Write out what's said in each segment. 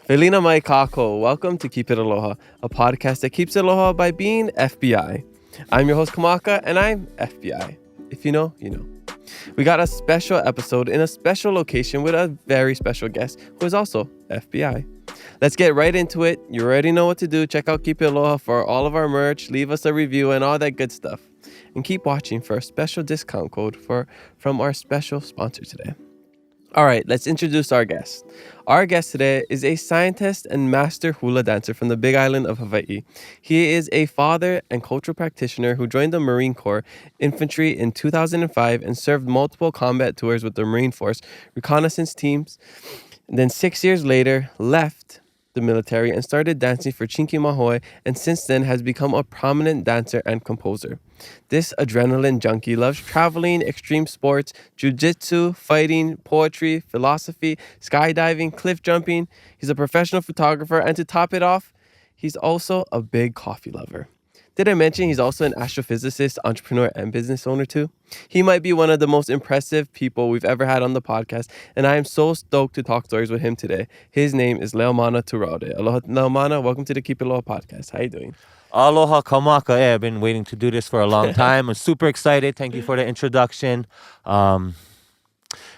Felina mai kako. Welcome to Keep It Aloha, a podcast that keeps it aloha by being FBI. I'm your host Kamaka, and I'm FBI. If you know, you know. We got a special episode in a special location with a very special guest who is also FBI. Let's get right into it. You already know what to do. Check out Keep It Aloha for all of our merch. Leave us a review and all that good stuff. And keep watching for a special discount code from our special sponsor today. All right, let's introduce our guest. Our guest today is a scientist and master hula dancer from the Big Island of Hawai'i. He is a father and cultural practitioner who joined the Marine Corps Infantry in 2005 and served multiple combat tours with the Marine Force Reconnaissance Teams. And then 6 years later, left the military and started dancing for Chinky Mahoe, and since then has become a prominent dancer and composer. This adrenaline junkie loves traveling, extreme sports, jiujitsu, fighting, poetry, philosophy, skydiving, cliff jumping. He's a professional photographer, and to top it off, he's also a big coffee lover. Did I mention he's also an astrophysicist, entrepreneur, and business owner too? He might be one of the most impressive people we've ever had on the podcast, and I am so stoked to talk stories with him today. His name is Leomana Turalde. Aloha, Leomana. Welcome to the Keep It Aloha podcast. How you doing? Aloha kamaka. I've been waiting to do this for a long time. I'm super excited. Thank you for the introduction. I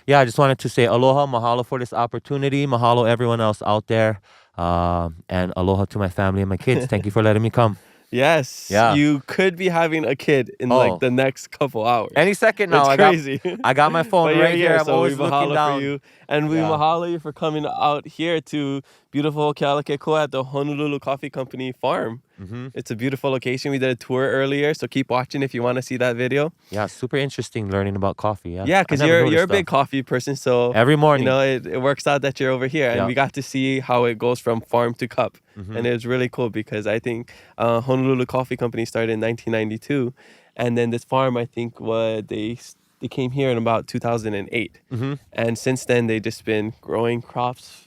just wanted to say aloha, mahalo for this opportunity. Mahalo everyone else out there. And aloha to my family and my kids. Thank you for letting me come. Yes. Yeah. You could be having a kid in like the next couple hours. Any second now. It's crazy. I got my phone But right here. I'm so always we looking mahalo down. for you. And we mahalo you for coming out here to beautiful Kealakekua at the Honolulu Coffee Company farm. Mm-hmm. It's a beautiful location. We did a tour earlier, so keep watching if you want to see that video. Yeah, super interesting learning about coffee. Yeah, because you're a big coffee person, so every morning, it works out that you're over here, and we got to see how it goes from farm to cup, and it was really cool because I think Honolulu Coffee Company started in 1992, and then this farm I think they came here in about 2008, and since then they just been growing crops.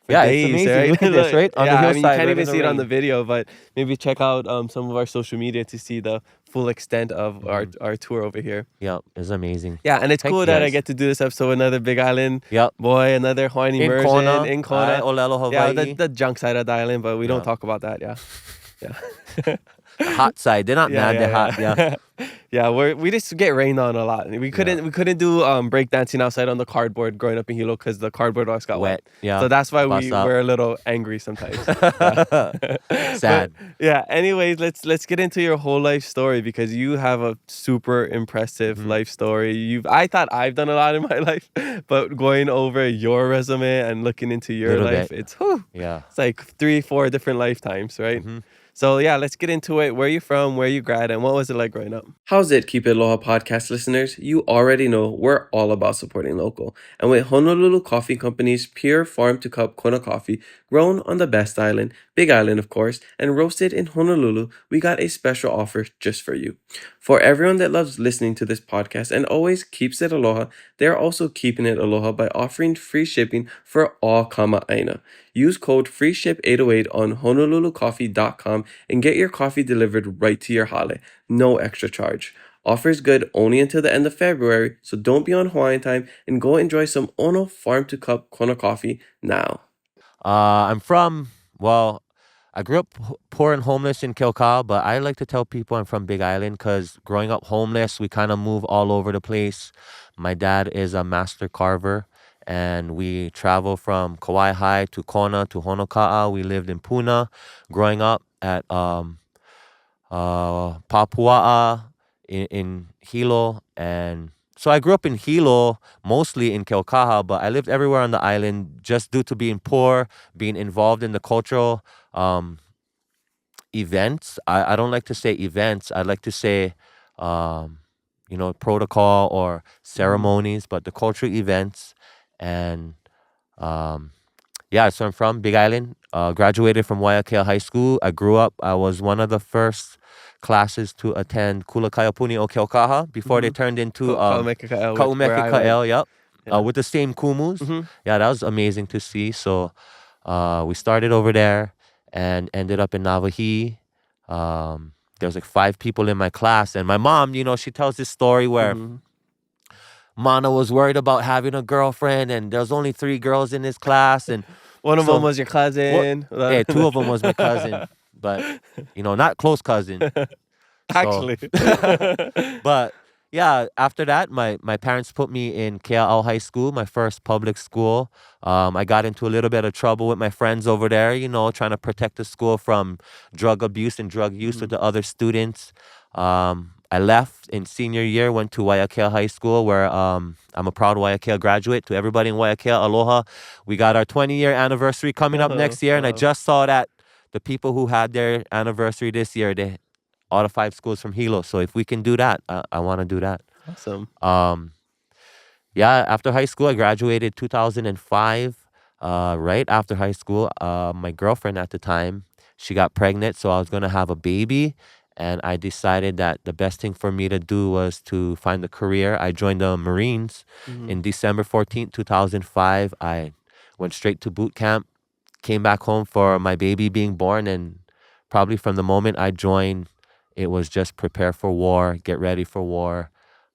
Days, it's amazing. right? Look at this, right? On the hillside, you can't right even see it on rain. the video, but maybe check out some of our social media to see the full extent of our tour over here. Yeah, it's amazing. Yeah, and it's cool that I get to do this episode with another Big Island boy, another Hawaiian immersion in Kona. Hawaii. Yeah, the junk side of the island, but we don't talk about that. Yeah. The hot side. They're not mad. They're hot. Yeah. Yeah, we just get rained on a lot. We couldn't do breakdancing outside on the cardboard growing up in Hilo because the cardboard always got wet. Yeah. So that's why we're a little angry sometimes. Sad. But, anyways, let's get into your whole life story because you have a super impressive life story. I thought I've done a lot in my life, but going over your resume and looking into your life, it's like 3-4 different lifetimes, right? So let's get into it. Where are you from? Where you grad? And what was it like growing up? How's it, Keep It Aloha podcast listeners? You already know we're all about supporting local. And with Honolulu Coffee Company's pure farm-to-cup Kona coffee, grown on the best island, Big Island of course, and roasted in Honolulu, we got a special offer just for you. For everyone that loves listening to this podcast and always keeps it aloha, they're also keeping it aloha by offering free shipping for all kama'aina. Use code FREESHIP808 on honolulucoffee.com and get your coffee delivered right to your hale. No extra charge. Offer's good only until the end of February, so don't be on Hawaiian time and go enjoy some Ono Farm to Cup Kona coffee now. I grew up poor and homeless in Keaukaua, but I like to tell people I'm from Big Island because growing up homeless, we kind of move all over the place. My dad is a master carver, and we travel from Kauai High to Kona to Honoka'a. We lived in Puna growing up at Papua'a in Hilo. And so I grew up in Hilo, mostly in Keaukaua, but I lived everywhere on the island just due to being poor, being involved in the cultural events. I don't like to say events. I like to say, protocol or ceremonies, but the cultural events. And so I'm from Big Island, graduated from Mauna Kea High School. I was one of the first classes to attend Kula Kaiapuni o Keaukaua before they turned into Kaumeke Ka'el, with the same kumus. Yeah, that was amazing to see. So we started over there and ended up in Navahi. There was like 5 people in my class, and my mom, she tells this story where Mana was worried about having a girlfriend, and there's only 3 girls in his class, and One of So, them was your cousin. Yeah, two of them was my cousin, but not close cousin. So, Actually. but yeah, after that, my parents put me in Kea'au High School, my first public school. I got into a little bit of trouble with my friends over there, trying to protect the school from drug abuse and drug use with the other students. I left in senior year, went to Waiakea High School, where I'm a proud Waiakea graduate. To everybody in Waiakea, aloha. We got our 20-year anniversary coming up next year, and I just saw that the people who had their anniversary this year, they all the 5 schools from Hilo. So if we can do that, I want to do that. Awesome. Yeah, after high school, I graduated 2005. Right after high school, my girlfriend at the time, she got pregnant, so I was going to have a baby. And I decided that the best thing for me to do was to find a career. I joined the Marines in December 14th, 2005. I went straight to boot camp, came back home for my baby being born, and probably from the moment I joined, it was just prepare for war, get ready for war.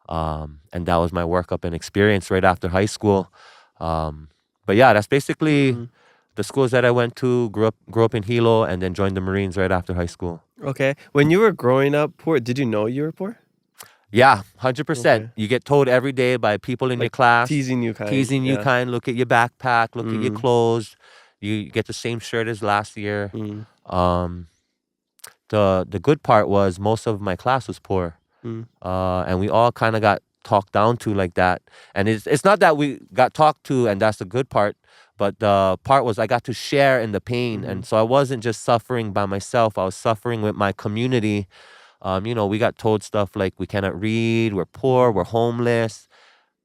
And that was my workup and experience right after high school. But yeah, that's basically the schools that I went to, grew up in Hilo, and then joined the Marines right after high school. Okay. When you were growing up poor, did you know you were poor? Yeah, 100%. Okay. You get told every day by people in your class. Teasing you kind. Look at your backpack, look at your clothes. You get the same shirt as last year. The good part was most of my class was poor. And we all kind of got talked down to like that. And it's not that we got talked to, and that's the good part. But the part was I got to share in the pain. And so I wasn't just suffering by myself. I was suffering with my community. We got told stuff like we cannot read, we're poor, we're homeless.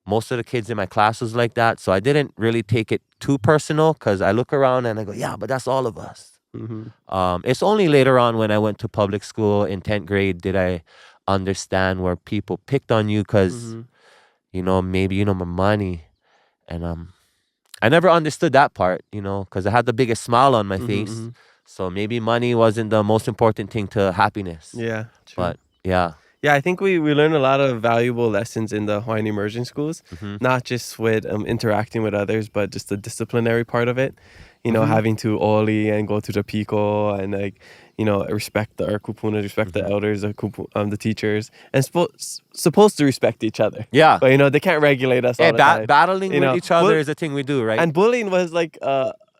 Most of the kids in my class was like that. So I didn't really take it too personal, because I look around and I go, yeah, but that's all of us. It's only later on when I went to public school in 10th grade did I understand where people picked on you because, maybe, my money. And I never understood that part, because I had the biggest smile on my face. So maybe money wasn't the most important thing to happiness. Yeah, true. But yeah. Yeah, I think we learned a lot of valuable lessons in the Hawaiian immersion schools, not just with interacting with others, but just the disciplinary part of it. Having to oli and go to the piko and respect our kupunas, respect the elders, the teachers, and supposed to respect each other. Yeah. But they can't regulate us all the time. Battling with each other is a thing we do, right? And bullying was like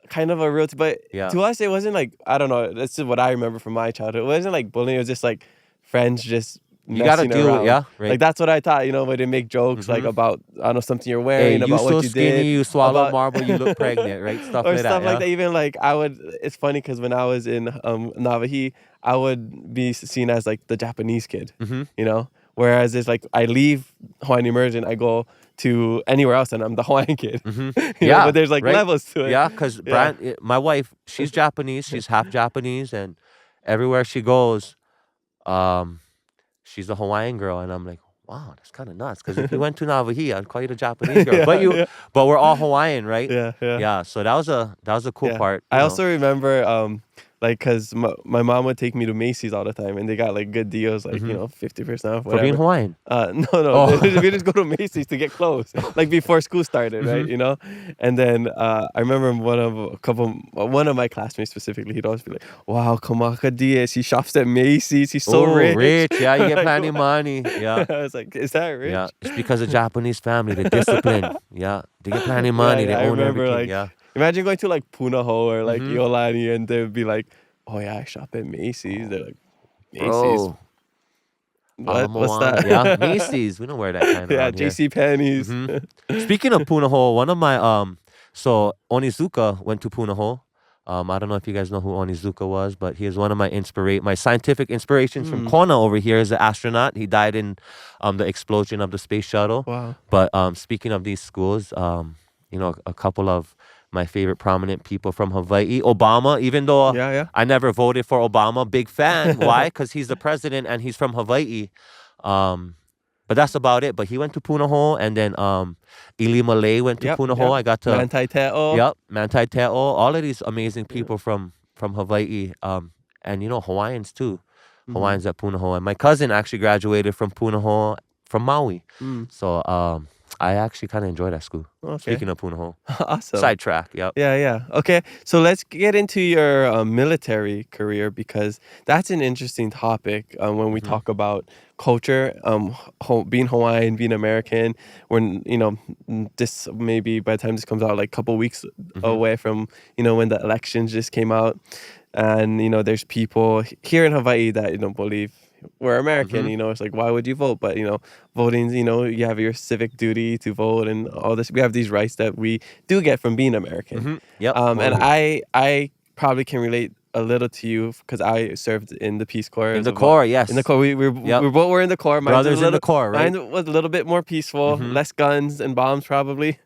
kind of a real but to us it wasn't like, I don't know, that's just what I remember from my childhood. It wasn't like bullying, it was just like friends just you gotta deal with, right. Like that's what I thought, when they make jokes like about, I don't know, something you're wearing, hey, about you what so you skinny, did. you swallow marble, you look pregnant, right? Stuff or like stuff that. Like that. Even like it's funny because when I was in Navahi, I would be seen as like the Japanese kid, whereas it's like I leave Hawaiian immersion, I go to anywhere else and I'm the Hawaiian kid. But there's like levels to it. Yeah, because my wife, she's Japanese, she's half Japanese, and everywhere she goes, she's a Hawaiian girl, and I'm like, wow, that's kind of nuts. Because if you went to Navahi, I'd call you the Japanese girl. But we're all Hawaiian, right? Yeah. So that was a cool part. I also remember because my mom would take me to Macy's all the time, and they got like good deals, like 50% off. Whatever. For being Hawaiian? No. We just go to Macy's to get clothes, like before school started, right? And then I remember one of my classmates specifically, he'd always be like, "Wow, Kamaka Diaz, he shops at Macy's. He's so rich." Yeah, you get plenty of money. Yeah. I was like, "Is that rich?" Yeah, it's because of Japanese family, the discipline. Yeah, they get plenty of money. They own everything. Imagine going to like Punahou or like Iolani, and they would be like, "Oh yeah, I shop at Macy's." They're like, "Macy's." Bro. What's that? Yeah, Macy's. We don't wear that kind of. Yeah, JC Penney's. Speaking of Punahou, one of my so Onizuka went to Punahou. I don't know if you guys know who Onizuka was, but he is one of my scientific inspirations from Kona over here as an astronaut. He died in the explosion of the space shuttle. Wow. But speaking of these schools, a couple of my favorite prominent people from Hawaii, Obama, even though I never voted for Obama, big fan. Why? Because he's the president and he's from Hawaii. But that's about it. But he went to Punahou, and then Ili Malay went to Punahou. I got to Manti Te'o. Yep, Manti Te'o. All of these amazing people from Hawaii, and Hawaiians too. Hawaiians at Punahou, and my cousin actually graduated from Punahou from Maui. So I actually kind of enjoyed that school. Okay. Speaking of Punahou. Awesome. Sidetrack, yep. Yeah. Okay. So let's get into your military career, because that's an interesting topic when we talk about culture, being Hawaiian, being American. When, this maybe by the time this comes out, like a couple weeks away from, when the elections just came out. And, there's people here in Hawaii that, believe we're American, it's like, why would you vote? But, voting, you have your civic duty to vote and all this. We have these rights that we do get from being American. Yep. And I probably can relate a little to you because I served in the Peace Corps. In the Corps, yes. In the Corps. We both were in the Corps. Brothers in the Corps, right? Mine was a little bit more peaceful, less guns and bombs probably.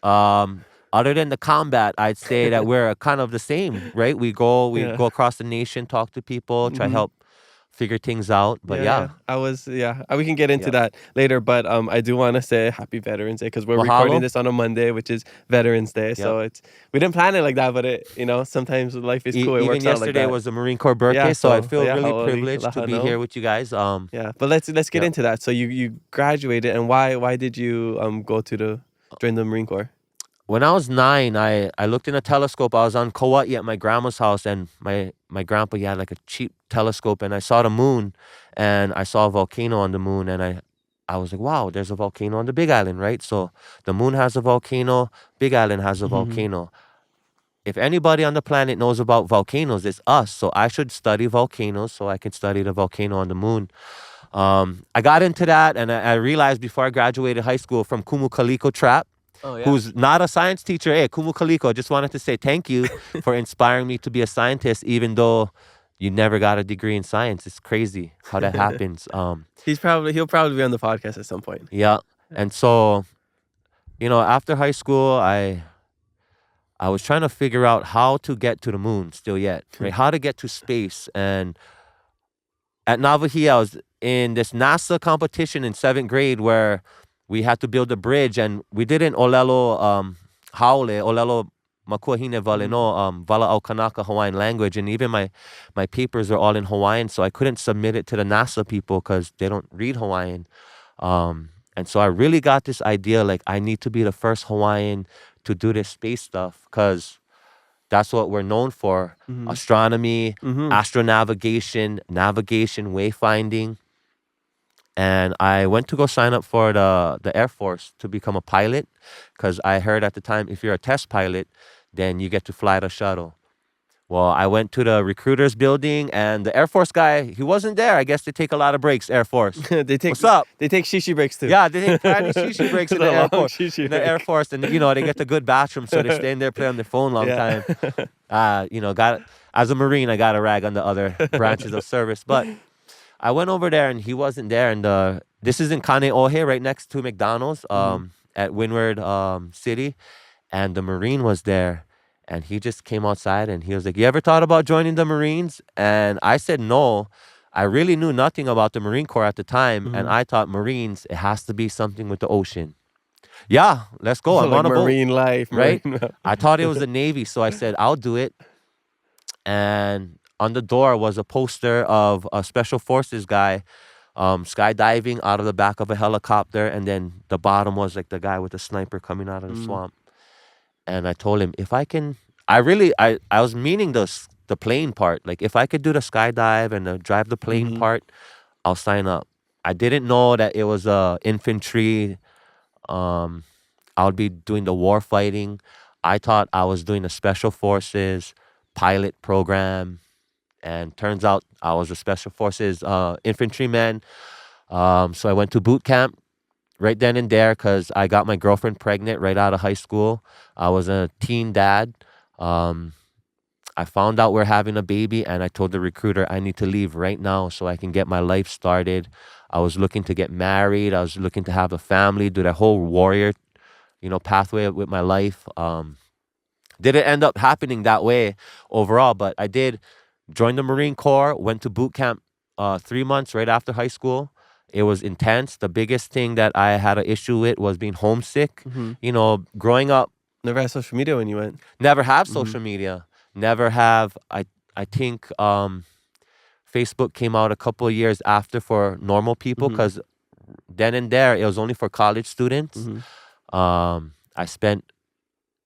Other than the combat, I'd say that we're kind of the same, right? We go across the nation, talk to people, try to help figure things out. But we can get into that later. But I do want to say Happy Veterans Day, because we're recording this on a Monday, which is Veterans Day. So we didn't plan it like that, but sometimes life is cool. Even yesterday was the Marine Corps birthday, so I feel really privileged to be here with you guys. But let's get into that. So you graduated, and why did you join the Marine Corps? When I was 9, I looked in a telescope. I was on Kauai at my grandma's house, and my grandpa, he had like a cheap telescope, and I saw the moon, and I saw a volcano on the moon, and I was like, wow, there's a volcano on the Big Island, right? So the moon has a volcano, Big Island has a volcano. If anybody on the planet knows about volcanoes, it's us. So I should study volcanoes so I can study the volcano on the moon. I got into that, and I realized before I graduated high school from Kumu Kaliko Trap, who's not a science teacher. Hey, Kumu Kaliko, just wanted to say thank you for inspiring me to be a scientist, even though you never got a degree in science. It's crazy how that happens. He'll probably be on the podcast at some point. Yeah. And so, after high school, I was trying to figure out how to get to the moon still yet, right? How to get to space. And at Nawahi, I was in this NASA competition in 7th grade where we had to build a bridge, and we did it in Olelo Haole, Olelo Makuahine Valeno, Vala au Kanaka Hawaiian language, and even my papers are all in Hawaiian, so I couldn't submit it to the NASA people because they don't read Hawaiian. And so I really got this idea, like, I need to be the first Hawaiian to do this space stuff, because that's what we're known for. Astronomy, astronavigation, navigation, wayfinding. And I went to go sign up for the Air Force to become a pilot, because I heard at the time, if you're a test pilot, then you get to fly the shuttle. Well, I went to the recruiter's building, and the Air Force guy, he wasn't there. I guess they take a lot of breaks, Air Force. What's up? They take shishi breaks too. Yeah, they take private shishi breaks in the Air Force. And, they get the good bathroom, so they stay in there, play on their phone a long time. As a Marine, I got a rag on the other branches of service. But I went over there, and he wasn't there. And this is in Kaneohe, right next to McDonald's at Windward City. And the Marine was there. And he just came outside, and he was like, you ever thought about joining the Marines? And I said no. I really knew nothing about the Marine Corps at the time. And I thought, Marines, it has to be something with the ocean. Yeah, let's go. I'm on a boat. Marine life. Right? I thought it was the Navy. So I said, I'll do it. And on the door was a poster of a Special Forces guy skydiving out of the back of a helicopter, and then the bottom was like the guy with the sniper coming out of the swamp. And I told him, if I can, I was meaning the plane part. Like, if I could do the skydive and the drive the plane part, I'll sign up. I didn't know that it was infantry. I would be doing the war fighting. I thought I was doing the Special Forces pilot program. And turns out I was a Special Forces infantryman. So I went to boot camp right then and there, because I got my girlfriend pregnant right out of high school. I was a teen dad. I found out we're having a baby, and I told the recruiter I need to leave right now so I can get my life started. I was looking to get married. I was looking to have a family, do that whole warrior, pathway with my life. Didn't end up happening that way overall, but I did join the Marine Corps, went to boot camp 3 months right after high school. It was intense. The biggest thing that I had an issue with was being homesick. Growing up. Never had social media when you went. Never have social media. Never have. I think Facebook came out a couple of years after for normal people, because then and there, it was only for college students. Mm-hmm. I spent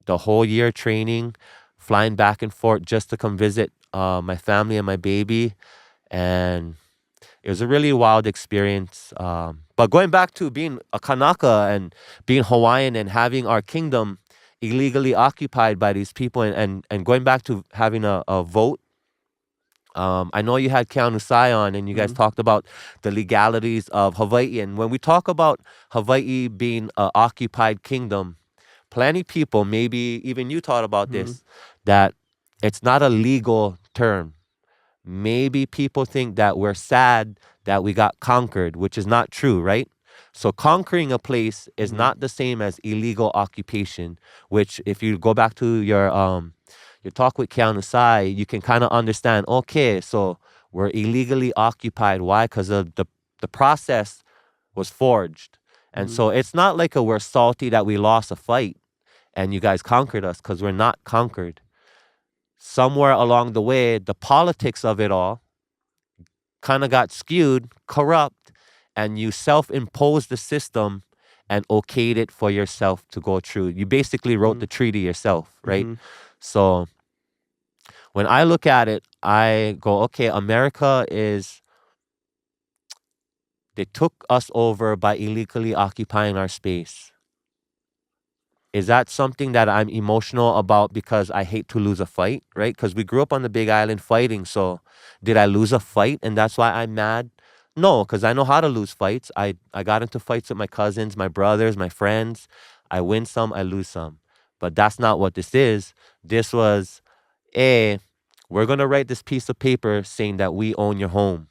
the whole year training, flying back and forth just to come visit my family and my baby. And it was a really wild experience. But going back to being a Kanaka and being Hawaiian and having our kingdom illegally occupied by these people, and going back to having a vote. I know you had Keanu Sai on, and you guys talked about the legalities of Hawaii. And when we talk about Hawaii being an occupied kingdom, plenty people, maybe even you thought about this, that it's not a legal term. Maybe people think that we're sad that we got conquered, which is not true, right? So conquering a place is not the same as illegal occupation, which if you go back to your talk with Keanu Sai, you can kind of understand, okay, so we're illegally occupied. Why? Because of the process was forged. And so it's not like we're salty that we lost a fight and you guys conquered us, because we're not conquered. Somewhere along the way, the politics of it all kind of got skewed, corrupt, and you self-imposed the system and okayed it for yourself to go through. You basically wrote the treaty yourself, right? So when I look at it, I go, okay, America they took us over by illegally occupying our space. Is that something that I'm emotional about because I hate to lose a fight, right? Because we grew up on the Big Island fighting. So did I lose a fight and that's why I'm mad? No, because I know how to lose fights. I got into fights with my cousins, my brothers, my friends. I win some, I lose some. But that's not what this is. This was, we're going to write this piece of paper saying that we own your home.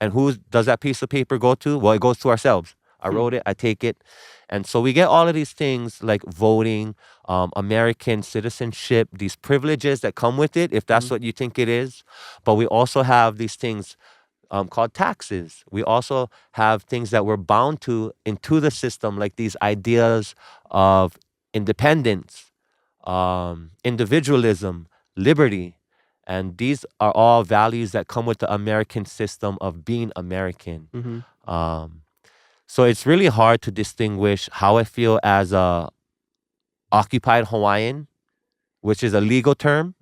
And who does that piece of paper go to? Well, it goes to ourselves. I wrote it, I take it. And so we get all of these things like voting, American citizenship, these privileges that come with it, if that's what you think it is. But we also have these things called taxes. We also have things that we're bound to into the system, like these ideas of independence, individualism, liberty. And these are all values that come with the American system of being American. So it's really hard to distinguish how I feel as a occupied Hawaiian, which is a legal term.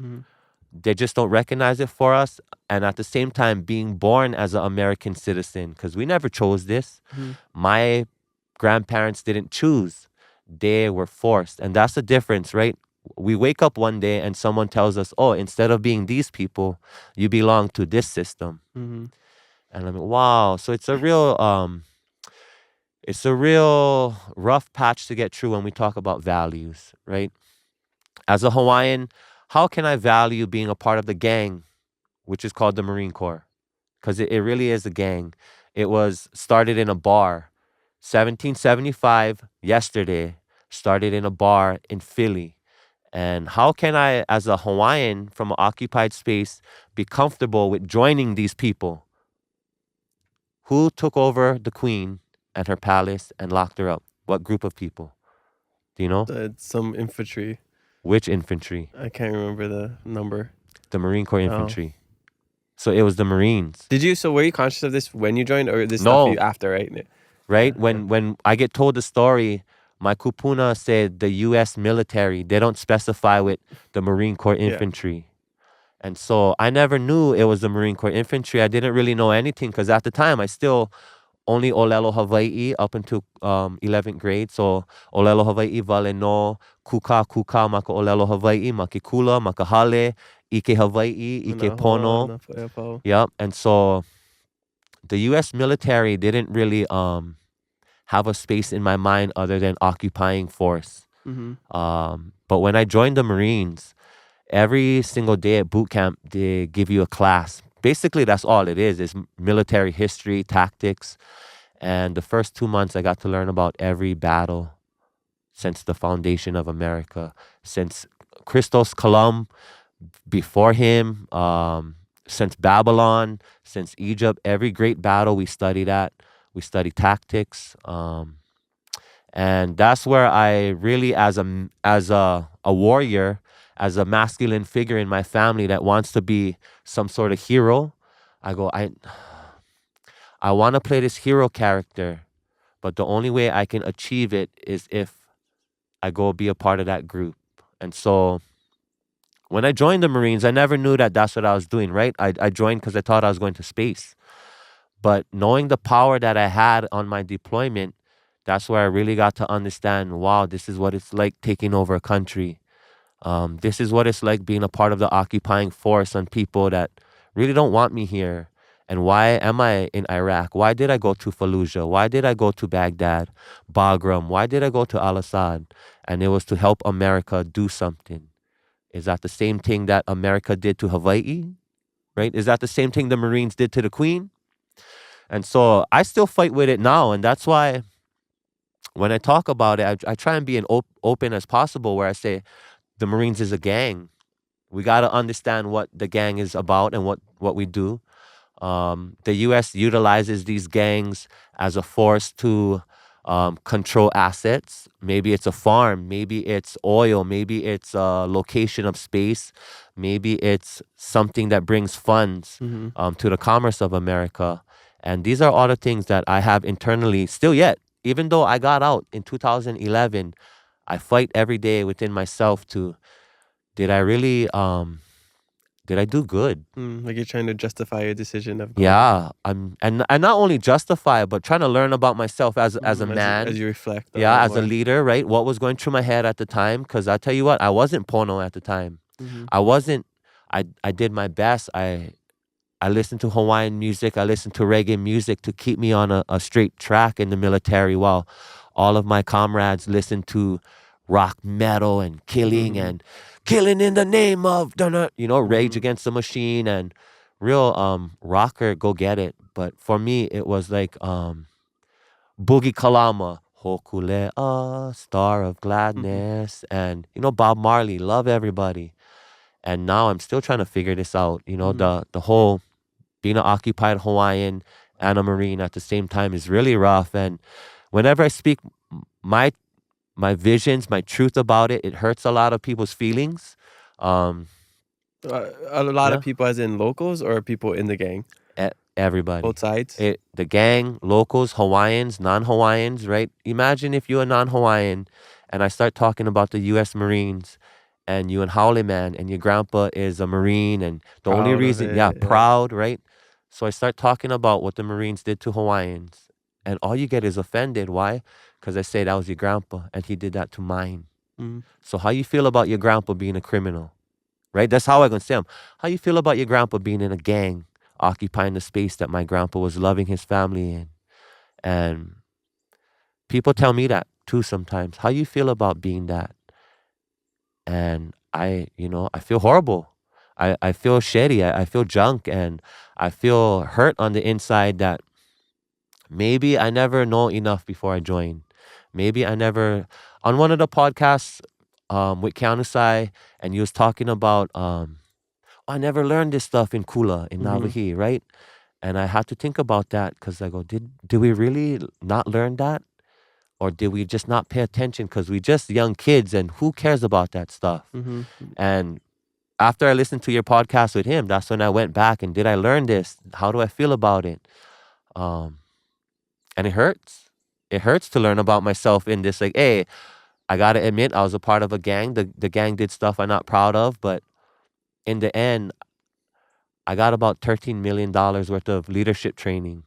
They just don't recognize it for us. And at the same time, being born as an American citizen, because we never chose this. My grandparents didn't choose. They were forced. And that's the difference, right? We wake up one day and someone tells us, oh, instead of being these people, you belong to this system. And I'm like, wow. So it's a real rough patch to get through when we talk about values, right? As a Hawaiian, how can I value being a part of the gang, which is called the Marine Corps? Because it really is a gang. It was started in a bar. 1775, yesterday, started in a bar in Philly. And how can I, as a Hawaiian from an occupied space, be comfortable with joining these people? Who took over the queen at her palace and locked her up? What group of people? Do you know? Some infantry. Which infantry? I can't remember the number. The Marine Corps Infantry. So it was the Marines. So were you conscious of this when you joined, or this No. stuff after, right? Right? When I get told the story, my kupuna said the U.S. military, they don't specify with the Marine Corps Infantry. And so I never knew it was the Marine Corps Infantry. I didn't really know anything because at the time I still only olelo Hawaii up until 11th grade. So olelo Hawaii vale no kuka maka olelo Hawaii maka kula maka hale ike Hawaii ike pono. Yep. And so the U.S. military didn't really have a space in my mind other than occupying force. But when I joined the Marines, every single day at boot camp, they give you a class. Basically, that's all it is military history, tactics. And the first 2 months, I got to learn about every battle since the foundation of America, since Christos Columb, before him, since Babylon, since Egypt, every great battle we studied at. We study tactics. And that's where I really, as a warrior, as a masculine figure in my family that wants to be some sort of hero, I go, I want to play this hero character, but the only way I can achieve it is if I go be a part of that group. And so when I joined the Marines, I never knew that that's what I was doing, right? I joined because I thought I was going to space. But knowing the power that I had on my deployment, that's where I really got to understand, wow, this is what it's like taking over a country. This is what it's like being a part of the occupying force on people that really don't want me here. And why am I in Iraq? Why did I go to Fallujah? Why did I go to Baghdad, Bagram? Why did I go to Al-Assad? And it was to help America do something. Is that the same thing that America did to Hawaii? Right? Is that the same thing the Marines did to the Queen? And so I still fight with it now. And that's why when I talk about it, I try and be open as possible, where I say the Marines is a gang. We got to understand what the gang is about and what we do. The U.S. utilizes these gangs as a force to control assets. Maybe it's a farm. Maybe it's oil. Maybe it's a location of space. Maybe it's something that brings funds to the commerce of America. And these are all the things that I have internally still yet. Even though I got out in 2011, I fight every day within myself to, did I really, did I do good? Like you're trying to justify your decision of going. Yeah, and not only justify it, but trying to learn about myself as a man. As you reflect. Yeah, as a leader, right? What was going through my head at the time? Because I tell you what, I wasn't Pono at the time. I wasn't. I did my best. I listened to Hawaiian music. I listened to reggae music to keep me on a straight track in the military, while all of my comrades listened to rock metal and killing and killing in the name of, Rage Against the Machine and real rocker, go get it. But for me, it was like Boogie Kalama, Hokulea, Star of Gladness, and, Bob Marley, Love Everybody. And now I'm still trying to figure this out. The whole being an occupied Hawaiian and a Marine at the same time is really rough. And whenever I speak my visions, my truth about it, it hurts a lot of people's feelings. A lot of people, as in locals or people in the gang? Everybody. Both sides? The gang, locals, Hawaiians, non-Hawaiians, right? Imagine if you're a non-Hawaiian and I start talking about the U.S. Marines and you and Howley man and your grandpa is a Marine and the Proud only of reason, it, proud, right? So I start talking about what the Marines did to Hawaiians and all you get is offended. Why? Because I say that was your grandpa and he did that to mine. So how you feel about your grandpa being a criminal, right? That's how I'm going to say him. How you feel about your grandpa being in a gang, occupying the space that my grandpa was loving his family in? And people tell me that too sometimes. How you feel about being that? And I feel horrible. I feel shitty. I feel junk and I feel hurt on the inside that maybe I never know enough before I joined. Maybe I never, on one of the podcasts with Kianusai, and he was talking about, I never learned this stuff in Kula, in Nawahi, right? And I had to think about that because I go, did we really not learn that? Or did we just not pay attention because we just young kids and who cares about that stuff? And after I listened to your podcast with him, that's when I went back and did I learn this? How do I feel about it? And it hurts. It hurts to learn about myself in this, like, hey, I got to admit I was a part of a gang. The gang did stuff I'm not proud of, but in the end, I got about $13 million worth of leadership training.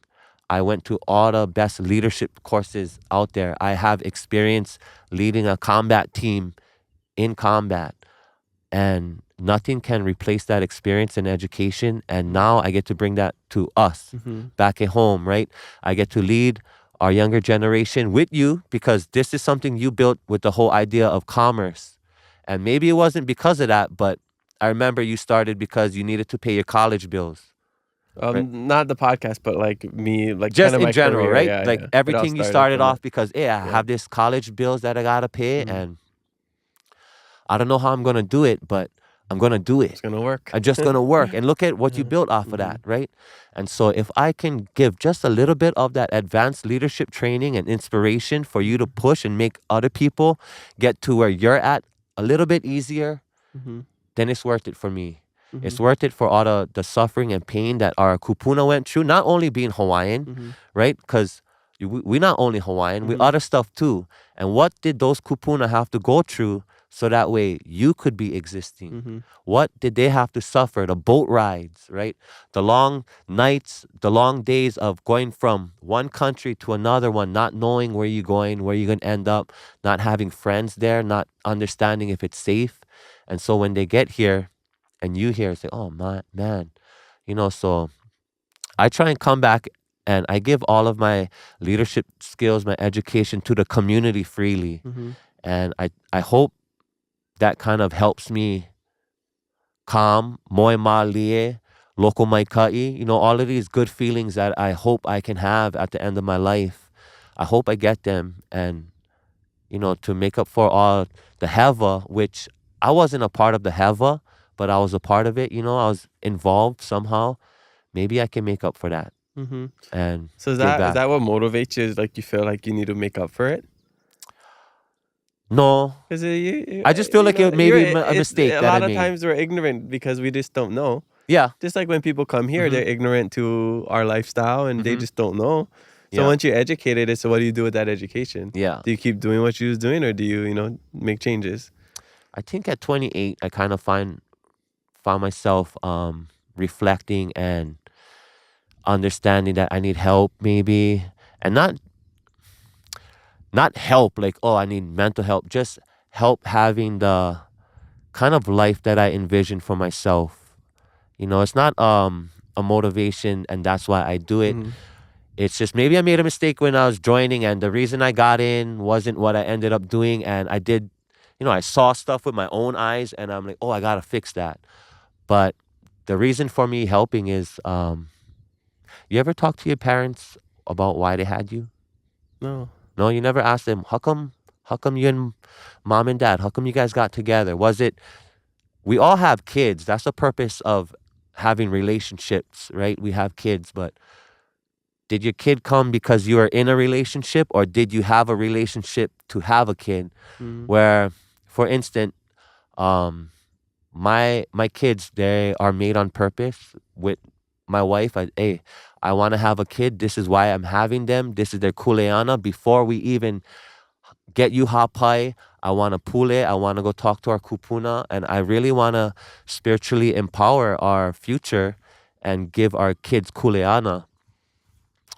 I went to all the best leadership courses out there. I have experience leading a combat team in combat. And nothing can replace that experience in education. And now I get to bring that to us back at home, right? I get to lead our younger generation with you because this is something you built with the whole idea of commerce. And maybe it wasn't because of that, but I remember you started because you needed to pay your college bills. Right? Not the podcast, but like me, like just kind of in general, career, right? Like everything you started off because, I have this college bills that I gotta pay, and I don't know how I'm gonna do it, but I'm gonna do it. It's gonna work. I'm just gonna work, and look at what you built off of that, right? And so, if I can give just a little bit of that advanced leadership training and inspiration for you to push and make other people get to where you're at a little bit easier, then it's worth it for me. It's worth it for all the suffering and pain that our kupuna went through, not only being Hawaiian, right? Because we not only Hawaiian, we other stuff too. And what did those kupuna have to go through so that way you could be existing? What did they have to suffer? The boat rides, right? The long nights, the long days of going from one country to another one, not knowing where you're going, where you're going to end up, not having friends there, not understanding if it's safe. And so when they get here and you hear, say, oh, man, so I try and come back and I give all of my leadership skills, my education to the community freely. And I hope that kind of helps me calm, moe malie, loko mai kai, all of these good feelings that I hope I can have at the end of my life. I hope I get them and, to make up for all the heva, which I wasn't a part of the heva, but I was a part of it, I was involved somehow. Maybe I can make up for that. And so is that what motivates you? Is like you feel like you need to make up for it? No, because I just feel like it may be a mistake. A lot of times we're ignorant because we just don't know. Yeah, just like when people come here, they're ignorant to our lifestyle and they just don't know. So once you're educated, so what do you do with that education? Yeah, do you keep doing what you was doing, or do you make changes? I think at 28, I kind of found myself reflecting and understanding that I need help, maybe, and not help like, oh, I need mental help, just help having the kind of life that I envision for myself. It's not a motivation and that's why I do it. It's just maybe I made a mistake when I was joining and the reason I got in wasn't what I ended up doing, and I did, I saw stuff with my own eyes and I'm like, oh, I gotta fix that. But the reason for me helping is, you ever talk to your parents about why they had you? No. No, you never asked them, how come you and mom and dad, how come you guys got together? Was it, we all have kids. That's the purpose of having relationships, right? We have kids, but did your kid come because you were in a relationship, or did you have a relationship to have a kid? Where, for instance, my kids, they are made on purpose with my wife. I want to have a kid. This is why I'm having them. This is their kuleana. Before we even get you hapai, I want to pule. I want to go talk to our kupuna. And I really want to spiritually empower our future and give our kids kuleana.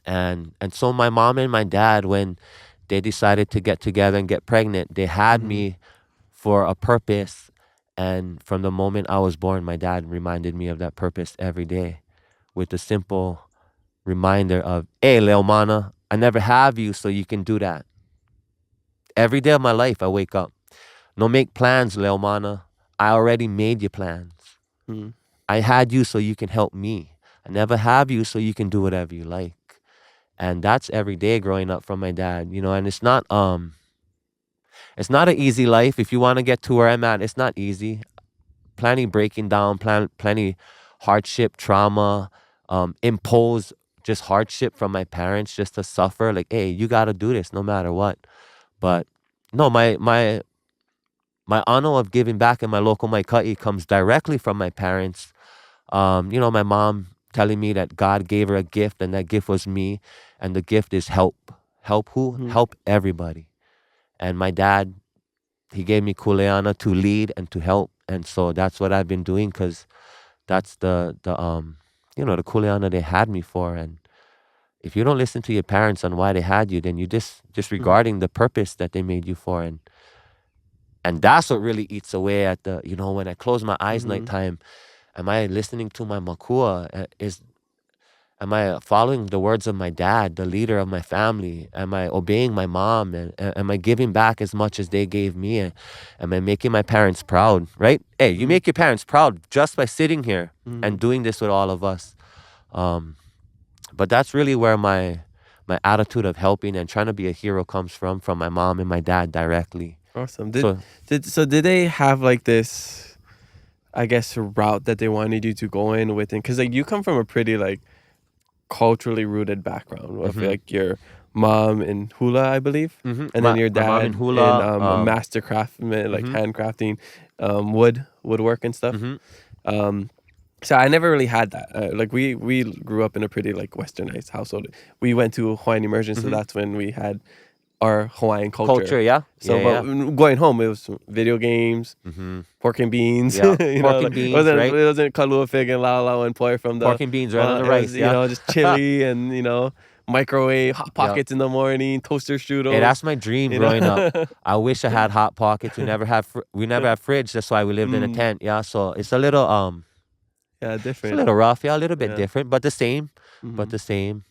And so my mom and my dad, when they decided to get together and get pregnant, they had me for a purpose. And from the moment I was born, my dad reminded me of that purpose every day with a simple reminder of, hey, Leomana, I never have you so you can do that. Every day of my life, I wake up. No make plans, Leomana. I already made your plans. I had you so you can help me. I never have you so you can do whatever you like. And that's every day growing up from my dad, and it's not an easy life. If you want to get to where I'm at, it's not easy. Plenty breaking down, plenty hardship, trauma, impose just hardship from my parents just to suffer. Like, hey, you got to do this no matter what. But no, my honor of giving back in my local mai kai comes directly from my parents. My mom telling me that God gave her a gift and that gift was me. And the gift is help. Help who? Help everybody. And my dad, he gave me kuleana to lead and to help. And so that's what I've been doing, because that's the kuleana they had me for. And if you don't listen to your parents on why they had you, then you disregarding the purpose that they made you for. And that's what really eats away at the, when I close my eyes nighttime, am I listening to my makua? Am I following the words of my dad, the leader of my family? Am I obeying my mom? And am I giving back as much as they gave me? And am I making my parents proud, right? Hey, you make your parents proud just by sitting here and doing this with all of us. But that's really where my attitude of helping and trying to be a hero comes from my mom and my dad directly. Awesome. Did they have like this, I guess, route that they wanted you to go in with? Because like you come from a pretty like culturally rooted background with like your mom in hula, I believe, and then your dad mom in hula, in master craftsman, like handcrafting, woodwork and stuff. So I never really had that. Like we grew up in a pretty like westernized household. We went to Hawaiian immersion, so that's when we had our Hawaiian culture. Yeah. So, Yeah, but yeah. going home, it was video games, pork and beans. Yeah. You Pork know, and like, beans, it right? wasn't kalua fig and lau and poi from the. Pork and beans right on the It was, rice, yeah. just chili and microwave hot Yep. pockets in the morning, toaster strudels. Hey, that's my dream growing up. I wish I had hot pockets. We never have fridge. That's why we lived in a tent. Yeah, so it's a little Yeah, it's different. a little rough. Yeah, a little bit Yeah. different, but the same. But the same.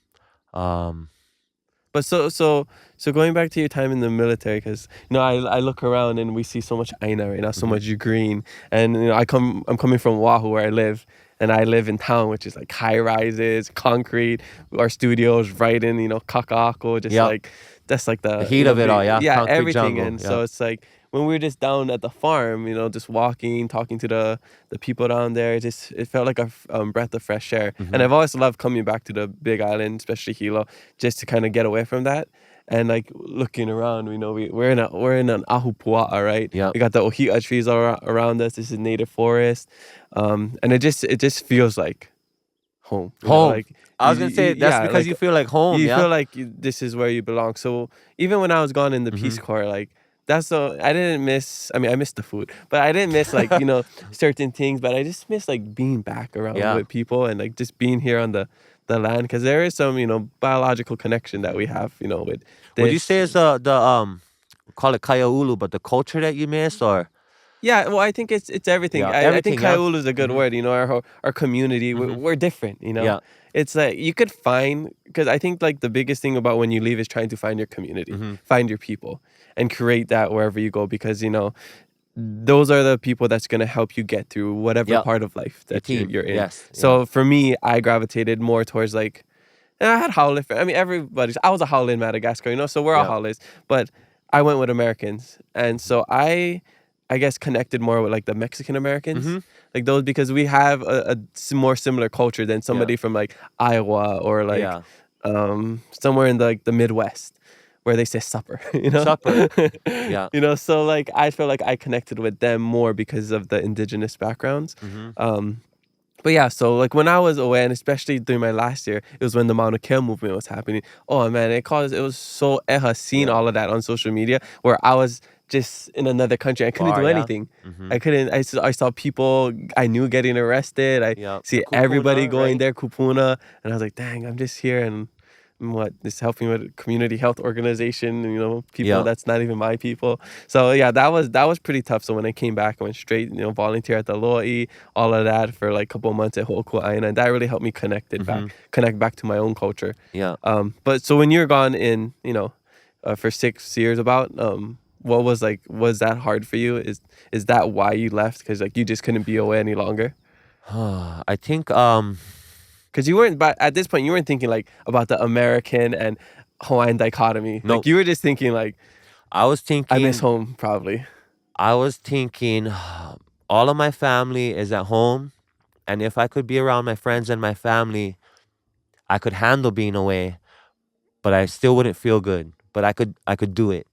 But so going back to your time in the military, because I look around and we see so much aina right now, so much green, and I'm coming from Oahu where I live, and I live in town, which is like high rises, concrete. Our studio's right in Kakako, just like that's like the heat of it all, yeah, concrete everything, jungle, and so it's like. When we were just down at the farm, just walking, talking to the people down there, it felt like a breath of fresh air. And I've always loved coming back to the Big Island, especially Hilo, just to kind of get away from that. And like looking around, we're in an ahupua'a, right? Yeah. We got the ohia trees around us. This is native forest, and it just feels like home. Home. I was gonna say that's because you feel like home. You feel like this is where you belong. So even when I was gone in the Peace Corps, like. I didn't miss. I mean, I missed the food, but I didn't miss like certain things. But I just miss like being back around with people and like just being here on the land, because there is some biological connection that we have with. This. Would you say it's the call it kaiaulu, but the culture that you miss, or? Yeah, well, I think it's everything. Yeah, I think kaiaulu is a good word. Our community, we're different. Yeah. It's like you could find, because I think like the biggest thing about when you leave is trying to find your community, find your people, and create that wherever you go, because those are the people that's going to help you get through whatever part of life that you're in. Yes. So for me, I gravitated more towards like, and I had haole. I mean, I was a haole in Madagascar, so we're all haules, but I went with Americans, and so I guess connected more with like the Mexican Americans, like those, because we have a more similar culture than somebody from like Iowa or like somewhere in the Midwest where they say supper, Supper. Yeah. So like I feel like I connected with them more because of the indigenous backgrounds. But yeah, so like when I was away, and especially during my last year, it was when the Mauna Kea movement was happening. Oh man, it was so seeing all of that on social media, where I was just in another country. I couldn't do anything. I saw people I knew getting arrested. I see everybody going there, kupuna, and I was like, dang, I'm just here and just helping with a community health organization, people that's not even my people. So yeah, that was pretty tough. So when I came back, I went straight, volunteer at the Aloha, all of that for like a couple of months at Ho'oku Aina, and that really helped me connect back to my own culture. Yeah. But so when you're gone in, for 6 years what was that hard for you? Is that why you left? Because like you just couldn't be away any longer? I think because you weren't, but at this point you weren't thinking like about the American and Hawaiian dichotomy. No. Like you were just thinking like, I was thinking I miss home probably. I was thinking all of my family is at home, and if I could be around my friends and my family, I could handle being away, but I still wouldn't feel good. But I could do it.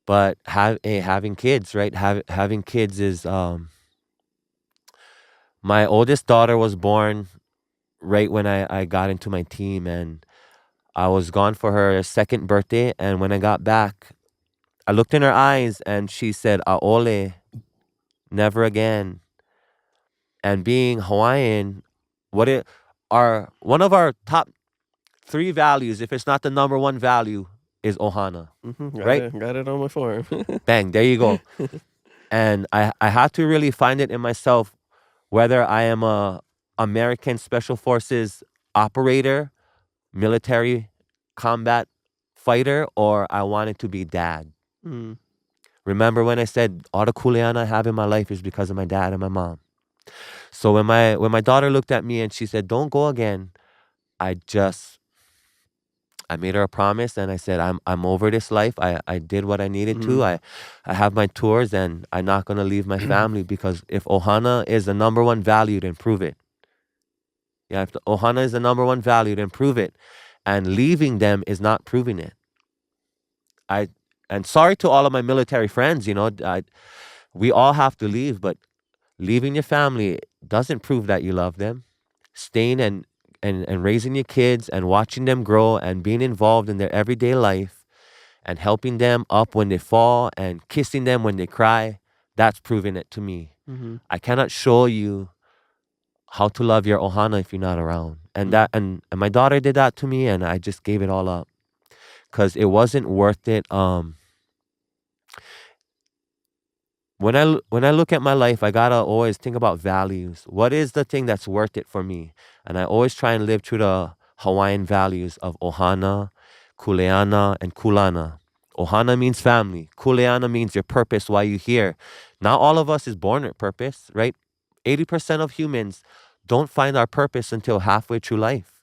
But having kids, right? Having kids is my oldest daughter was born right when I got into my team, and I was gone for her second birthday. And when I got back, I looked in her eyes and she said, "Aole, never again." And being Hawaiian, one of our top 3 values, if it's not the number 1 value, is ohana. Right? Got it on my form. Bang, there you go. And I had to really find it in myself, whether I am a American Special Forces operator, military combat fighter, or I wanted to be dad. Remember when I said all the kuleana I have in my life is because of my dad and my mom. So when my daughter looked at me and she said, "Don't go again," I made her a promise, and I said, I'm over this life. I did what I needed to. I have my tours, and I'm not going to leave my family, because if ohana is the number 1 value, then prove it. Yeah, if the ohana is the number 1 value, then prove it. And leaving them is not proving it. And sorry to all of my military friends, we all have to leave, but leaving your family doesn't prove that you love them. Staying and raising your kids and watching them grow and being involved in their everyday life and helping them up when they fall and kissing them when they cry, that's proving it to me. Mm-hmm. I cannot show you how to love your ohana if you're not around. And that and my daughter did that to me, and I just gave it all up because it wasn't worth it. When I look at my life, I gotta always think about values. What is the thing that's worth it for me? And I always try and live through the Hawaiian values of ohana, kuleana, and kulana. Ohana means family. Kuleana means your purpose, why you're here. Not all of us is born with purpose, right? 80% of humans don't find our purpose until halfway through life.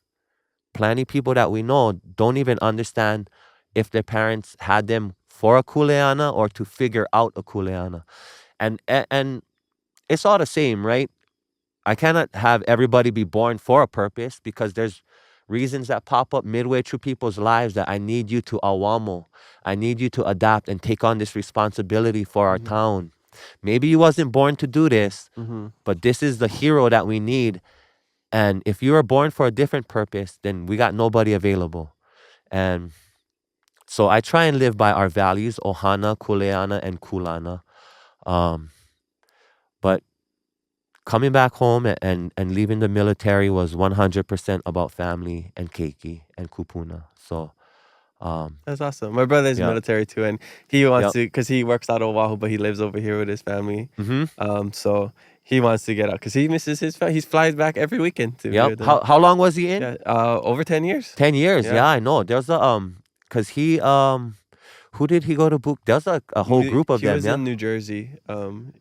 Plenty of people that we know don't even understand if their parents had them for a kuleana or to figure out a kuleana. And it's all the same, right? I cannot have everybody be born for a purpose because there's reasons that pop up midway through people's lives that I need you to awamo. I need you to adapt and take on this responsibility for our town. Maybe you wasn't born to do this, but this is the hero that we need. And if you were born for a different purpose, then we got nobody available. And so I try and live by our values, ohana, kuleana, and kulana. But coming back home and leaving the military was 100% about family and keiki and kupuna. So that's awesome. My brother is Yeah. military too, and he wants to, because he works out of Oahu, but he lives over here with his family. So he wants to get out because he misses his family. He flies back every weekend to be with them. How long was he in? Yeah, over 10 years. 10 years. Yeah. Yeah, I know. There's a because he who did he go to boot? There's a whole group of he them. was Yeah, in New Jersey,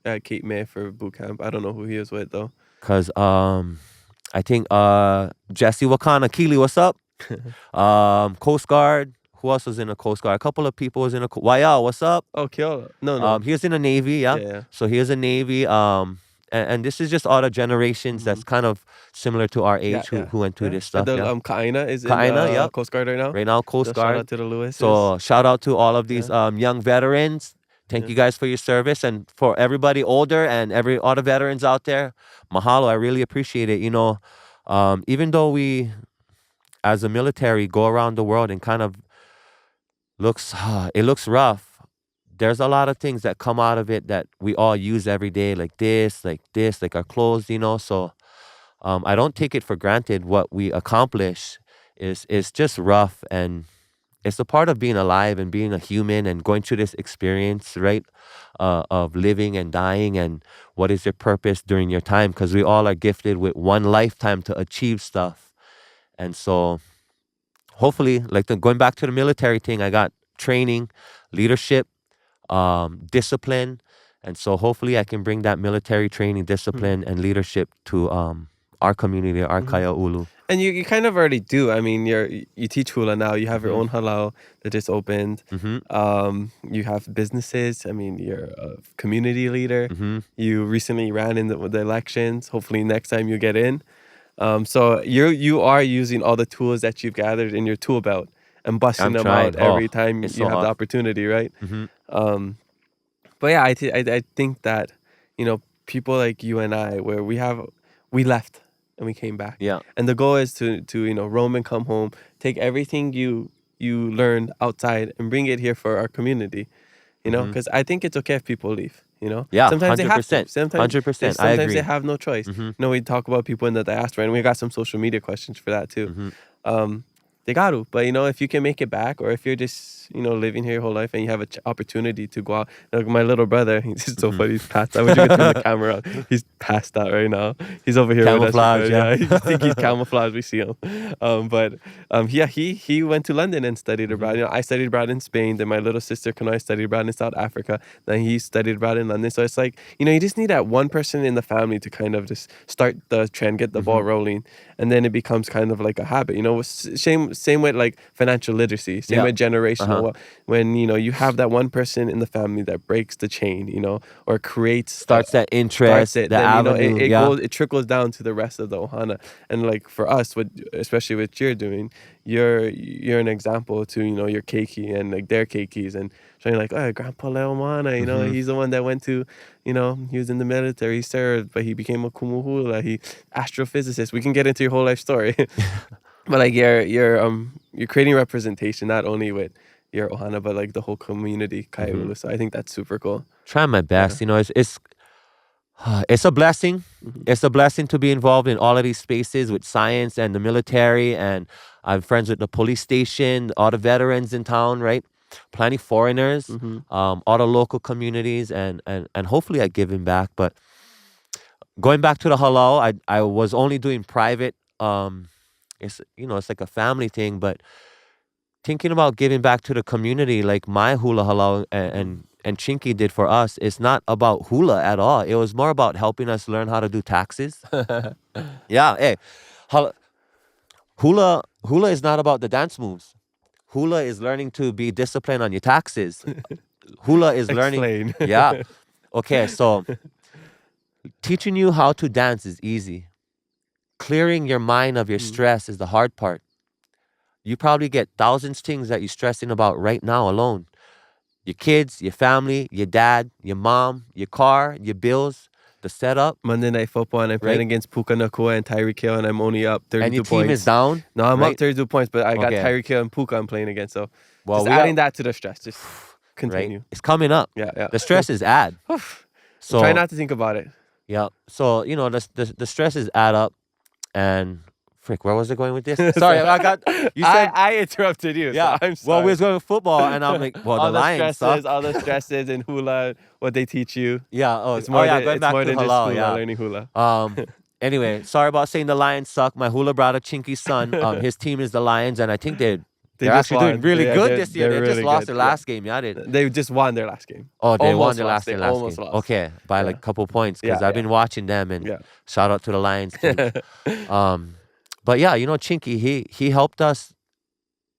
at Cape May for boot camp. I don't know who he was with though. because I think Jesse Wakana Keely, what's up? Coast Guard. Who else was in the Coast Guard? A couple of people was in the Waiao, what's up? Oh, Kyoto. No. He was in the Navy, yeah. Yeah. So he was in Navy. And this is just all the generations that's kind of similar to our age who went through this stuff. Yeah. Kaina is Kaina, in yeah. Coast Guard right now. Right now, Coast So Guard. Shout out to the Lewises. So shout out to all of these young veterans. Thank you guys for your service, and for everybody older and all the veterans out there. Mahalo, I really appreciate it. You know, even though we, as a military, go around the world and kind of looks rough. There's a lot of things that come out of it that we all use every day, like our clothes. You know, so I don't take it for granted. What we accomplish is just rough, and it's a part of being alive and being a human and going through this experience, right? Of living and dying, and what is your purpose during your time? Because we all are gifted with one lifetime to achieve stuff. And so hopefully, like going back to the military thing, I got training, leadership, discipline. And so hopefully I can bring that military training, discipline, and leadership to our community, our Kaya Ulu. And you kind of already do. I mean, you teach hula now. You have your own halau that just opened. You have businesses. I mean, you're a community leader. You recently ran in the elections. Hopefully next time you get in. So you are using all the tools that you've gathered in your tool belt and busting them out every time you have the opportunity, right? But yeah, I think that, you know, people like you and I, where we left and we came back. Yeah. And the goal is to you know, roam and come home, take everything you learned outside and bring it here for our community. You know, because I think it's okay if people leave. You know, Yeah, sometimes 100%. they have to. Sometimes 100%. I agree. they have no choice. You know, we talk about people in the diaspora, and we got some social media questions for that too. They got to, but you know, if you can make it back, or if you're just, you know, living here your whole life and you have an opportunity to go out. Like my little brother, he's so funny. He's passed out. I wish you could turn the camera on. He's passed out right now. He's over here Camouflage, with us. Yeah, I think he's camouflaged. We see him. Yeah, he went to London and studied abroad. You know, I studied abroad in Spain. Then my little sister Kanoi studied abroad in South Africa. Then he studied abroad in London. So it's like, you know, you just need that one person in the family to kind of just start the trend, get the ball rolling, and then it becomes kind of like a habit. You know, same same with like financial literacy, same with generational. When you have that one person in the family that breaks the chain, or creates starts that interest, the then, avenue. It trickles down to the rest of the ohana. And like for us, especially what you're doing, you're an example to your keiki and like their keikis, and showing like, oh, Grandpa Leomana, he's the one that went to, he was in the military, he served, but he became a hula, he astrophysicist. We can get into your whole life story. But like you're creating representation not only with your ohana but like the whole community kaiulu. So I think that's super cool. Trying my best. It's a blessing. It's a blessing to be involved in all of these spaces with science and the military, and I'm friends with the police station, all the veterans in town, right? Plenty foreigners, all the local communities, and hopefully I give him back. But going back to the halau, I was only doing private. It's like a family thing, but thinking about giving back to the community, like my hula halau and Chinky did for us, it's not about hula at all. It was more about helping us learn how to do taxes. Hey, hula is not about the dance moves. Hula is learning to be disciplined on your taxes. Hula is learning. Yeah. Okay, so teaching you how to dance is easy. Clearing your mind of your stress is the hard part. You probably get thousands of things that you're stressing about right now alone. Your kids, your family, your dad, your mom, your car, your bills, the setup. Monday Night Football, and I'm playing against Puka Nakua and Tyreek Hill, and I'm only up 32 points. And your team is down? No, I'm up 32 points, but I got Tyreek Hill and Puka I'm playing against. So just adding that to the stress. Just continue. Right? It's coming up. Yeah. The stress is add. So try not to think about it. Yeah. So, the stresses add up. And where was I going with this? Sorry, I interrupted you. Yeah, so I'm sorry. Well, we was going with football, and I'm like, well, all the Lions suck. All the stresses and hula, what they teach you. Yeah. It's more than just hula, learning hula. Anyway, sorry about saying the Lions suck. My hula brother, Chinky's son, his team is the Lions, and I think they're actually doing really good this year. They really just lost good. their last game. Yeah, they just won their last game. Oh, they won their last game. game. Okay, by like a couple points, because I've been watching them, and shout out to the Lions team. But yeah, Chinky, he helped us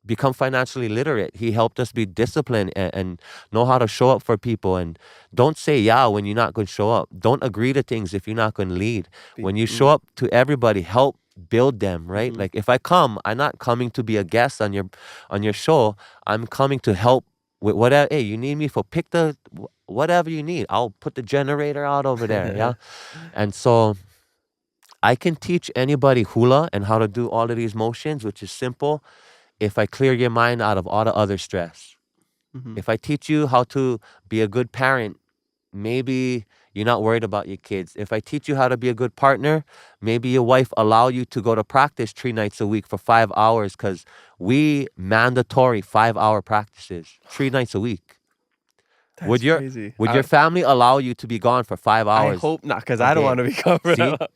become financially literate. He helped us be disciplined and know how to show up for people. And don't say yeah when you're not going to show up. Don't agree to things if you're not going to lead. When you show up to everybody, help build them, right? Like if I come, I'm not coming to be a guest on your show. I'm coming to help with whatever. Hey, you need me for whatever you need. I'll put the generator out over there. Yeah. And so I can teach anybody hula and how to do all of these motions, which is simple, if I clear your mind out of all the other stress. If I teach you how to be a good parent, maybe you're not worried about your kids. If I teach you how to be a good partner, maybe your wife allow you to go to practice 3 nights a week for 5 hours, because we mandatory 5-hour practices 3 nights a week. Would your family allow you to be gone for 5 hours? I hope not, because I don't want to be covered.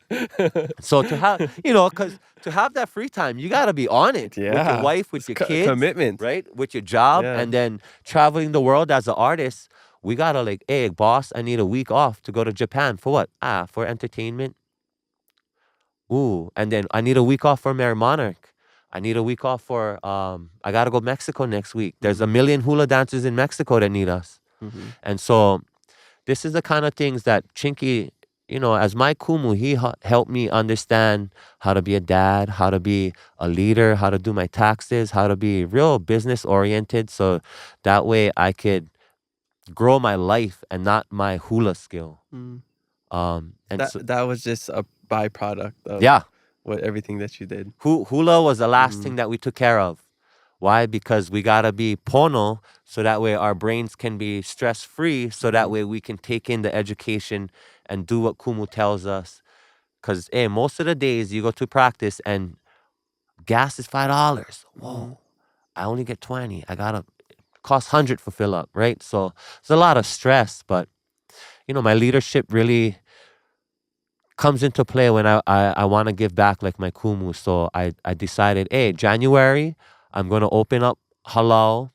So to have, because to have that free time, you got to be on it with your wife, with your kids, commitment, right? With your job, and then traveling the world as an artist. We gotta like, hey, boss, I need a week off to go to Japan for what? For entertainment. Ooh, and then I need a week off for Mary Monarch. I need a week off for I gotta go to Mexico next week. There's a million hula dancers in Mexico that need us. And so this is the kind of things that Chinky, as my kumu, he helped me understand how to be a dad, how to be a leader, how to do my taxes, how to be real business oriented. So that way I could grow my life and not my hula skill. And that was just a byproduct of everything that you did. Hula was the last thing that we took care of. Why? Because we gotta be pono, so that way our brains can be stress-free, so that way we can take in the education and do what Kumu tells us. Because, hey, most of the days you go to practice and gas is $5. Whoa, I only get 20. I gotta cost 100 for fill up, right? So it's a lot of stress, but my leadership really comes into play when I want to give back like my kumu. So I decided, hey, January, I'm going to open up halau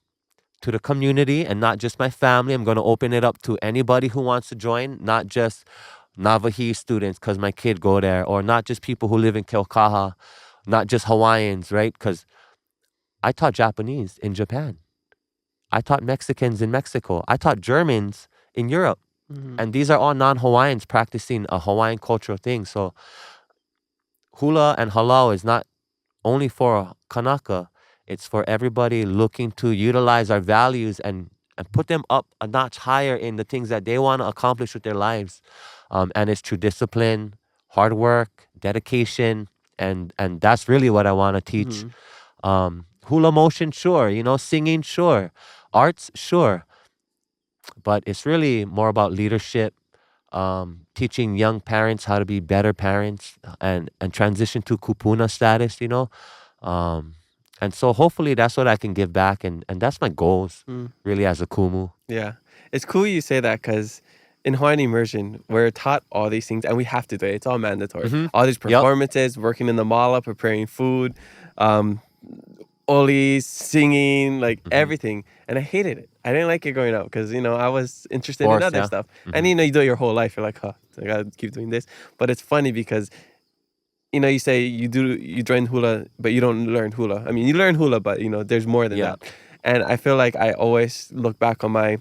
to the community and not just my family. I'm going to open it up to anybody who wants to join, not just Navajo students because my kid go there, or not just people who live in Keaukaha, not just Hawaiians, right? Because I taught Japanese in Japan. I taught Mexicans in Mexico. I taught Germans in Europe. And these are all non-Hawaiians practicing a Hawaiian cultural thing. So hula and halau is not only for Kanaka. It's for everybody looking to utilize our values and put them up a notch higher in the things that they want to accomplish with their lives. And it's through discipline, hard work, dedication, and that's really what I want to teach. Hula motion, sure. Singing, sure. Arts, sure. But it's really more about leadership, teaching young parents how to be better parents and transition to kupuna status, and so hopefully that's what I can give back. And that's my goals, really, as a kumu. Yeah. It's cool you say that because in Hawaiian immersion, we're taught all these things and we have to do it. It's all mandatory. All these performances, working in the mala, preparing food, olis, singing, like everything. And I hated it. I didn't like it growing up because, I was interested in other stuff. And, you do it your whole life. You're like, I got to keep doing this. But it's funny because, you say you join hula, but you don't learn hula. I mean, you learn hula, but, there's more than that. And I feel like I always look back on my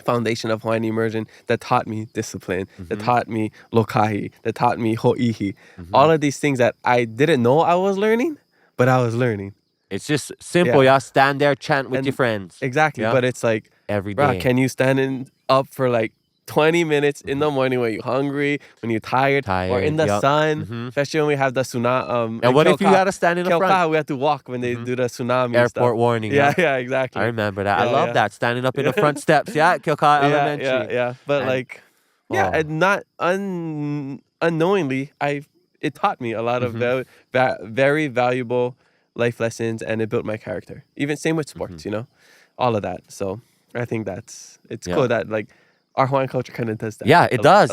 foundation of Hawaiian immersion that taught me discipline, that taught me lokahi, that taught me ho'ihi. All of these things that I didn't know I was learning, but I was learning. It's just simple, stand there, chant with your friends. Exactly, but it's like, every day. Can you stand up for like 20 minutes in the morning when you're hungry, when you're tired or in the sun, especially when we have the tsunami. And what if you got to stand in the front? We have to walk when they do the tsunami Airport stuff. Warning. Yeah, exactly. I remember that. I love that, standing up in the front steps. Kyoka Elementary. Yeah. But and not unknowingly, it taught me a lot of very valuable life lessons, and it built my character. Even same with sports, all of that. So I think it's cool that our Hawaiian culture kind of does that. Yeah, it does.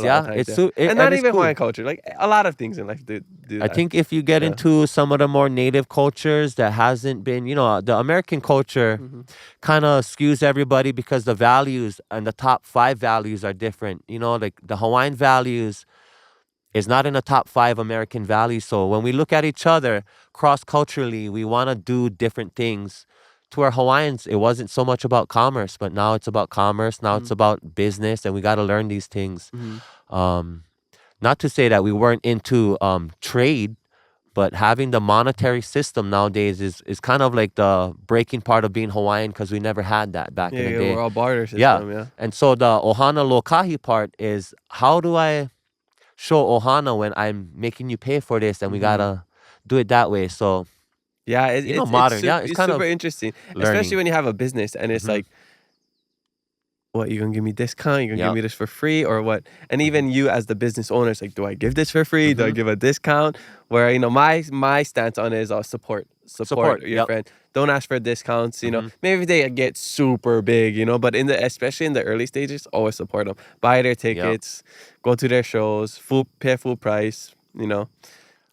And not even Hawaiian culture, like a lot of things in life do that. I think if you get into some of the more native cultures that hasn't been, the American culture kind of skews everybody because the values and the top 5 values are different. Like the Hawaiian values is not in the top 5 American values. So when we look at each other cross-culturally, we want to do different things. To our Hawaiians, it wasn't so much about commerce, but now it's about commerce. Now it's about business, and we got to learn these things. Not to say that we weren't into trade, but having the monetary system nowadays is kind of like the breaking part of being Hawaiian because we never had that back in the day. We're all barter system, And so the ohana lokahi part is, how do I show ohana when I'm making you pay for this, and we got to do it that way. So it's modern. It's kind super interesting, especially when you have a business and it's like, what, you gonna give me discount? You gonna give me this for free or what? And even you as the business owner, it's like, do I give this for free? Do I give a discount? Where my stance on it is support your friend. Don't ask for discounts. Maybe they get super big, but especially in the early stages, always support them. Buy their tickets, go to their shows, pay full price.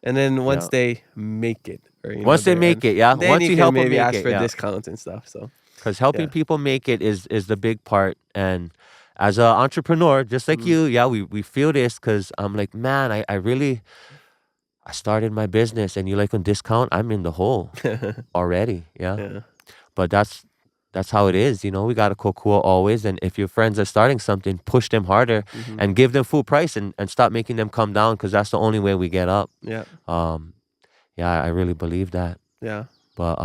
And then once they make it, once they make it, then once you help them maybe make ask it, for discounts and stuff. So because helping people make it is the big part. And as an entrepreneur, just like you, we feel this because I'm like, man, I started my business and you on discount, I'm in the hole already. But that's how it is. We got to kokua always. And if your friends are starting something, push them harder and give them full price and stop making them come down, because that's the only way we get up. I really believe that. But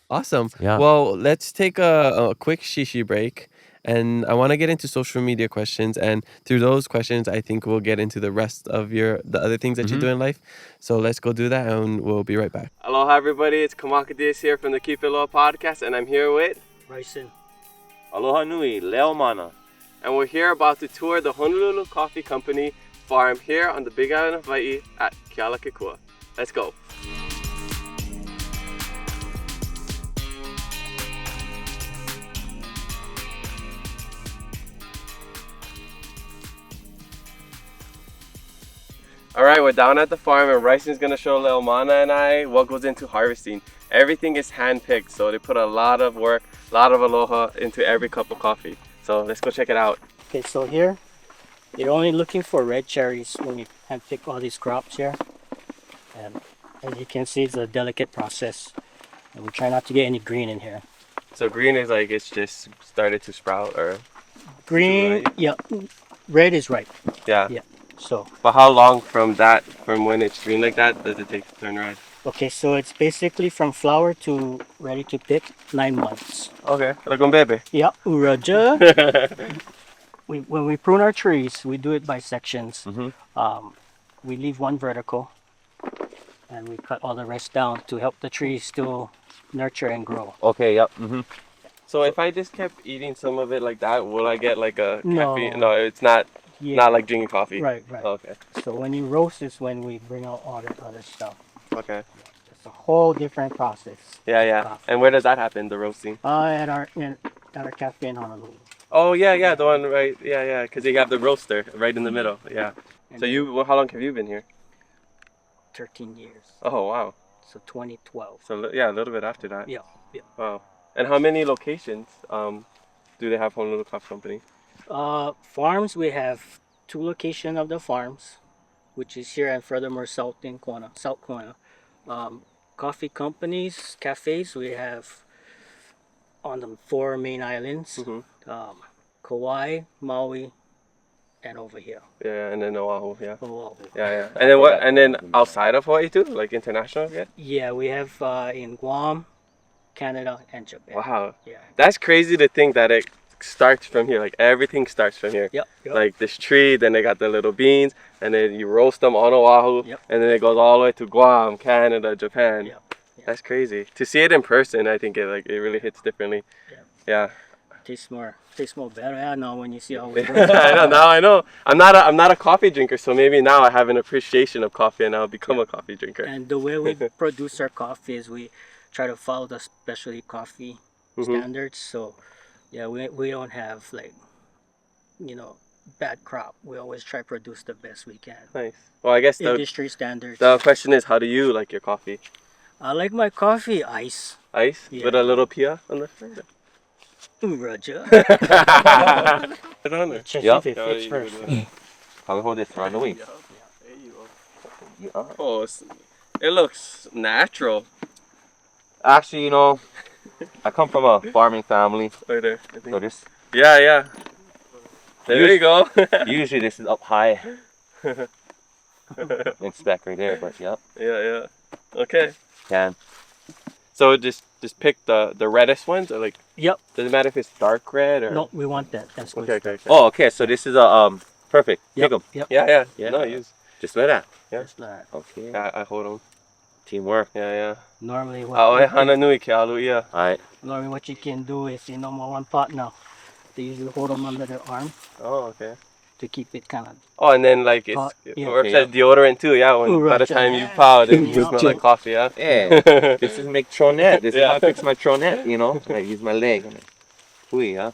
awesome. Well, let's take a quick shishi break. And I want to get into social media questions. And through those questions, I think we'll get into the rest of the other things that you do in life. So let's go do that and we'll be right back. Aloha, everybody. It's Kamaka Diaz here from the Keep It Aloha podcast. And I'm here with Bryson. Aloha Nui, Leomana. And we're here about to tour the Honolulu Coffee Company farm here on the Big Island of Hawai'i at Kealakekua. Let's go. All right, we're down at the farm and Bryson's gonna show Leomana and I what goes into harvesting. Everything is hand-picked, so they put a lot of work, a lot of aloha into every cup of coffee. So let's go check it out. Okay, so here, you're only looking for red cherries when you hand-pick all these crops here. And as you can see, it's a delicate process. And we try not to get any green in here. So green is like it's just started to sprout, or Green, Right. yeah. Red is ripe. yeah. Yeah. So, But how long from when it's green like that, does it take to turn red? okay, so it's basically from flower to ready to pick 9 months. Okay, like un bebe. Yeah, uraja. When we prune our trees, we do it by sections. We leave one vertical, and we cut all the rest down to help the trees still nurture and grow. Okay, yep. So if I just kept eating some of it like that, will I get like a No. caffeine? No, it's not. Yeah. Not like drinking coffee. Right. Okay. So when you roast is when we bring out all the other stuff. Okay. It's a whole different process. Yeah. Coffee. And where does that happen? The roasting? At our cafe in Honolulu. Oh yeah, the one right. Yeah. Because they have the roaster right in the middle. Yeah. And So how long have you been here? 13 years. Oh wow. So 2012. So yeah, a little bit after that. Yeah. Wow. And how many locations do they have Honolulu Coffee Company? Farms, we have 2 locations of the farms, which is here and furthermore south in South Kona. Coffee companies, cafes, we have on the 4 main islands, Kauai, Maui, and over here. Yeah, and then Oahu. Yeah. Oahu. Yeah. And then what? And then outside of Hawaii too, like international. Yeah. Yeah, we have in Guam, Canada, and Japan. Wow. Yeah. That's crazy to think that it starts from here. Like everything starts from here. Yep. Like this tree, then they got the little beans, and then you roast them on Oahu, Yep. and then it goes all the way to Guam, Canada, Japan. Yep. That's crazy. To see it in person, I think it really hits differently. Yeah. Tastes more better. I know when you see all we I know. I'm not a coffee drinker, so maybe now I have an appreciation of coffee, and I'll become a coffee drinker. And the way we produce our coffee is we try to follow the specialty coffee standards. So, yeah, we don't have bad crop. We always try to produce the best we can. Nice. Well, I guess Industry standards. the question is, how do you like your coffee? I like my coffee ice. Ice? Yeah. With a little pia on the front? Roger. Put it on there. Check Yeah. if it fits first. How we hold this around the way? Oh, it looks natural. Actually, I come from a farming family. Right there. I think. So this Yeah. There you go. usually this is up high. Inspect right there, but yep. Yeah. Okay. Can. So just pick the reddest ones, or like, Yep. does it matter if it's dark red or? No, we want that. That's good. Okay. Oh, okay. So this is a perfect. Yep. Pick 'em. Yep. Yeah. Yeah. No, use. Just like that. Yeah. That's that. Okay. I hold them. Teamwork. Yeah. Normally Hana nui ke alu ia. Alright. Normally what you can do is more one partner. They usually hold them under their arm Oh, okay. to keep it kind of. Oh, and then like it Yeah. works as deodorant too. Yeah. By the Right. time you pow, then you Yeah. smell like coffee. Yeah. Yeah. This is make tronette. This is Yeah. how I fix my tronette, I use my leg. Yeah.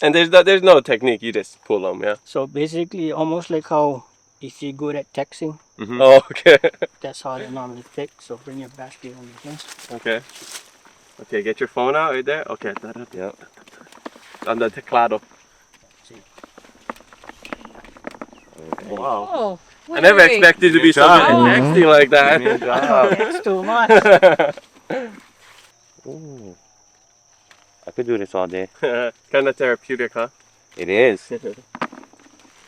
And there's no technique. You just pull them. Yeah. So basically, almost like how if you're good at texting, Oh, okay. that's how they normally fix. So bring your basket over here. Okay, get your phone out right there. Okay. Yep. On the teclado. Okay. Wow. Oh, I never expected to be so good at job. texting like Give me a that. job. That's too much. Ooh. I could do this all day. Kind of therapeutic, huh? It is.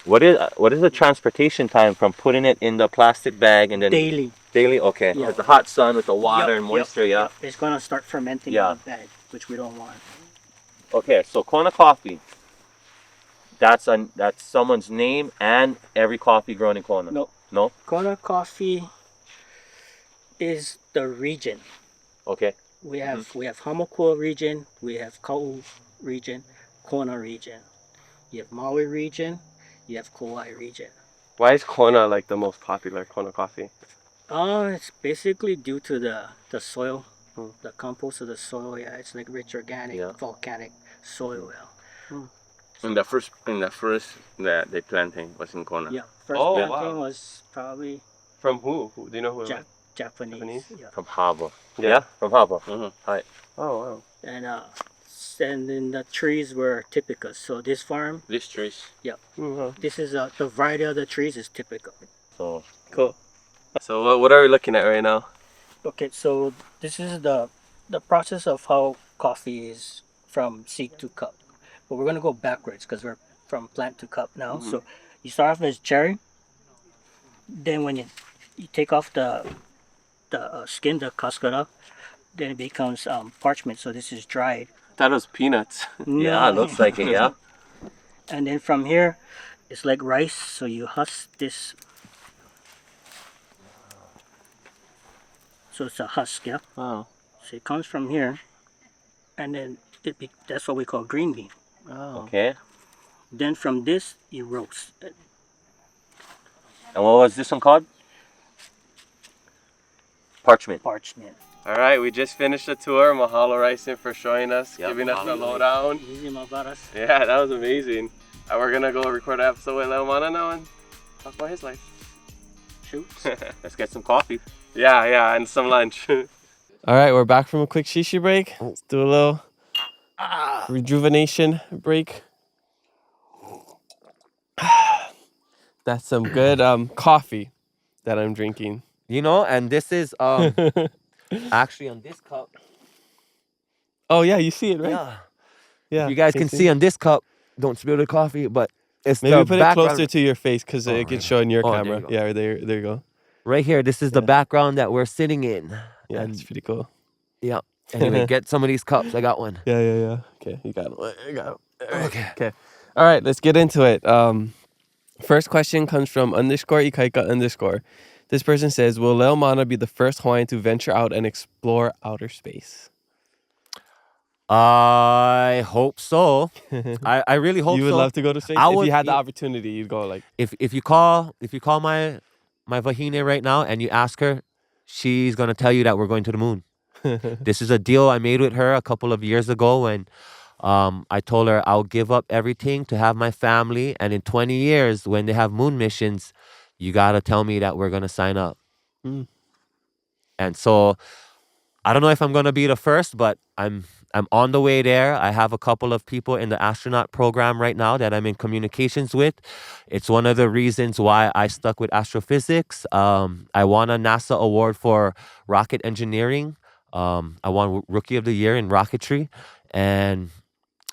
What is the transportation time from putting it in the plastic bag and then Daily. daily? Okay. Yeah. With the hot sun, with the water Yep, and moisture, yeah. Yep. It's gonna start fermenting Yeah. in the bag, which we don't want. Okay, so Kona coffee. That's someone's name and every coffee grown in Kona. No. No? Kona coffee is the region. Okay. We have Hamakua region, we have Kau region, Kona region. You have Maui region, you have Kauai region. Why is Kona like the most popular Kona coffee? It's basically due to the soil, Hmm. the compost of the soil. Yeah, it's like rich organic, Yeah. volcanic soil. And the first that they planting was in Kona. Yeah, first Oh, planting wow. was probably From who? Do you know who? Japanese. Japanese? Yeah. From Harbor. Yeah. From Harbor. Mhm. Oh wow. And then the trees were typical. So this farm, These trees. this is the variety of the trees is typical. So Cool. So what are we looking at right now? Okay, so this is the process of how coffee is from seed to cup. But we're gonna go backwards because we're from plant to cup now. Mhm. So you start off as cherry. Then when you take off the skin, the cascara, then it becomes parchment. So this is dried. That was peanuts. Yeah, No. looks like it. Yeah. And then from here, it's like rice. So you husk this. So it's a husk, yeah. Wow. So it comes from here, and then that's what we call green bean. Oh. Okay. Then from this you roast it. And what was this one called? Parchment. Parchment. All right, we just finished the tour. Mahalo Ryson for showing us, Yeah, giving us the mahalo. lowdown. Easy, my brothers. Yeah, that was amazing. We're gonna go record an episode with Leomana now and talk about his life. Shoot. Let's get some coffee. Yeah, and some lunch. All right, we're back from a quick shishi break. Let's do a little rejuvenation break. That's some good coffee that I'm drinking. You know, and this is actually on this cup. Oh yeah, you see it, right? Yeah. Yeah. You guys can see on this cup. Don't spill the coffee, but it's Maybe the put it background. closer to your face because it can show in your Oh, there camera. you go. Yeah, there you go. Right here, this is the Yeah. background that we're sitting in. Yeah, And it's pretty cool. yeah. Anyway, get some of these cups. I got one. Yeah. Okay, you got it. You got it. Okay. Okay. All right, let's get into it. First question comes from _Ikaika_. This person says, will Leomana be the first Hawaiian to venture out and explore outer space? I hope so. I really hope You would so. love to go to space? I If would- you had the opportunity, you'd go like... If you call my vahine right now and you ask her, she's gonna tell you that we're going to the moon. This is a deal I made with her a couple of years ago when I told her I'll give up everything to have my family, and in 20 years when they have moon missions, you gotta tell me that we're gonna sign up. Mm. And so I don't know if I'm gonna be the first, but I'm on the way there. I have a couple of people in the astronaut program right now that I'm in communications with. It's one of the reasons why I stuck with astrophysics. I won a NASA award for rocket engineering. I won Rookie of the Year in rocketry. And,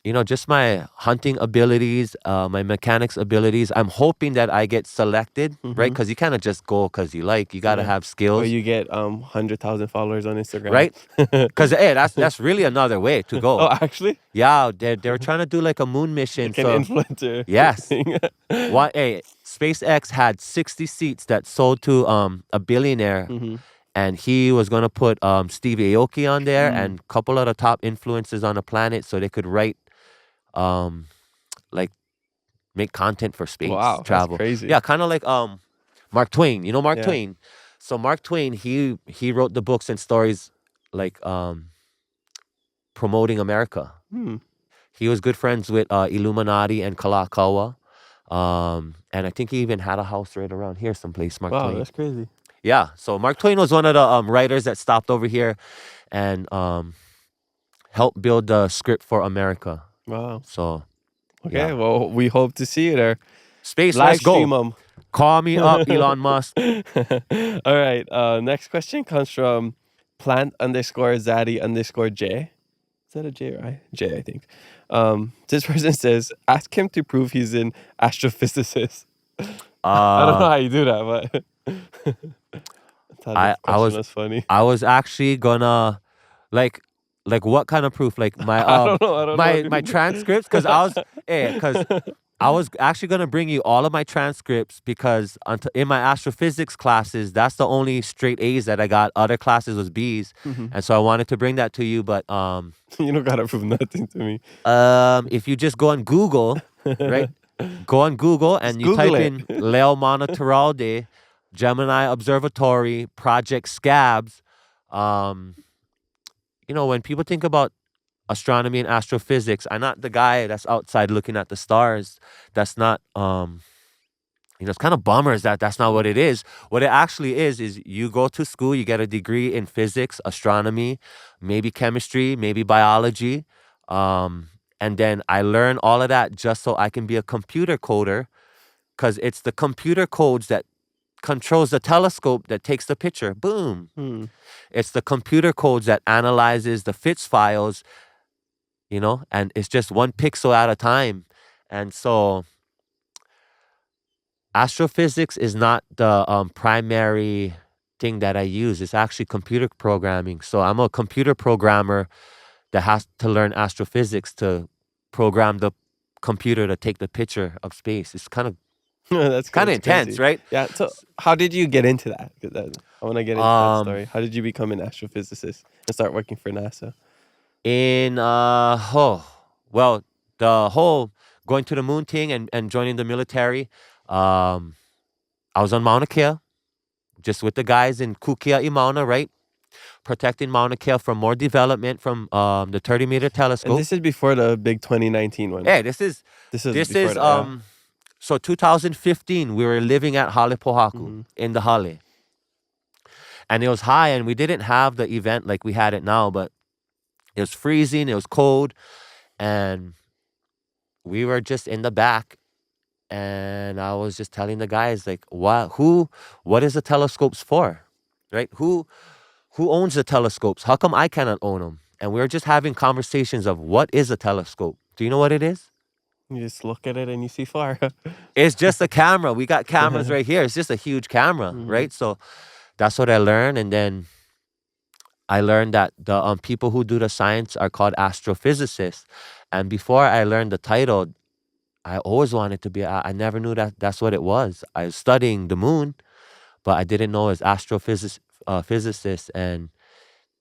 you know, just my hunting abilities, my mechanics abilities, I'm hoping that I get selected, right? Because you cannot just go because you like. You got to Yeah. have skills. Or you get 100,000 followers on Instagram. Right? Because hey, that's really another way to go. Oh, actually? Yeah, they're trying to do like a moon mission. Like an influencer. Yes. thing. Hey, SpaceX had 60 seats that sold to a billionaire, and he was gonna put Steve Aoki on there and a couple of the top influencers on the planet, so they could write, like, make content for space Wow, travel. that's crazy. Yeah, kind of like Mark Twain. You know Mark Yeah. Twain. So Mark Twain, he wrote the books and stories like promoting America. He was good friends with Illuminati and Kalakaua. And I think he even had a house right around here someplace, Mark Wow, Twain. that's crazy. Yeah, so Mark Twain was one of the writers that stopped over here and helped build the script for America. Wow. So, Okay, yeah. well, we hope to see you there. Space, Live let's go. stream 'em. Call me up, Elon Musk. All right. Next question comes from plant_zaddy_J. Is that a J or I? J, I think. This person says, ask him to prove he's an astrophysicist. I don't know how you do that, but I thought this question was funny. I was actually gonna, like what kind of proof? Like my I don't know. my transcripts, because I was actually gonna bring you all of my transcripts because in my astrophysics classes, that's the only straight A's that I got. Other classes was B's, and so I wanted to bring that to you. But You don't gotta prove nothing to me. if you just go on Google, right? Go on Google and you Google type it. in Leomana Turalde, Gemini Observatory, Project Scabs. You know, when people think about astronomy and astrophysics, I'm not the guy that's outside looking at the stars. That's not, it's kind of bummers that that's not what it is. What it actually is you go to school, you get a degree in physics, astronomy, maybe chemistry, maybe biology. And then I learn all of that just so I can be a computer coder, because it's the computer codes that controls the telescope that takes the picture. Boom. It's the computer codes that analyzes the FITS files, you know, and it's just one pixel at a time. And so astrophysics is not the primary thing that I use. It's actually computer programming. So I'm a computer programmer that has to learn astrophysics to program the computer to take the picture of space. It's kind of That's kind of it's crazy. intense, right? Yeah. So how did you get into that? 'Cause I want to get into that story. How did you become an astrophysicist and start working for NASA? Well, the whole going to the moon thing and joining the military, I was on Mauna Kea, just with the guys in Kuleana, Mauna, right? Protecting Mauna Kea from more development from the 30-meter telescope. And this is before the big 2019 one. Hey, this is before that, yeah. So 2015, we were living at Halepohaku in the Hale. And it was high, and we didn't have the event like we had it now, but it was freezing, it was cold, and we were just in the back. And I was just telling the guys, like, what is the telescopes for? Right? Who owns the telescopes? How come I cannot own them? And we were just having conversations of what is a telescope. Do you know what it is? You just look at it and you see far. It's just a camera. We got cameras right here. It's just a huge camera, right? So that's what I learned. And then I learned that the people who do the science are called astrophysicists. And before I learned the title, I always wanted to be, I never knew that that's what it was. I was studying the moon, but I didn't know it was physicist. And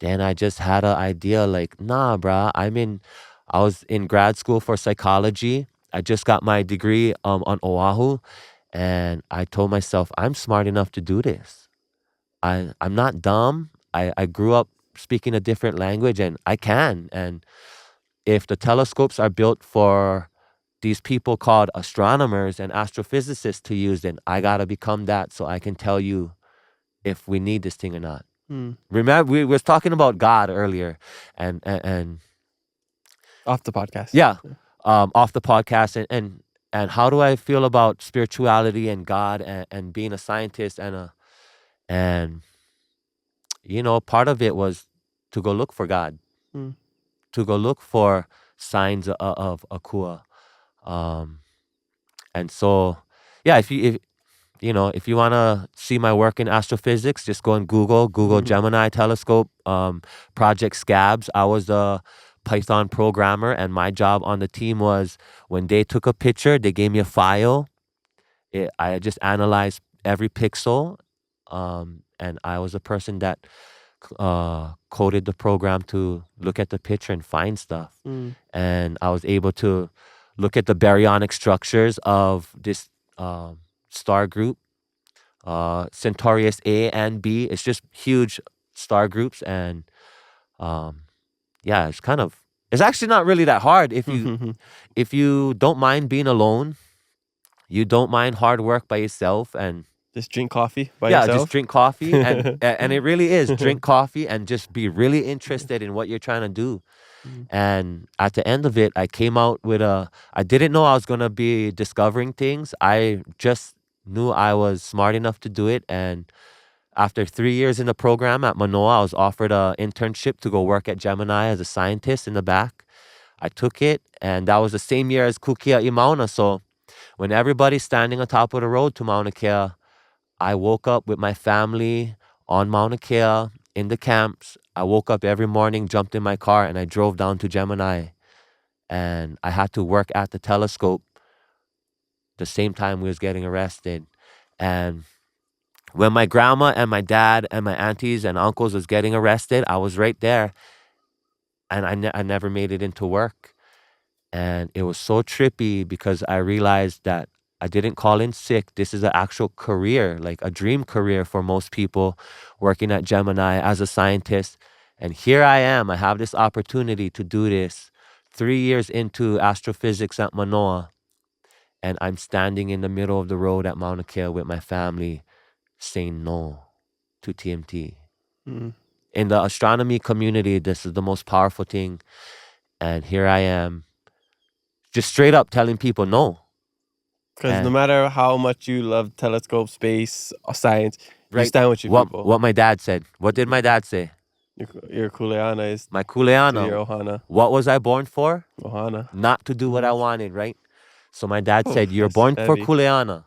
then I just had an idea like, nah, bruh, I was in grad school for psychology. I just got my degree on Oahu. And I told myself, I'm smart enough to do this. I'm not dumb. I grew up speaking a different language, and I can. And if the telescopes are built for these people called astronomers and astrophysicists to use, then I got to become that so I can tell you if we need this thing or not. Remember, we were talking about God earlier, and Off the podcast. Yeah, off the podcast, and how do I feel about spirituality and God and being a scientist and you know, part of it was to go look for God, to go look for signs of Akua, and so yeah, if you want to see my work in astrophysics, just go and Google Gemini telescope, Project Scabs. I was the Python programmer, and my job on the team was when they took a picture, they gave me a file. I just analyzed every pixel, and I was the person that coded the program to look at the picture and find stuff. And I was able to look at the baryonic structures of this star group, Centaurus A and B. It's just huge star groups, and yeah, it's actually not really that hard if you don't mind being alone, you don't mind hard work by yourself, and just drink coffee by yourself. Just drink coffee, and it really is drink coffee and just be really interested in what you're trying to do. And at the end of it, I came out with I didn't know I was going to be discovering things. I just knew I was smart enough to do it. And after 3 years in the program at Manoa, I was offered an internship to go work at Gemini as a scientist in the back. I took it, and that was the same year as Kuleana Mauna. So when everybody's standing on top of the road to Mauna Kea, I woke up with my family on Mauna Kea in the camps. I woke up every morning, jumped in my car, and I drove down to Gemini. And I had to work at the telescope the same time we was getting arrested. And when my grandma and my dad and my aunties and uncles was getting arrested, I was right there. And I never made it into work. And it was so trippy because I realized that I didn't call in sick. This is an actual career, like a dream career for most people working at Gemini as a scientist. And here I am. I have this opportunity to do this 3 years into astrophysics at Manoa. And I'm standing in the middle of the road at Mauna Kea with my family saying no to TMT. In the astronomy community, this is the most powerful thing. And here I am just straight up telling people no. Because no matter how much you love telescope, space, science, you stand with your people. What my dad said. What did my dad say? Your kuleana is My to kuleana. your ohana. What was I born for? Ohana. Not to do what I wanted, right? So my dad said, "You're That's born for heavy. kuleana."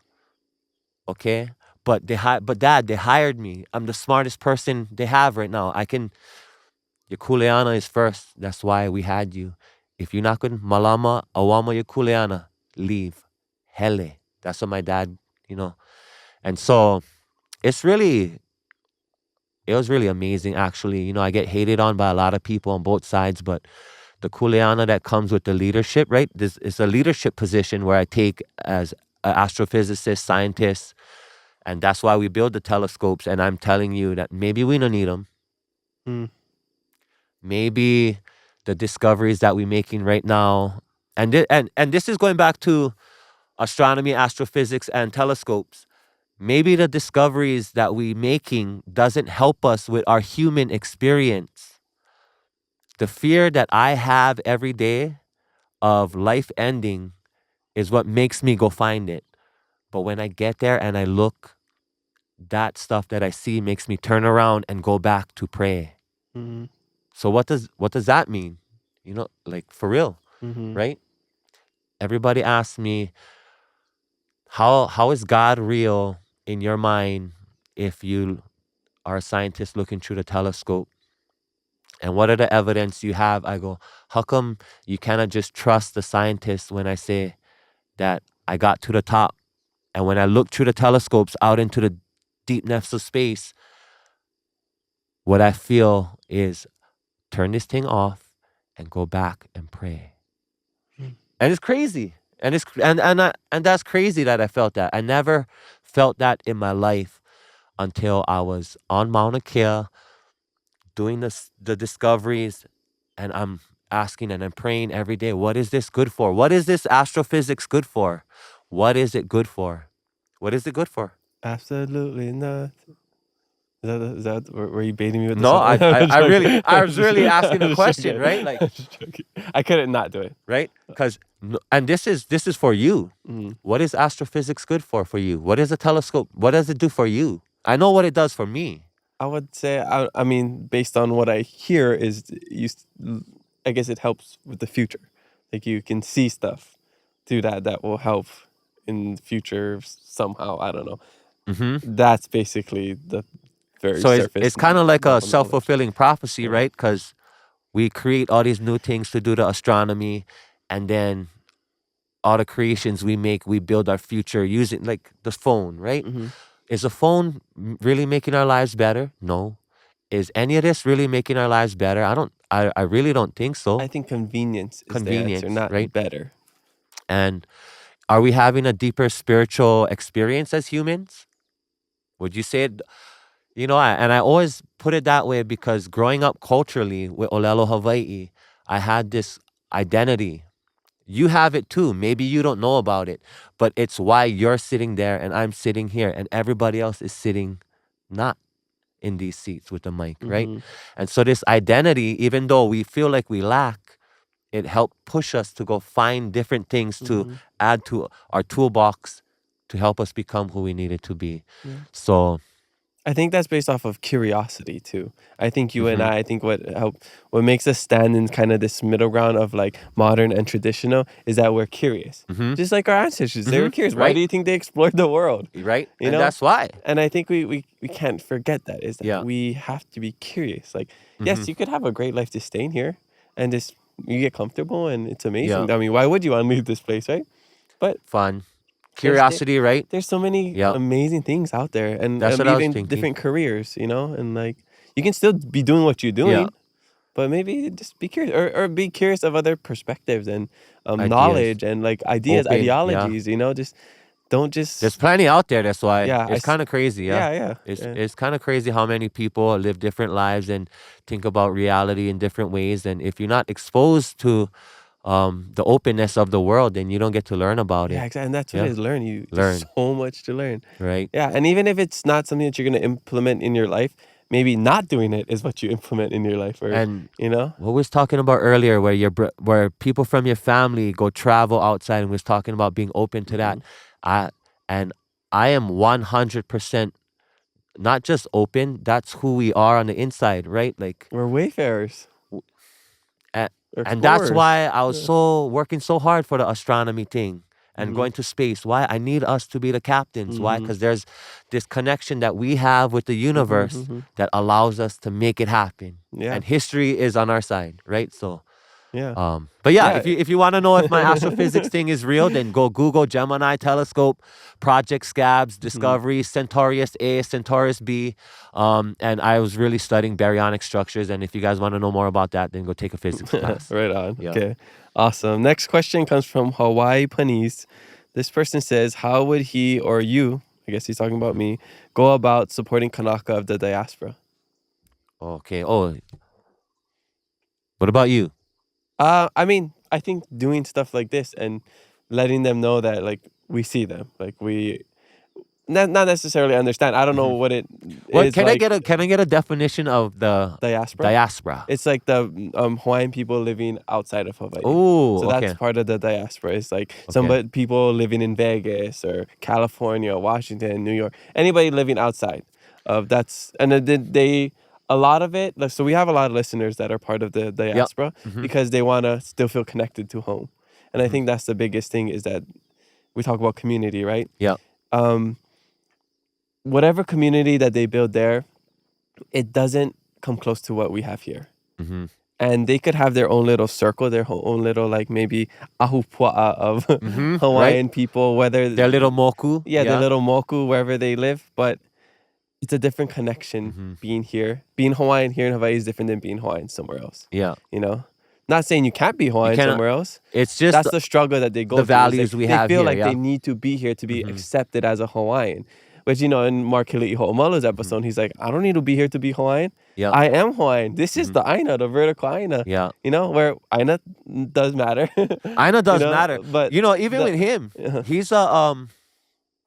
Okay? But Dad, they hired me. I'm the smartest person they have right now. Your kuleana is first. That's why we had you. If you're not good, malama, awama your kuleana, leave. Hele. That's what my dad, And so it was really amazing, actually. I get hated on by a lot of people on both sides, but the kuleana that comes with the leadership, right? This is a leadership position where I take as an astrophysicist, scientist, and that's why we build the telescopes. And I'm telling you that maybe we don't need them. Maybe the discoveries that we're making right now, and this is going back to astronomy, astrophysics, and telescopes. Maybe the discoveries that we're making doesn't help us with our human experience. The fear that I have every day of life ending is what makes me go find it. But when I get there and I look, that stuff that I see makes me turn around and go back to pray. So what does that mean? Like for real, right? Everybody asks me, how is God real in your mind if you are a scientist looking through the telescope? And what are the evidence you have? I go, how come you cannot just trust the scientists when I say that I got to the top? And when I look through the telescopes out into the deep depths of space, what I feel is turn this thing off and go back and pray. And it's crazy. And that's crazy that I felt that. I never felt that in my life until I was on Mauna Kea doing the discoveries, and I'm asking and I'm praying every day, what is this good for? What is this astrophysics good for? What is it good for? What is it good for? Absolutely nothing. Is that were you baiting me with this? No, one? I was really asking a question, right? Like, I couldn't not do it, right? And this is for you. What is astrophysics good for you? What is a telescope? What does it do for you? I know what it does for me. I would say, I mean, based on what I hear, I guess it helps with the future. Like you can see stuff through that will help in the future somehow. I don't know. That's basically the very surface. It's kind of like a self-fulfilling prophecy, right? Because we create all these new things to do the astronomy, and then all the creations we make, we build our future using, like the phone, right? Is a phone really making our lives better? No. Is any of this really making our lives better? I really don't think so. I think convenience is the answer, not right? better. And are we having a deeper spiritual experience as humans? Would you say it? I always put it that way because growing up culturally with Aloha Hawai'i, I had this identity. You have it too. Maybe you don't know about it, but it's why you're sitting there and I'm sitting here and everybody else is sitting not in these seats with the mic, right? And so this identity, even though we feel like we lack, it helped push us to go find different things to add to our toolbox to help us become who we needed to be. So I think that's based off of curiosity too. I think you and I think what makes us stand in kind of this middle ground of like modern and traditional is that we're curious. Just like our ancestors, they were curious. Why do you think they explored the world? Right. And that's why. And I think we can't forget that is that we have to be curious. Like, yes, you could have a great life just staying here and just you get comfortable and it's amazing. I mean, why would you want to leave this place, right? But fun. Curiosity, right? There's so many amazing things out there, and that's what I was even thinking. different careers, and like you can still be doing what you're doing, but maybe just be curious or be curious of other perspectives and knowledge and like ideas, ideologies. Just don't just. There's plenty out there. That's why it's kind of crazy. It's kind of crazy how many people live different lives and think about reality in different ways, and if you're not exposed to the openness of the world, then you don't get to learn about it. Yeah, exactly. And that's what it is. Learn. There's so much to learn. Right. Yeah. And even if it's not something that you're going to implement in your life, maybe not doing it is what you implement in your life. And what we was talking about earlier, where people from your family go travel outside, and we was talking about being open to that. I and I am 100% not just open. That's who we are on the inside, right? Like, We're wayfarers. and, We're and that's explorers. why I was Yeah. so working so hard for the astronomy thing and Mhm. going to space. Why? I need us to be the captains. Why? Mhm. Because there's this connection that we have with the universe mhm. that allows us to make it happen. Yeah. And history is on our side, right? So, Yeah. but yeah, Yeah. if you want to know if my astrophysics thing is real, then go Google Gemini telescope, Project Scabs, Discovery, Centaurus A, Centaurus B, and I was really studying baryonic structures. And if you guys want to know more about that, then go take a physics class. Right on. Yeah. Okay. Awesome. Next question comes from Hawaii Panis. This person says, how would he or you, I guess he's talking about me, go about supporting Kanaka of the diaspora? Okay. Oh, what about you? I mean, I think doing stuff like this and letting them know that like we see them, like we not necessarily understand. I don't know what it What is. can like, I get a definition of the diaspora? diaspora? It's like the Hawaiian people living outside of Hawaii. Oh, So okay. that's part of the diaspora. It's like people living in Vegas or California, Washington, New York. Anybody living outside of that's and then they a lot of it. So we have a lot of listeners that are part of the diaspora because they want to still feel connected to home. And I think that's the biggest thing is that we talk about community, right? Yeah. Whatever community that they build there, it doesn't come close to what we have here. Mm-hmm. And they could have their own little circle, their own little like maybe ahupua'a of Hawaiian people, whether Their little moku. their little moku wherever they live, but it's a different connection being here. Being Hawaiian here in Hawaii is different than being Hawaiian somewhere else. Yeah. You know? Not saying you can't be Hawaiian cannot- somewhere else. It's just That's the struggle that they go the through. is values we they have feel here, like they need to be here to be accepted as a Hawaiian. Which, in Mark Ho'omalo's episode, he's like, I don't need to be here to be Hawaiian. Yeah. I am Hawaiian. This is the Aina, the vertical Aina. Yeah. Where Aina does matter. Aina does matter. But Even with him, he's a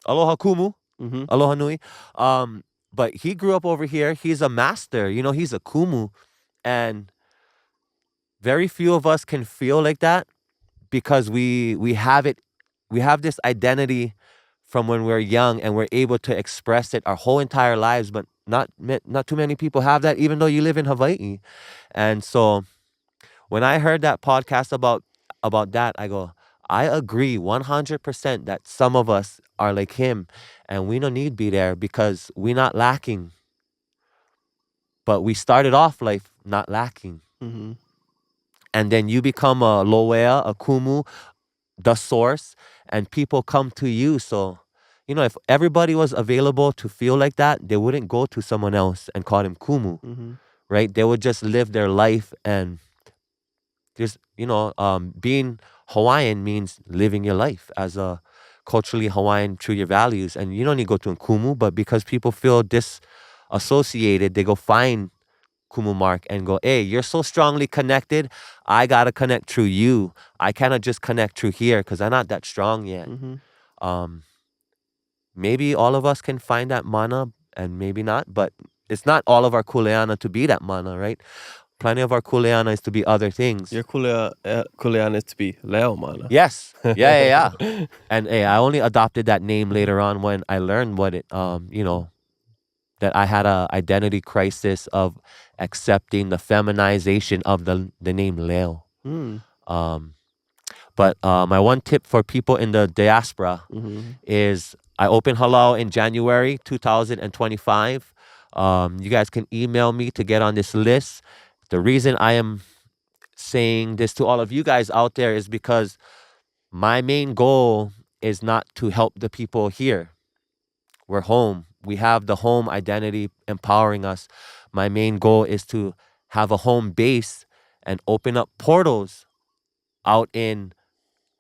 aloha kumu, aloha nui. But he grew up over here. He's a master. He's a kumu, and very few of us can feel like that because we have it. We have this identity from when we're young, and we're able to express it our whole entire lives. But not too many people have that, even though you live in Hawaii. And so, when I heard that podcast about that, I go, I agree 100% that some of us are like him, and we don't need be there because we're not lacking. But we started off life not lacking. And then you become a loea, a kumu, the source, and people come to you. So, if everybody was available to feel like that, they wouldn't go to someone else and call him kumu, right? They would just live their life, and just, being Hawaiian means living your life as a culturally Hawaiian, true your values. And you don't need to go to a kumu, but because people feel disassociated, they go find Kumu Mark and go, hey, you're so strongly connected. I got to connect through you. I cannot just connect through here because I'm not that strong yet. Maybe all of us can find that mana and maybe not, but it's not all of our kuleana to be that mana, right? Plenty of our kuleana is to be other things. Your kuleana is to be Leomana. Yes. Yeah. And hey, I only adopted that name later on when I learned what it, that I had a identity crisis of accepting the feminization of the name Leo. But my one tip for people in the diaspora is I open halau in January 2025. You guys can email me to get on this list. The reason I am saying this to all of you guys out there is because my main goal is not to help the people here. We're home. We have the home identity empowering us. My main goal is to have a home base and open up portals out in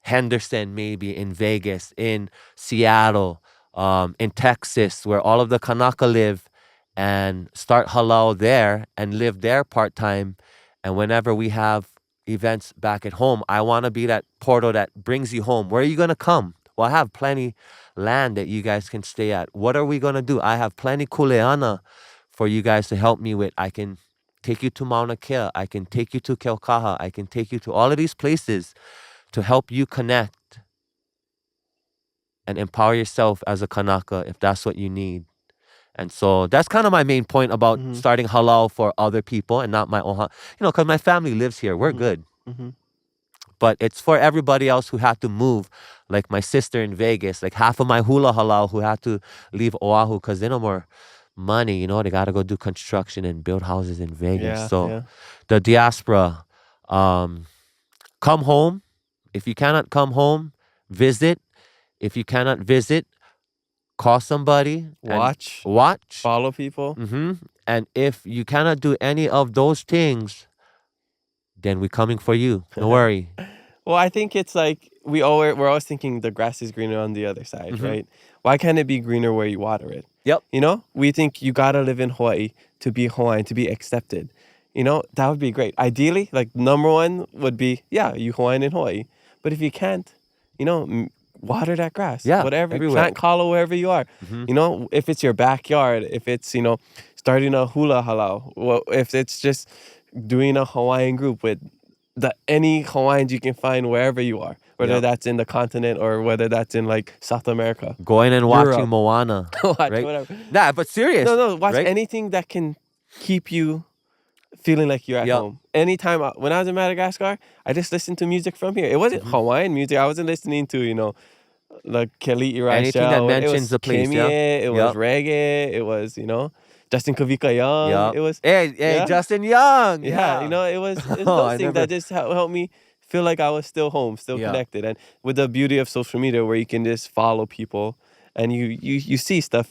Henderson, maybe in Vegas, in Seattle, in Texas, where all of the Kanaka live, and start halau there and live there part-time. And whenever we have events back at home, I want to be that portal that brings you home. Where are you going to come? Well, I have plenty land that you guys can stay at. What are we going to do? I have plenty kuleana for you guys to help me with. I can take you to Mauna Kea. I can take you to Keaukaha. I can take you to all of these places to help you connect and empower yourself as a Kanaka if that's what you need. And so that's kind of my main point about starting halau for other people and not my ohana. Because my family lives here. We're good. But it's for everybody else who had to move, like my sister in Vegas, like half of my hula halau who had to leave Oahu because they no more money. They got to go do construction and build houses in Vegas. The diaspora, come home. If you cannot come home, visit. If you cannot visit, call somebody. Watch. Follow people. And if you cannot do any of those things, then we're coming for you. Don't worry. Well, I think it's like we're always thinking the grass is greener on the other side, right? Why can't it be greener where you water it? Yep. We think you gotta live in Hawaii to be Hawaiian, to be accepted. That would be great. Ideally, like number one would be, you Hawaiian in Hawaii. But if you can't, water that grass. Yeah, whatever. everywhere. Plant kalo wherever you are. If it's your backyard, if it's, starting a hula halau, if it's just doing a Hawaiian group with any Hawaiians you can find wherever you are, whether that's in the continent or whether that's in like South America. Going and watching Moana. Right? Whatever. Nah, but serious. No, watch right? anything that can keep you feeling like you're at home. Anytime, when I was in Madagascar, I just listened to music from here. It wasn't Hawaiian music. I wasn't listening to, like Kelly Irashel. Anything that mentions the place, It was reggae. It was, Justin Kavika Young. It was Justin Young. Yeah, it was those things that just helped me feel like I was still home, still connected. And with the beauty of social media where you can just follow people and you see stuff,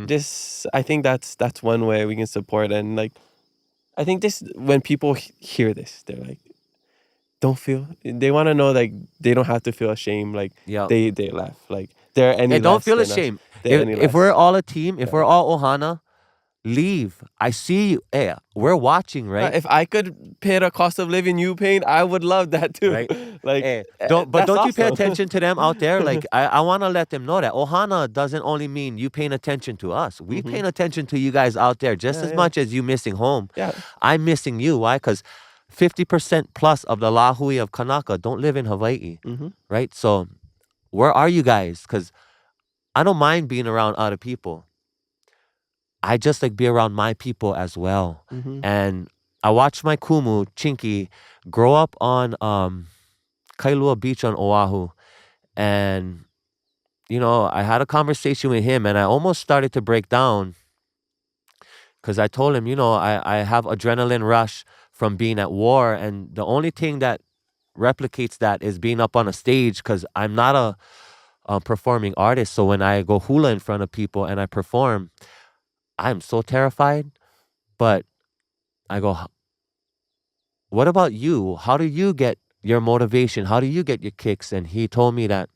just I think that's one way we can support. And like I think this, when people hear this, they're like, they want to know like they don't have to feel ashamed, like they left, like they're any don't feel ashamed. If we're all a team, if we're all ohana, leave. I see you. Hey, we're watching, right? If I could pay the cost of living you paying, I would love that too. Right. Like, don't you pay awesome. attention to them out there? Like I want to let them know that ohana doesn't only mean you paying attention to us. We paying attention to you guys out there just as much as you missing home. Yeah. I'm missing you. Why? Because 50% plus of the lahui of Kanaka don't live in Hawaii, right? So where are you guys? Because I don't mind being around other people. I just like be around my people as well. And I watched my kumu, Chinky, grow up on Kailua Beach on Oahu. And, I had a conversation with him and I almost started to break down because I told him, I have adrenaline rush from being at war. And the only thing that replicates that is being up on a stage because I'm not a performing artist. So when I go hula in front of people and I perform, I'm so terrified, but I go, what about you? How do you get your motivation? How do you get your kicks? And he told me that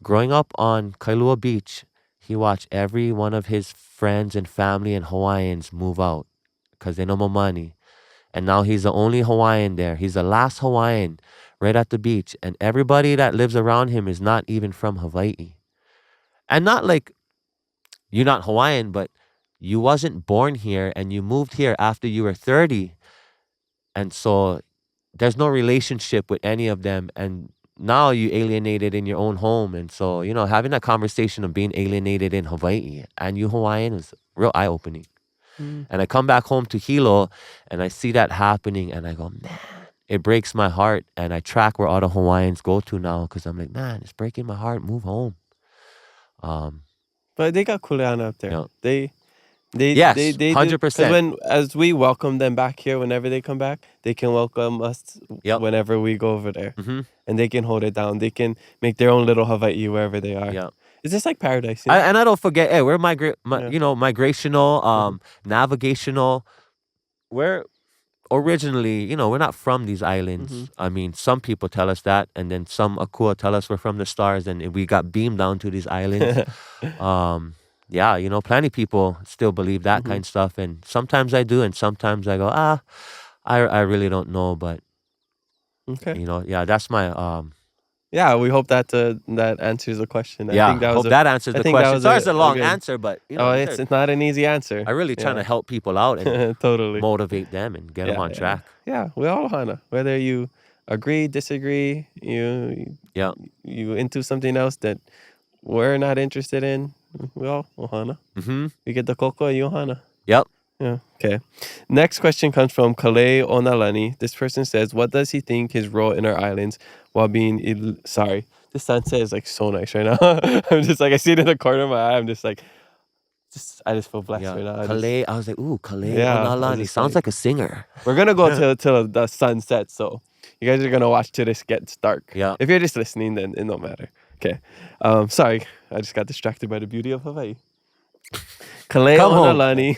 growing up on Kailua Beach, he watched every one of his friends and family and Hawaiians move out because they no more money. And now he's the only Hawaiian there. He's the last Hawaiian right at the beach. And everybody that lives around him is not even from Hawaii. And not like you're not Hawaiian, but you wasn't born here and you moved here after you were 30. And so there's no relationship with any of them. And now you alienated in your own home. And so, having that conversation of being alienated in Hawaii and you Hawaiian is real eye-opening. And I come back home to Hilo and I see that happening and I go, man, it breaks my heart. And I track where all the Hawaiians go to now because I'm like, man, it's breaking my heart. Move home. But they got kuleana up there. They 100%. As we welcome them back here, whenever they come back, they can welcome us whenever we go over there, and they can hold it down. They can make their own little Hawaii wherever they are. Yeah, it's just like paradise. And I don't forget, hey, we're migrational, navigational. We're originally, we're not from these islands. I mean, some people tell us that, and then some Akua tell us we're from the stars, and we got beamed down to these islands. Plenty of people still believe that kind of stuff. And sometimes I do, and sometimes I go, I really don't know. But, that's my... we hope that answers the question. I hope that answers the question. Sorry, it's a long answer, but... it's not an easy answer. I'm really trying to help people out and totally motivate them and get them on track. Yeah, we all ohana. Whether you agree, disagree, you into something else that we're not interested in, well, ohana. Mm-hmm. We get the koko and ohana. Yep. Yeah. Okay. Next question comes from Kale Onalani. This person says, "What does he think his role in our islands while being sorry, the sunset is like so nice right now. I'm just like I see it in the corner of my eye. I'm just like, I just feel blessed right now. Kale. I was like, ooh, Kale Yeah, I was Onalani. just Sounds like- like a singer. We're gonna go till the sun sets, so you guys are gonna watch till this gets dark. Yeah. If you're just listening, then it don't matter. Okay. Sorry, I just got distracted by the beauty of Hawaii. Kaleo Come home. Onalani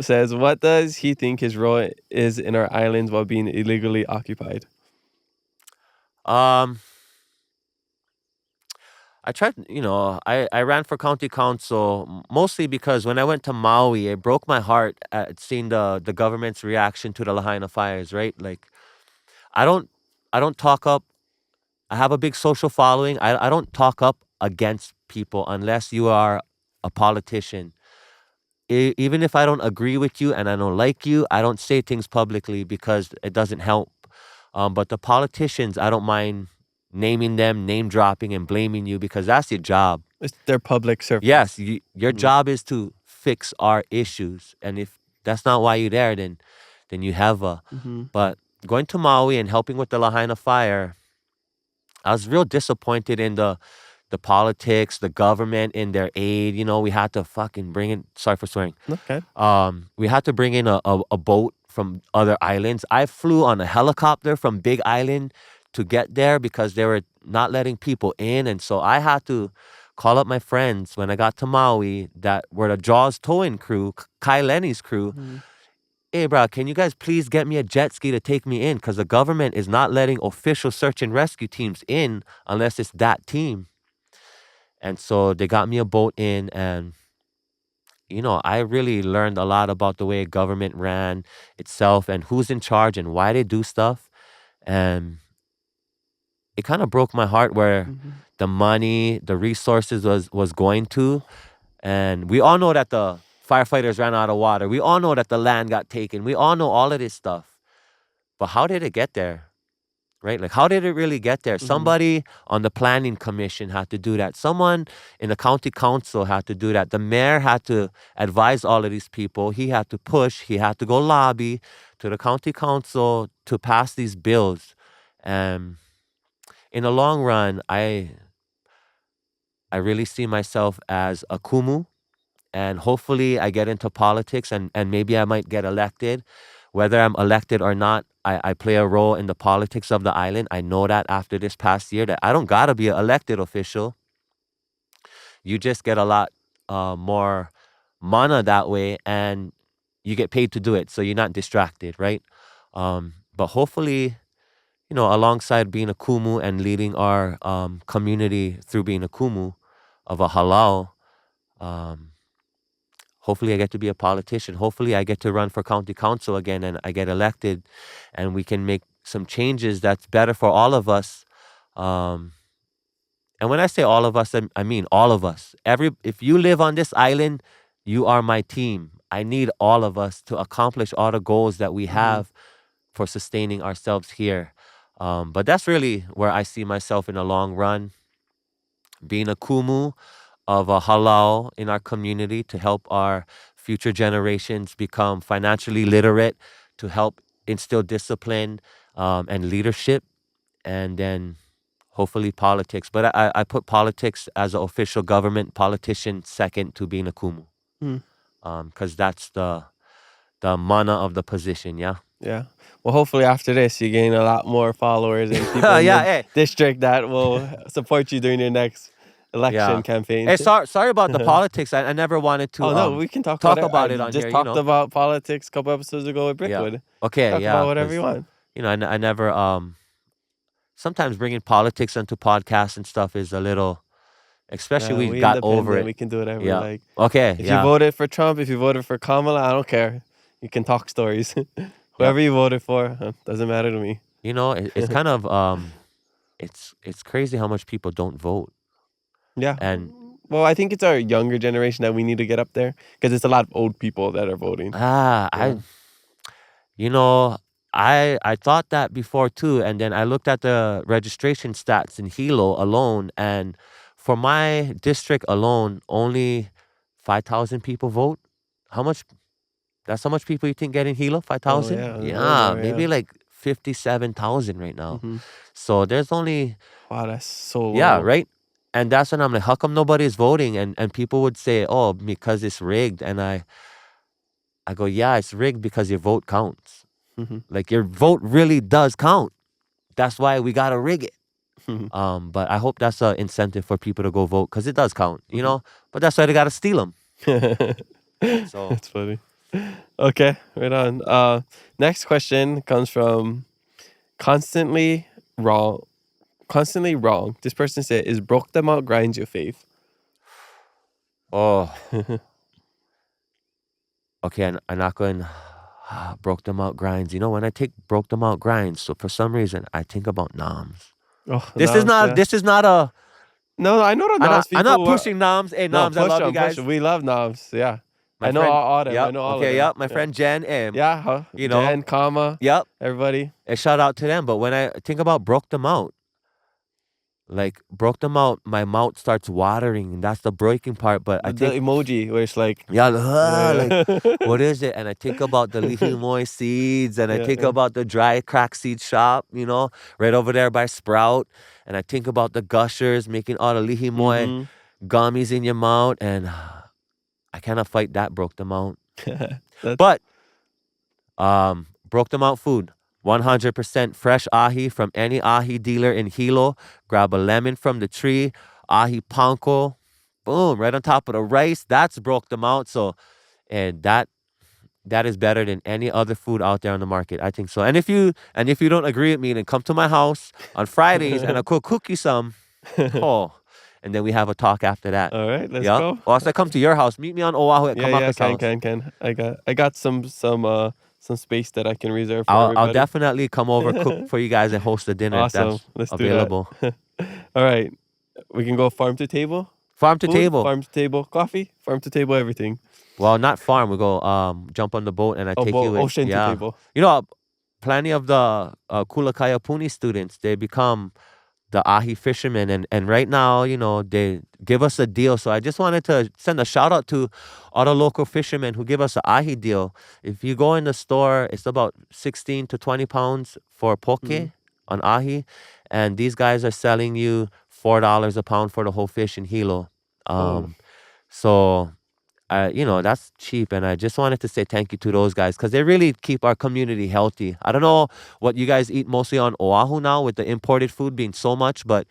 says, "What does he think his role is in our islands while being illegally occupied?" I tried, I ran for county council mostly because when I went to Maui, it broke my heart at seeing the government's reaction to the Lahaina fires, right? Like, I don't talk up. I have a big social following. I don't talk up against people unless you are a politician. Even if I don't agree with you and I don't like you, I don't say things publicly because it doesn't help. But the politicians, I don't mind naming them, name dropping, and blaming you because that's your job. It's their public service. Yes, your job is to fix our issues, and if that's not why you're there, then you have a. But going to Maui and helping with the Lahaina fire, I was real disappointed in the politics, the government in their aid. We had to fucking bring in. Sorry for swearing. Okay. We had to bring in a boat from other islands. I flew on a helicopter from Big Island to get there because they were not letting people in. And so I had to call up my friends when I got to Maui that were the Jaws towing crew, Kai Lenny's crew. Hey, bro, can you guys please get me a jet ski to take me in? Because the government is not letting official search and rescue teams in unless it's that team. And so they got me a boat in, and I really learned a lot about the way government ran itself and who's in charge and why they do stuff. And it kind of broke my heart where the money, the resources was going to. And we all know that the firefighters ran out of water. We all know that the land got taken. We all know all of this stuff. But how did it get there? Right? Like, how did it really get there? Somebody on the planning commission had to do that. Someone in the county council had to do that. The mayor had to advise all of these people. He had to push. He had to go lobby to the county council to pass these bills. And in the long run, I really see myself as a kumu. And hopefully I get into politics and maybe I might get elected. Whether I'm elected or not, I play a role in the politics of the island. I know that after this past year that I don't gotta be an elected official. You just get a lot more mana that way, and you get paid to do it, so you're not distracted, right? But hopefully, alongside being a kumu and leading our community through being a kumu of a halau, hopefully I get to be a politician. Hopefully I get to run for county council again and I get elected and we can make some changes that's better for all of us. And when I say all of us, I mean all of us. If you live on this island, you are my team. I need all of us to accomplish all the goals that we have for sustaining ourselves here. But that's really where I see myself in the long run. Being a kumu of a halau in our community to help our future generations become financially literate, to help instill discipline and leadership, and then hopefully politics. But I put politics as an official government politician second to being a kumu. Because that's the mana of the position, yeah? Yeah. Well, hopefully after this, you gain a lot more followers and people in the district that will support you during your next election campaign. Hey, sorry about the politics. I never wanted to. Oh no, we can talk about it on just here. Just talked about politics a couple episodes ago with Brickwood. Yeah. Okay, talk about whatever you want. I never. Sometimes bringing politics into podcasts and stuff is a little. Especially we got over it. We can do whatever we like. Okay. If you voted for Trump, if you voted for Kamala, I don't care. You can talk stories. Whoever you voted for, doesn't matter to me. It's kind of it's crazy how much people don't vote. Yeah. And well, I think it's our younger generation that we need to get up there because it's a lot of old people that are voting. I thought that before too, and then I looked at the registration stats in Hilo alone, and for my district alone, only 5,000 people vote. How much? That's how much people you think get in hilo? 5,000? yeah, Yeah, more, maybe yeah. like 57,000 right now. Mhm. So there's only, Wow, that's so yeah, low. right? And that's when I'm like, how come nobody is voting? And people would say, oh, because it's rigged. And I go, yeah, it's rigged because your vote counts. Mhm. Like your vote really does count. That's why we got to rig it. Mhm. But I hope that's an incentive for people to go vote because it does count, you Mhm. know? But that's why they got to steal them. So That's funny. Okay, right on. Next question comes from constantly wrong. Constantly wrong. This person said, "Is broke them out grinds your fave?" oh, okay, and I'm not going broke them out grinds. You know, when I take broke them out grinds, so for some reason I think about noms. Oh, This is not. yeah. This is not a. No, I know the noms people. I'm not pushing noms. Hey, No, noms, I push love you them, guys. push them. We love noms. Yeah, My I know friend, all them. Yep, I know all okay, of them. yep. My friend Jen, Yeah, huh? you know, Jen, Kama, yep. everybody. A shout out to them. But when I think about broke them out, like broke them out, my mouth starts watering, and that's the breaking part. But I The think, emoji where it's like, yeah, yeah. like what is it? And I think about the lihimoy seeds, and I Yeah, think yeah. about the dry crack seed shop, you know, right over there by Sprout. And I think about the gushers making all the lihimoy Mhm. gummies in your mouth, and I cannot fight that broke them out. That's- But broke them out food. 100% fresh ahi from any ahi dealer in Hilo. Grab a lemon from the tree, ahi panko, boom, right on top of the rice. That's broke them out. So, and that is better than any other food out there on the market. I think so. And if you don't agree with me, then come to my house on Fridays and I'll cook you some. Oh, and then we have a talk after that. All right, let's Yeah. go. Or else I come to your house. Meet me on Oahu at Yeah, Kamaka's house. can. I got some space that I can reserve for I'll everybody. definitely come over, cook for you guys, and host a dinner Awesome. if that's Let's available. do that. All right, we can go farm to table. Farm to Food, table. farm to table, coffee, farm to table, everything. Well, not farm. We go jump on the boat and I take you in. Ocean to table. You know, plenty of the Kulakaya Puni students, they become the ahi fishermen, and right now, you know, they give us a deal. So I just wanted to send a shout out to all the local fishermen who give us an ahi deal. If you go in the store, it's about 16 to 20 pounds for poke on ahi, and these guys are selling you $4 a pound for the whole fish in Hilo. So you know, that's cheap, and I just wanted to say thank you to those guys because they really keep our community healthy. I don't know what you guys eat mostly on Oahu now with the imported food being so much, but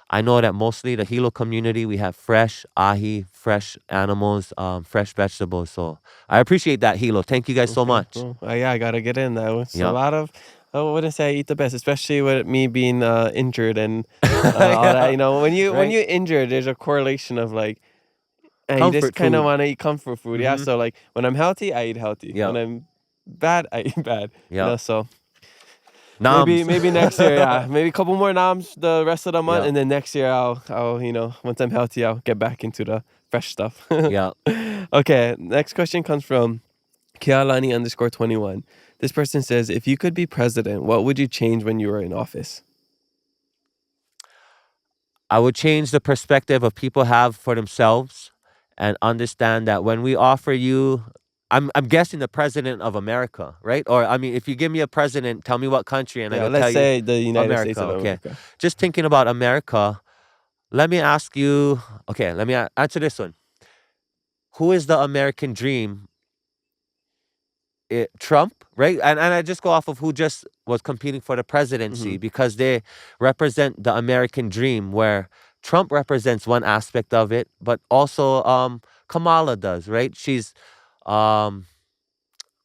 I know that mostly the Hilo community, we have fresh ahi, fresh animals, fresh vegetables. So I appreciate that, Hilo. Thank you guys so much. Cool. Yeah, I gotta get in that. It's a Yep. lot of. I wouldn't say I eat the best, especially with me being injured and all that. You know, when Right. you're injured, there's a correlation of like. You Comfort just kind of food. want to eat comfort food, yeah. Mhm. So like when I'm healthy, I eat healthy. Yeah. When I'm bad, I eat bad. You Yeah. know, so Noms. maybe next year, yeah, maybe a couple more noms the rest of the month, Yeah. and then next year I'll you know, once I'm healthy, I'll get back into the fresh stuff. Yeah. Okay, next question comes from Kealani_21. This person says, if you could be president, what would you change when you were in office? I would change the perspective of people have for themselves and understand that when we offer you, I'm guessing the president of America, right? Or I mean, if you give me a president, tell me what country, and I Yeah, will let's tell you say the United America. States of Okay, America. just thinking about America. Let me ask you. Okay, let me answer this one. Who is the American dream? Trump, right? And I just go off of who just was competing for the presidency because they represent the American dream, where Trump represents one aspect of it, but also Kamala does, right? She's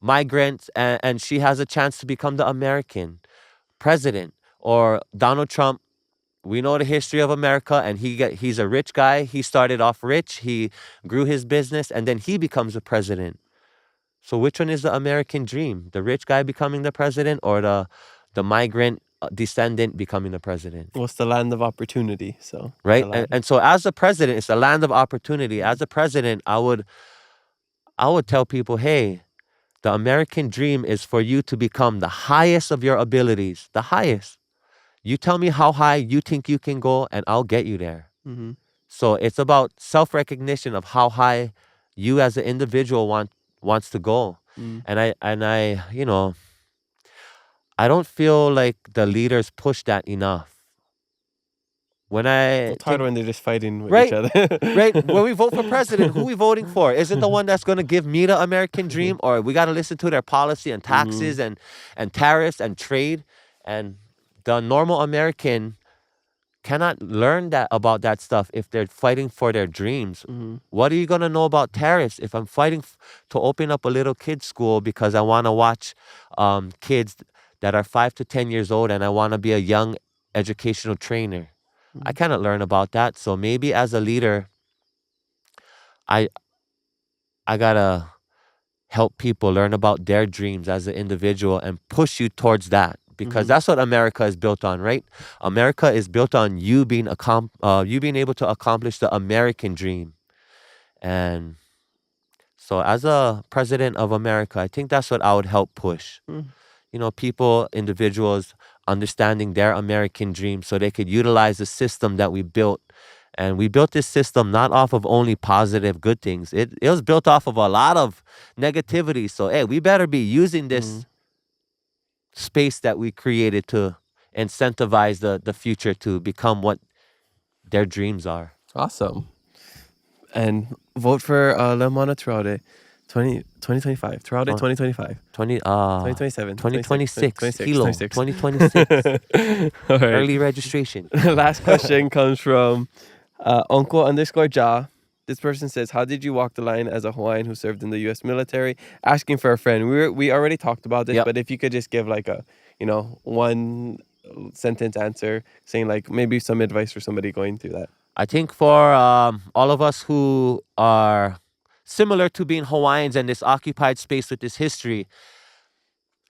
migrant, and she has a chance to become the American president. Or Donald Trump, we know the history of America, and he's a rich guy. He started off rich, he grew his business, and then he becomes a president. So which one is the American dream? The rich guy becoming the president, or the migrant descendant becoming the president? Well, it's the land of opportunity, so Right? And so as a president, it's a land of opportunity. As a president, I would tell people, hey, the American dream is for you to become the highest of your abilities, the highest. You tell me how high you think you can go, and I'll get you there. So it's about self-recognition of how high you as an individual wants to go. Mm. And I, I don't feel like the leaders push that enough. When I It's hard think when they're just fighting with each right, other. right, when we vote for president, who we voting for? Is it the one that's going to give me the American dream, or we got to listen to their policy and taxes and tariffs and trade? And the normal American cannot learn that about that stuff if they're fighting for their dreams. What are you going to know about tariffs if I'm fighting to open up a little kids school because I want to watch kids that are 5 to 10 years old and I want to be a young educational trainer? I cannot learn about that. So maybe as a leader, I gotta help people learn about their dreams as an individual and push you towards that, because that's what America is built on, right? America is built on you being able to accomplish the American dream. And so as a president of America, I think that's what I would help push. People, individuals understanding their American dream so they could utilize the system that we built. And we built this system not off of only positive, good things. It was built off of a lot of negativity. So, hey, we better be using this space that we created to incentivize the future to become what their dreams are. Awesome. And vote for Leomana Turalde 2025. Turalde 2025. 2027. 2026. 26. 2026. All right. Early registration. Last question comes from uncle_Ja. This person says, how did you walk the line as a Hawaiian who served in the U.S. military? Asking for a friend. We already talked about this, but if you could just give like a, one sentence answer saying like maybe some advice for somebody going through that. I think for all of us who are similar to being Hawaiians in this occupied space with this history,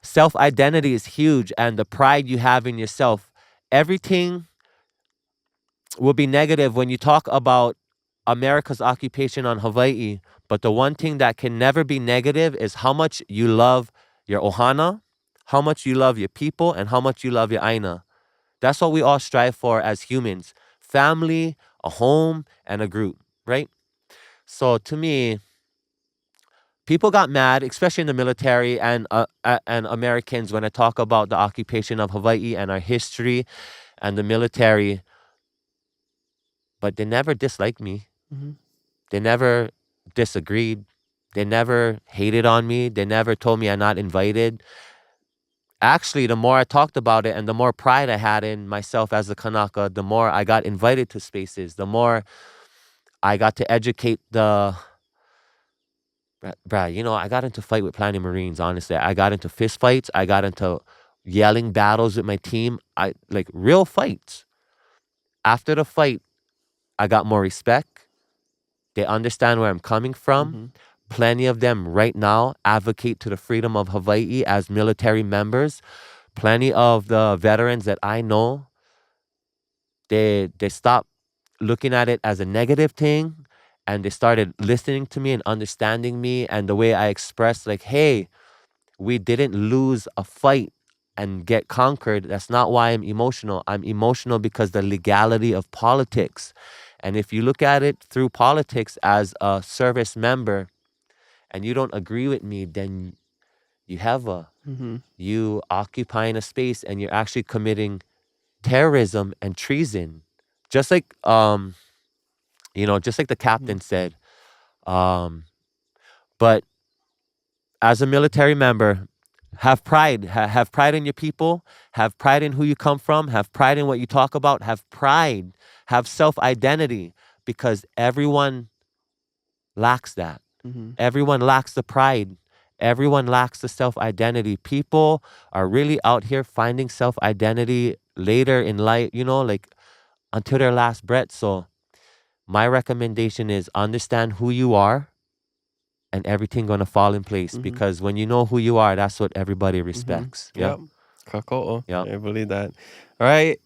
self-identity is huge, and the pride you have in yourself. Everything will be negative when you talk about America's occupation on Hawaii, but the one thing that can never be negative is how much you love your ohana, how much you love your people, and how much you love your aina. That's what we all strive for as humans. Family, a home, and a group, right? So to me, people got mad, especially in the military and Americans, when I talk about the occupation of Hawaii and our history and the military. But they never disliked me. They never disagreed. They never hated on me. They never told me I'm not invited. Actually, the more I talked about it and the more pride I had in myself as a Kanaka, the more I got invited to spaces, the more I got to educate I got into fight with Planning Marines, honestly. I got into fist fights. I got into yelling battles with my team. Like real fights. After the fight, I got more respect. They understand where I'm coming from. Plenty of them right now advocate to the freedom of Hawaii as military members. Plenty of the veterans that I know, they stopped looking at it as a negative thing, and they started listening to me and understanding me and the way I expressed, like, hey, we didn't lose a fight and get conquered. That's not why I'm emotional. I'm emotional because the legality of politics. And if you look at it through politics as a service member and you don't agree with me, then you occupying a space and you're actually committing terrorism and treason. Just like, just like the captain said. But as a military member, have pride. Have pride in your people. Have pride in who you come from. Have pride in what you talk about. Have pride. Have self-identity, because everyone lacks that. Everyone lacks the pride. Everyone lacks the self-identity. People are really out here finding self-identity later in life, like until their last breath. So my recommendation is understand who you are, and everything gonna fall in place, because when you know who you are, that's what everybody respects. Yep. Kako'o. Yep. I believe that. All right.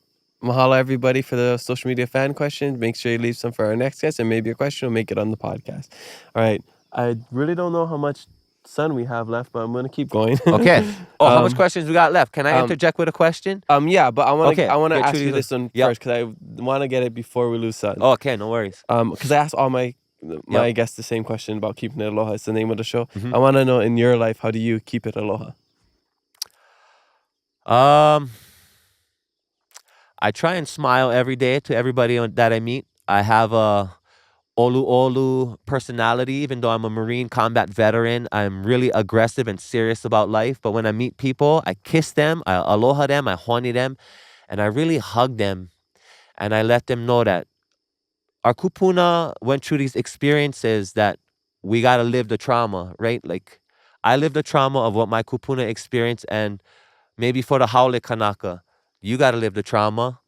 Mahalo, everybody, for the social media fan questions. Make sure you leave some for our next guest, and maybe your question will make it on the podcast. All right. I really don't know how much sun we have left, but I'm gonna keep going. Okay. Oh, how much questions we got left? Can I interject with a question? Yeah, but I want to Okay, I want to get ask you you these- this one Yep. first because I want to get it before we lose sun. Okay, no worries. Because I asked all my guests the same question about keeping it aloha. It's the name of the show. Mhm. I want to know in your life, how do you keep it aloha? I try and smile every day to everybody that I meet. I have a olu personality, even though I'm a Marine combat veteran. I'm really aggressive and serious about life. But when I meet people, I kiss them, I aloha them, I honi them, and I really hug them. And I let them know that our kupuna went through these experiences that we got to live the trauma, right? Like, I lived the trauma of what my kupuna experienced, and maybe for the haole kanaka, you got to live the trauma.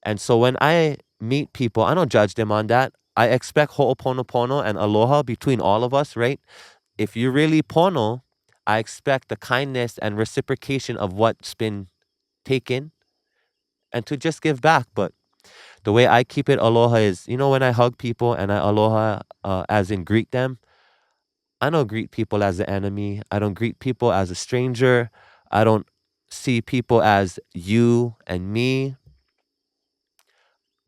And so when I meet people, I don't judge them on that. I expect ho'oponopono and aloha between all of us, right? If you're really pono, I expect the kindness and reciprocation of what's been taken and to just give back. But the way I keep it aloha is, when I hug people and I aloha as in greet them, I don't greet people as an enemy. I don't greet people as a stranger. I don't see people as you and me.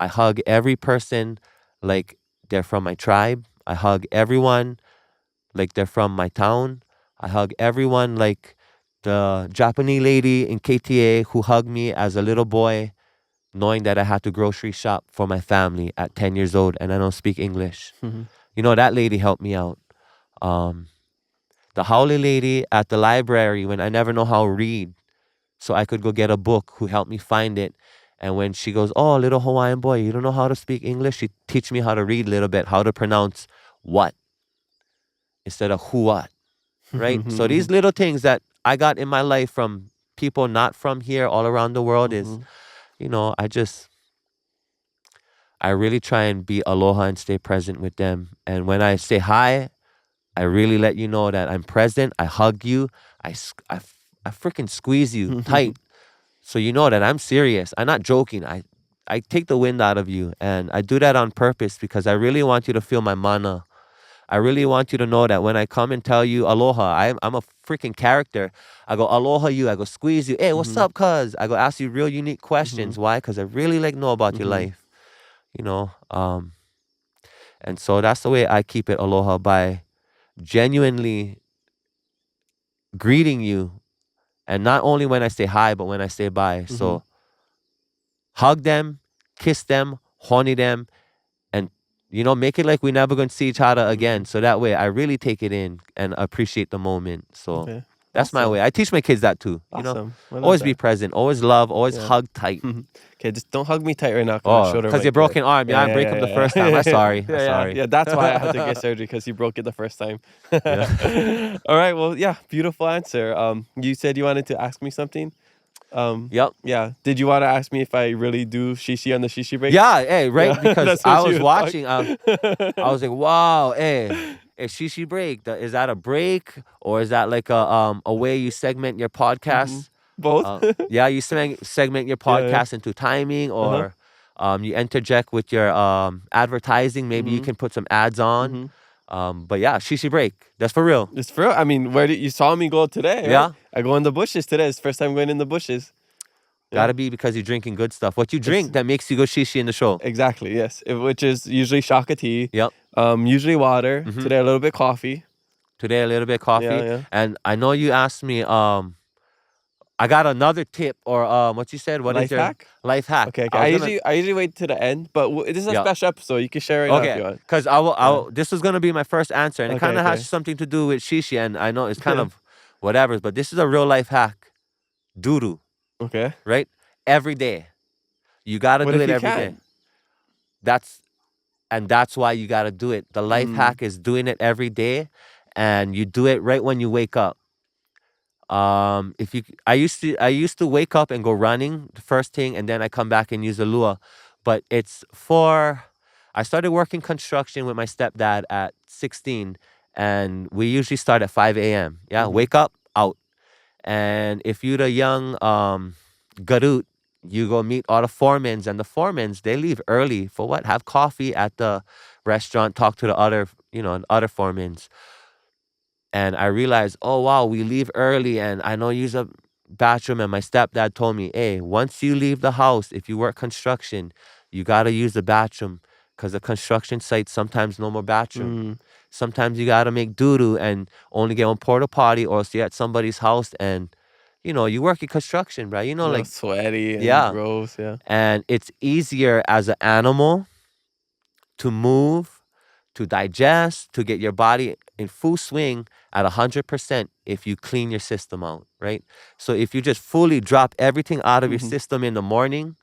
I hug every person like they're from my tribe. I hug everyone like they're from my town. I hug everyone like the Japanese lady in KTA who hugged me as a little boy, knowing that I had to grocery shop for my family at 10 years old and I don't speak English. Mm-hmm. That lady helped me out. The haole lady at the library when I never know how to read, so I could go get a book, who helped me find it. And when she goes, oh, little Hawaiian boy, you don't know how to speak English? She teach me how to read a little bit, how to pronounce what instead of who what, right? So these little things that I got in my life from people not from here all around the world is, I really try and be aloha and stay present with them. And when I say hi, I really let you know that I'm present. I hug you. I freaking squeeze you tight. So you know that I'm serious. I'm not joking. I take the wind out of you. And I do that on purpose because I really want you to feel my mana. I really want you to know that when I come and tell you aloha, I'm a freaking character. I go aloha you. I go squeeze you. Hey, what's up, cuz? I go ask you real unique questions. Why? Because I really know about your life. And so that's the way I keep it aloha, by genuinely greeting you. And not only when I say hi, but when I say bye. So hug them, kiss them, honi them, and, make it like we're never going to see each other again. So that way I really take it in and appreciate the moment. So that's my way. I teach my kids that too. Awesome. Always be present, always love, always hug tight. Okay, just don't hug me tight right now. Because your broken arm. Yeah, I break up the first time. I'm sorry. I'm sorry. Yeah, that's why I had to get surgery, because you broke it the first time. All right, well, yeah, beautiful answer. You said you wanted to ask me something? Yep. Yeah. Did you want to ask me if I really do shishi on the shishi break? Yeah, hey, right? Yeah, Because that's I what was you watching. I was like, wow, hey, shishi break. Is that a break, or is that like a way you segment your podcast? Both. Yeah, you segment your podcast into timing, or you interject with your advertising. Maybe you can put some ads on. But yeah, shishi break. That's for real. It's for real. I mean, where did you saw me go today? Right? Yeah. I go in the bushes today. It's the first time going in the bushes. Gotta be because you're drinking good stuff. What you drink that makes you go shishi in the show. Exactly, yes. Which is usually shaka tea. Yep. Usually water. Today a little bit coffee. Today a little bit coffee. Yeah. And I know you asked me, I got another tip, or what you said. What life is your hack? life hack? Okay. I usually wait to the end, but this is a special episode. You can share it now if you want. Because this is gonna be my first answer, and it kind of has something to do with shishi, and I know it's kind of whatever, but this is a real life hack. Duru. Okay. Right? Every day. You gotta do it every day. That's why you gotta do it. The life hack is doing it every day, and you do it right when you wake up. I used to wake up and go running the first thing, and then I come back and use the lua. But I started working construction with my stepdad at 16, and we usually start at 5 a.m. Yeah, wake up, out. And if you're the young garut, you go meet all the foremans, and the foremans, they leave early for what? Have coffee at the restaurant, talk to the other, other foremans. And I realized, oh, wow, we leave early and I know use a bathroom. And my stepdad told me, hey, once you leave the house, if you work construction, you got to use the bathroom because the construction site sometimes no more bathroom. Sometimes you got to make doo-doo and only get one porta potty or else you're at somebody's house and, you know, you work in construction, right? You know, like, sweaty and yeah. gross, yeah. And it's easier as an animal to move, to digest, to get your body in full swing at 100% if you clean your system out, right? So if you just fully drop everything out of your system in the morning,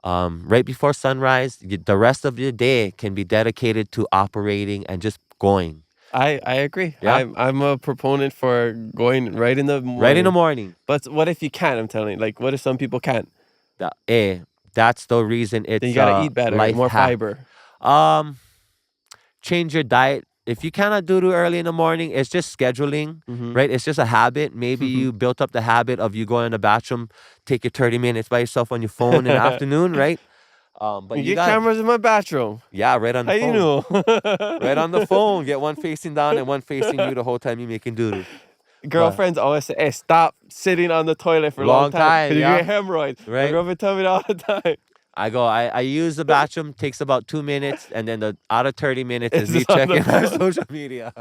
right before sunrise, the rest of your day can be dedicated to operating and just going. I agree. Yeah. I'm a proponent for going right in the morning. Right in the morning. But what if you can't? I'm telling you. Like, what if some people can't? That's the reason it's Then you gotta eat better, life more hack. fiber. Change your diet. If you cannot do it early in the morning, it's just scheduling, right? It's just a habit. Maybe you built up the habit of you going to the bathroom, take your 30 minutes by yourself on your phone in the afternoon, right? But you get cameras in my bathroom. Yeah, right on the How phone. you know? Right on the phone. Get one facing down and one facing you the whole time you're making doo-doo. Girlfriends always say, hey, stop sitting on the toilet for a long time. Because you get hemorrhoids. Right. My girlfriend tell me that all the time. I use the bathroom, takes about 2 minutes, and then the out of 30 minutes is me It's on checking the my phone. social media.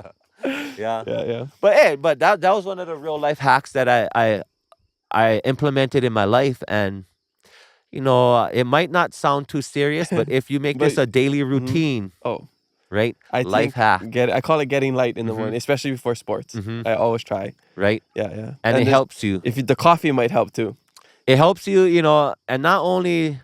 Yeah. Yeah. But that was one of the real life hacks that I implemented in my life. And, you know, it might not sound too serious, but if you make this a daily routine, right? Life hack. I call it getting light in the morning, especially before sports. I always try. Right? Yeah. And it helps you. The coffee might help too. It helps you, you know, and not only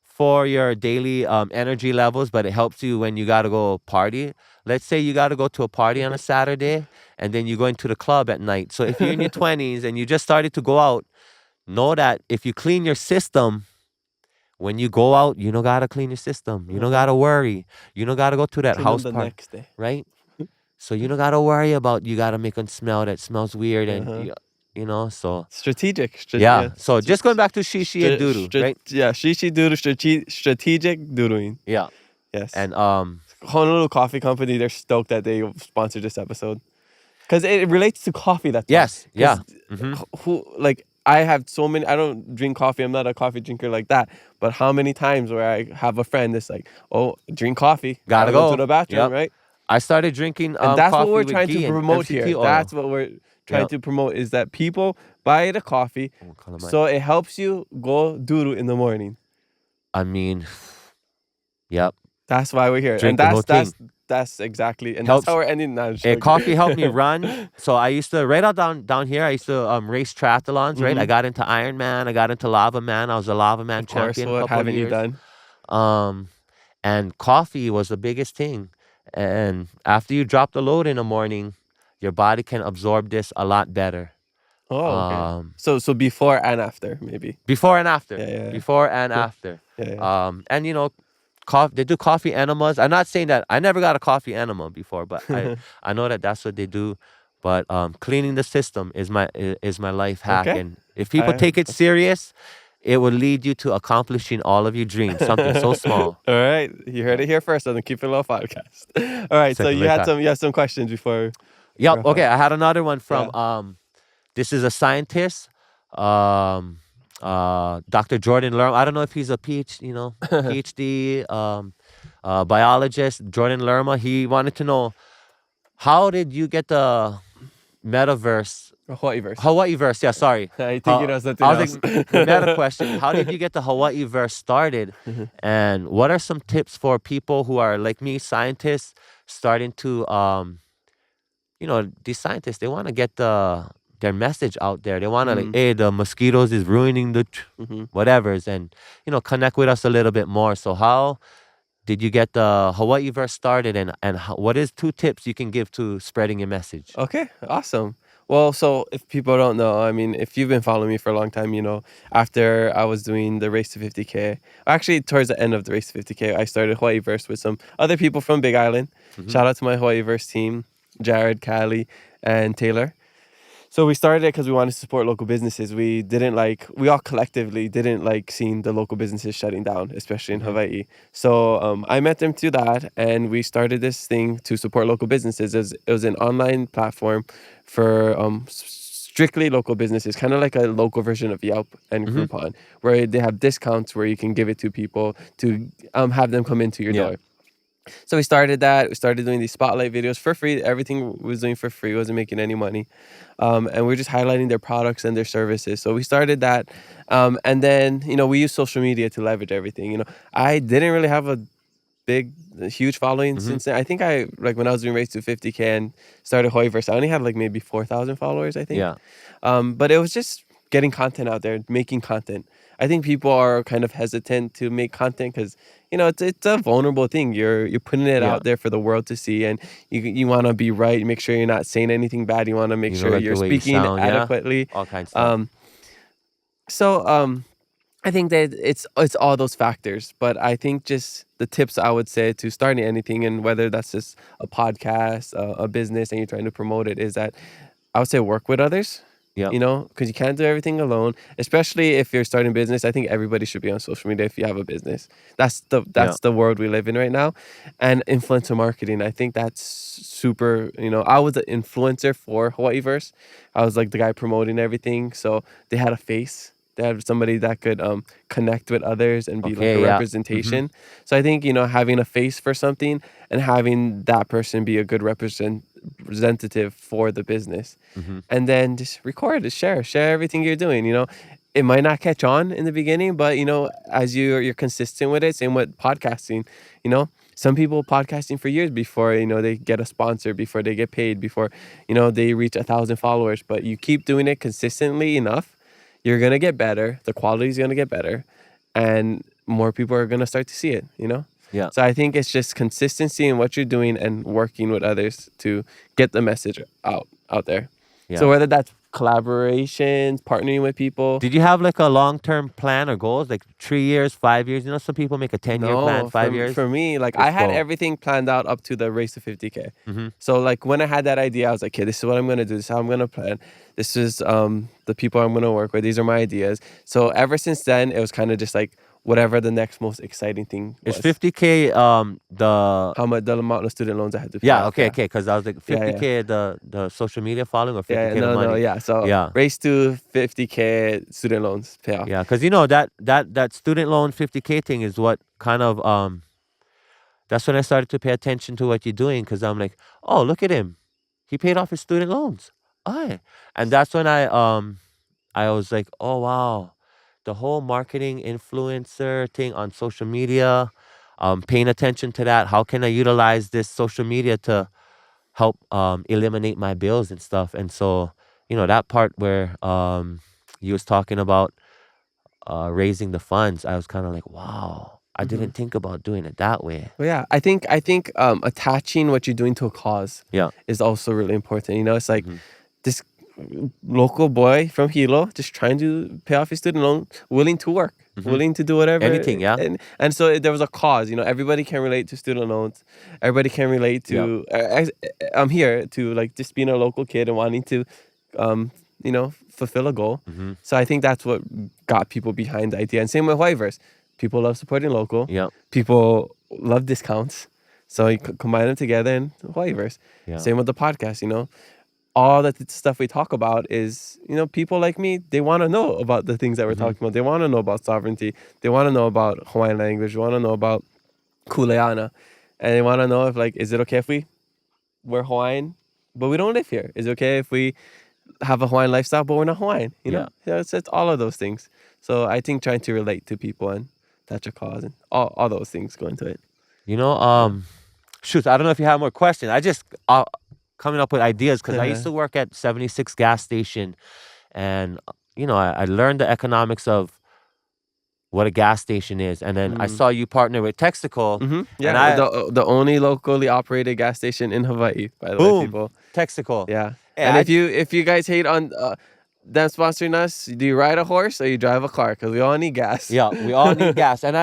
for your daily energy levels, but it helps you when you got to go party. Let's say you got to go to a party on a Saturday and then you're going to the club at night. So if you're in your 20s and you just started to go out, know that if you clean your system, when you go out, you don't got to clean your system. You don't got to worry. You don't got to go to that house the party, next day. right? So you don't got to worry about you got to make them smell that smells weird and you know, so strategic. Yeah. So just going back to shishi and doodoo, right? Yeah, shishi doodoo, strategic doodooing. Yeah. Yes. And Honolulu Coffee Company, they're stoked that they sponsored this episode because it relates to coffee. That's yes, why. yeah. Who like I have so many. I don't drink coffee. I'm not a coffee drinker like that. But how many times where I have a friend that's like, oh, drink coffee, gotta go to the bathroom, right? I started drinking and that's coffee what we're with trying ghee to and promote MCT here. oil. That's what we're trying to promote is that people buy the coffee so it helps you go doodoo in the morning. I mean, yep. That's why we're here. Drink and that's exactly, and helps, that's how we're ending now. Coffee helped me run. So I used to, right out down here, I used to race triathlons, right? I got into Ironman, I got into Lava Man. I was a Lava Man champion. What haven't you done? And coffee was the biggest thing. And after you drop the load in the morning, your body can absorb this a lot better. Oh, okay. So before and after, maybe. Before and after. Yeah. Before and after. Yeah. And you know, they do coffee enemas. I'm not saying that I never got a coffee enema before, but I know that that's what they do. But cleaning the system is my life hack. Okay. And if people take it serious, it will lead you to accomplishing all of your dreams. Something so small. All right, you heard it here first on the Keep It Low podcast. All right, so you have some questions before. Yep. Okay, I had another one from this is a scientist, Dr. Jordan Lerma. I don't know if he's a PhD biologist. Jordan Lerma. He wanted to know, how did you get the metaverse? Hawaiiverse. Yeah, sorry. I think you know something else. Meta question. How did you get the Hawaiiverse started? And what are some tips for people who are like me, scientists, starting to these scientists, they want to get their message out there. They want to like, hey, the mosquitoes is ruining the whatevers, and connect with us a little bit more. So how did you get the Hawaiiverse started, and what is 2 tips you can give to spreading your message? Okay, awesome. Well, so if people don't know, I mean, if you've been following me for a long time, after I was doing the Race to 50K, actually towards the end of the Race to 50K, I started Hawaiiverse with some other people from Big Island. Shout out to my Hawaiiverse team, Jared, Callie, and Taylor. So we started it because we wanted to support local businesses. We all collectively didn't like seeing the local businesses shutting down, especially in Hawaii. So I met them through that, and we started this thing to support local businesses. It was an online platform for strictly local businesses, kind of like a local version of Yelp and Groupon, where they have discounts where you can give it to people to have them come into your door. So we started that. We started doing these spotlight videos for free. Everything we was doing for free. Wasn't making any money. And we were just highlighting their products and their services. So we started that. And then, we use social media to leverage everything. I didn't really have a huge following since then. I think when I was doing Race to 50K and started Hawaiiverse, I only had like maybe 4,000 followers, I think. Yeah. But it was just getting content out there, making content. I think people are kind of hesitant to make content because, it's a vulnerable thing. You're putting it out there for the world to see, and you want to be right. Make sure you're not saying anything bad. You want to make sure you're speaking adequately. All kinds of stuff. I think that it's all those factors, but I think just the tips I would say to starting anything, and whether that's just a podcast, a business, and you're trying to promote it, is that I would say work with others. Yeah. Because you can't do everything alone, especially if you're starting a business. I think everybody should be on social media if you have a business. That's the world we live in right now. And influencer marketing, I think that's super, I was an influencer for Hawaiiverse. I was like the guy promoting everything. So they had a face. They had somebody that could connect with others and be like a representation. So I think, having a face for something and having that person be a good representative for the business, and then just record it, share everything you're doing. It might not catch on in the beginning, but as you're consistent with it. Same with podcasting. Some people podcasting for years before they get a sponsor, before they get paid, before they reach 1,000 followers. But you keep doing it consistently enough, you're gonna get better. The quality is gonna get better, and more people are gonna start to see it. Yeah. So I think it's just consistency in what you're doing and working with others to get the message out there. Yeah. So whether that's collaborations, partnering with people. Did you have like a long-term plan or goals, like 3 years, 5 years? Some people make a 10-year plan, 5 years. For me, I had everything planned out up to the Race to 50K. So when I had that idea, I was like, okay, this is what I'm gonna do. This is how I'm gonna plan. This is the people I'm gonna work with. These are my ideas. So ever since then, it was kind of just like whatever the next most exciting thing was. Is 50K how much the amount of student loans I had to pay? Okay. Because I was like 50K the social media following, or 50K the money? So Race to 50K student loans pay off. Yeah, because that student loan 50K thing is what kind of that's when I started to pay attention to what you're doing, because I'm like, oh, look at him, he paid off his student loans. And that's when I was like, oh wow, the whole marketing influencer thing on social media, paying attention to that. How can I utilize this social media to help eliminate my bills and stuff? And so, that part where you was talking about raising the funds, I was kind of like, wow, I didn't think about doing it that way. Well, yeah, I think attaching what you're doing to a cause is also really important. It's like this local boy from Hilo just trying to pay off his student loan, willing to work, willing to do whatever. Anything, yeah. And so there was a cause. Everybody can relate to student loans. Everybody can relate to, I'm here to like just being a local kid and wanting to, fulfill a goal. So I think that's what got people behind the idea. And same with Hawaiiverse. People love supporting local. Yeah. People love discounts. So you combine them together in Hawaiiverse. Yeah. Same with the podcast, all that stuff we talk about is, people like me, they want to know about the things that we're talking about. They want to know about sovereignty. They want to know about Hawaiian language. They want to know about kuleana. And they want to know if, is it okay if we're Hawaiian, but we don't live here? Is it okay if we have a Hawaiian lifestyle, but we're not Hawaiian? It's all of those things. So I think trying to relate to people and touch a cause and all those things go into it. Shoot, I don't know if you have more questions. I just... coming up with ideas, because I used to work at 76 gas station, and I learned the economics of what a gas station is, and then I saw you partner with Texaco. Yeah, and the only locally operated gas station in Hawaii, by the way, people. Texaco. Yeah. And if you guys hate on them sponsoring us, do you ride a horse or you drive a car? Because we all need gas. Yeah, we all need gas. And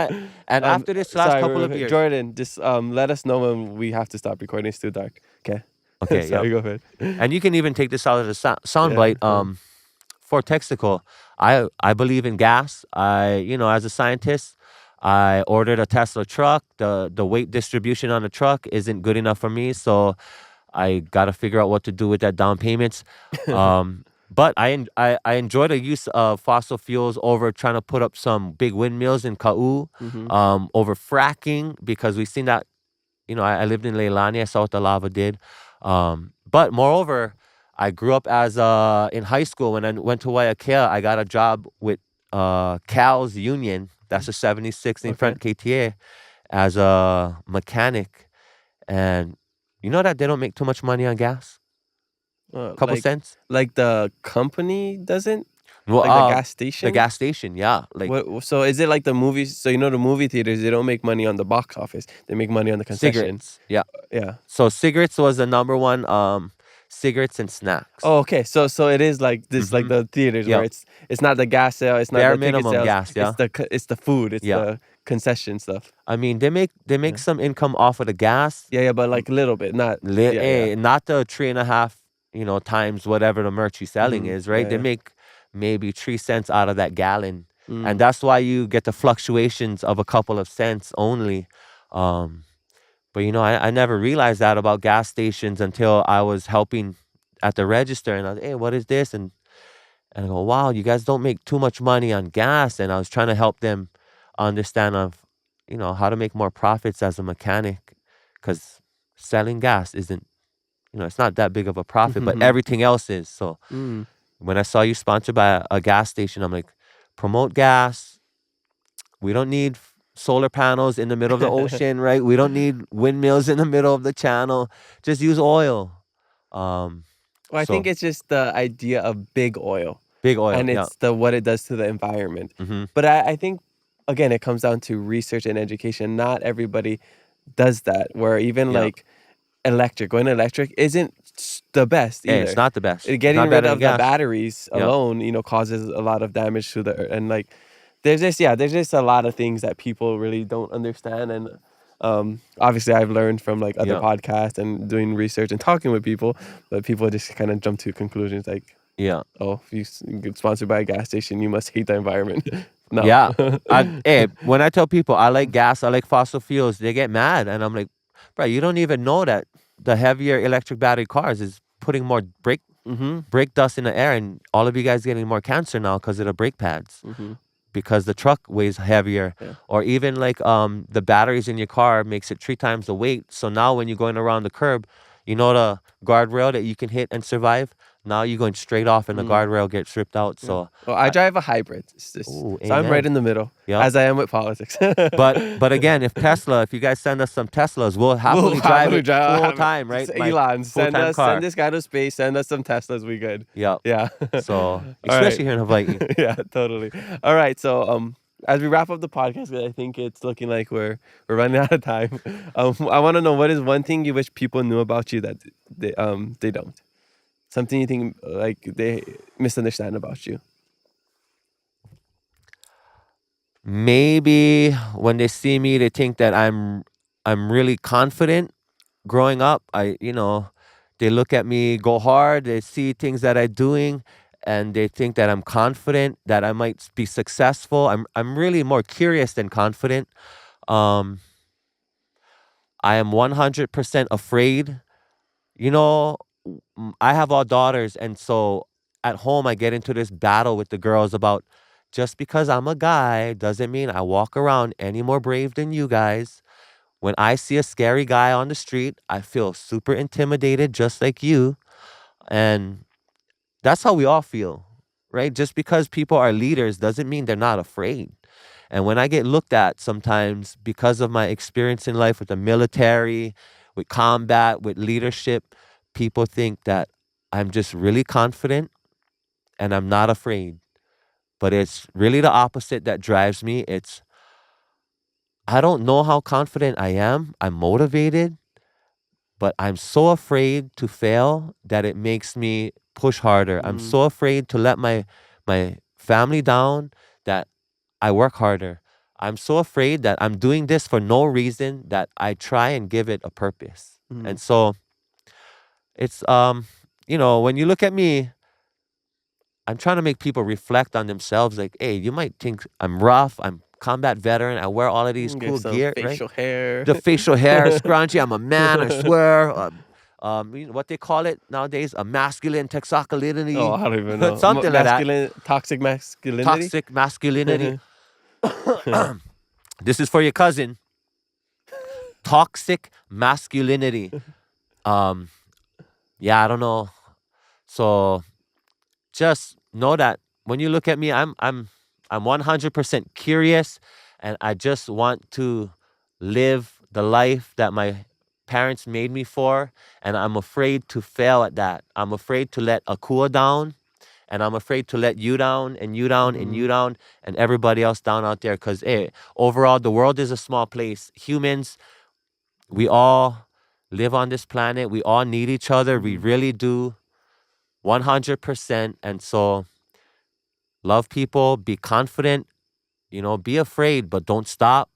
after this last couple of years, Jordan, just let us know when we have to stop recording. It's too dark. Okay. Okay, Sorry, yep. go ahead. And you can even take this out of the soundbite. For Texaco, I believe in gas. As a scientist, I ordered a Tesla truck. The weight distribution on the truck isn't good enough for me, so I got to figure out what to do with that down payments. But I enjoy the use of fossil fuels over trying to put up some big windmills in Ka'u, over fracking, because we've seen that. I lived in Leilani. I saw what the lava did. But moreover, I grew up as in high school. When I went to Mauna Kea, I got a job with Cal's Union. That's a 76 in front KTA as a mechanic. And you know that they don't make too much money on gas? Couple cents? Like the company doesn't? Well, Like the gas station? The gas station, yeah. Like So is it like the movies? So the movie theaters, they don't make money on the box office. They make money on the concession. cigarettes. Yeah. Yeah. So cigarettes was the number one. Cigarettes and snacks. Oh, okay. So it is like this, like the theaters where it's not the gas sale, it's not Bare the ticket minimum sales, gas, yeah. it's the food, it's the concession stuff. I mean, they make some income off of the gas. Yeah, but like a little bit, not Not the 3.5, times whatever the merch you're selling is, right? They make maybe 3 cents out of that gallon, and that's why you get the fluctuations of a couple of cents only. But I never realized that about gas stations until I was helping at the register, and I was, hey, what is this? And I go, wow, you guys don't make too much money on gas. And I was trying to help them understand how to make more profits as a mechanic, because selling gas isn't, it's not that big of a profit, but everything else is. So when I saw you sponsored by a gas station, I'm like, promote gas. We don't need solar panels in the middle of the ocean, right? We don't need windmills in the middle of the channel. Just use oil. I think it's just the idea of big oil. Big oil, and it's what it does to the environment. But I think, again, it comes down to research and education. Not everybody does that, where even like going electric isn't the best either. Hey, it's not the best. Getting rid of the batteries alone, causes a lot of damage to the earth. And like, there's just a lot of things that people really don't understand. And obviously I've learned from like other podcasts and doing research and talking with people, but people just kind of jump to conclusions like, oh, if you get sponsored by a gas station, you must hate the environment. No. Yeah. When I tell people I like gas, I like fossil fuels, they get mad. And I'm like, bro, you don't even know that the heavier electric battery cars is putting more brake dust in the air, and all of you guys getting more cancer now because of the brake pads. Because the truck weighs heavier, or even like the batteries in your car makes it 3 times the weight. So now when you're going around the curb, the guardrail that you can hit and survive, now you're going straight off and the guardrail gets ripped out. So I drive a hybrid. So I'm right in the middle, as I am with politics. but again, if you guys send us some Teslas, we'll happily drive it full time, right? Elon, send this guy to space, send us some Teslas, we good. Yeah. So especially here in Hawaii. Yeah, totally. All right, so as we wrap up the podcast, I think it's looking like we're running out of time. I want to know, what is one thing you wish people knew about you that they don't? Something you think like they misunderstand about you? Maybe when they see me, they think that I'm really confident. Growing up, they look at me go hard. They see things that I'm doing, and they think that I'm confident, that I might be successful. I'm really more curious than confident. I am 100% afraid. I have all daughters, and so at home I get into this battle with the girls about, just because I'm a guy doesn't mean I walk around any more brave than you guys. When I see a scary guy on the street, I feel super intimidated, just like you. And that's how we all feel, right? Just because people are leaders doesn't mean they're not afraid. And when I get looked at sometimes because of my experience in life with the military, with combat, with leadership, people think that I'm just really confident and I'm not afraid. But it's really the opposite that drives me. I don't know how confident I am. I'm motivated, but I'm so afraid to fail that it makes me push harder. I'm so afraid to let my family down that I work harder. I'm so afraid that I'm doing this for no reason that I try and give it a purpose. And so it's when you look at me, I'm trying to make people reflect on themselves. Like, hey, you might think I'm rough, I'm combat veteran, I wear all of these Get cool some gear, right? facial hair. The facial hair scrunchy. I'm a man, I swear. What they call it nowadays, a masculine toxicity. Oh, I don't even know. Something like that. Toxic masculinity. Toxic masculinity. This is for your cousin. Toxic masculinity. Yeah, I don't know. So just know that when you look at me, I'm 100% curious, and I just want to live the life that my parents made me for, and I'm afraid to fail at that. I'm afraid to let Akua down, and I'm afraid to let you down, and you down, and you down, and everybody else down out there. Because overall, the world is a small place. Humans, we all live on this planet. We all need each other. We really do, 100%. And so, love people, be confident, be afraid, but don't stop.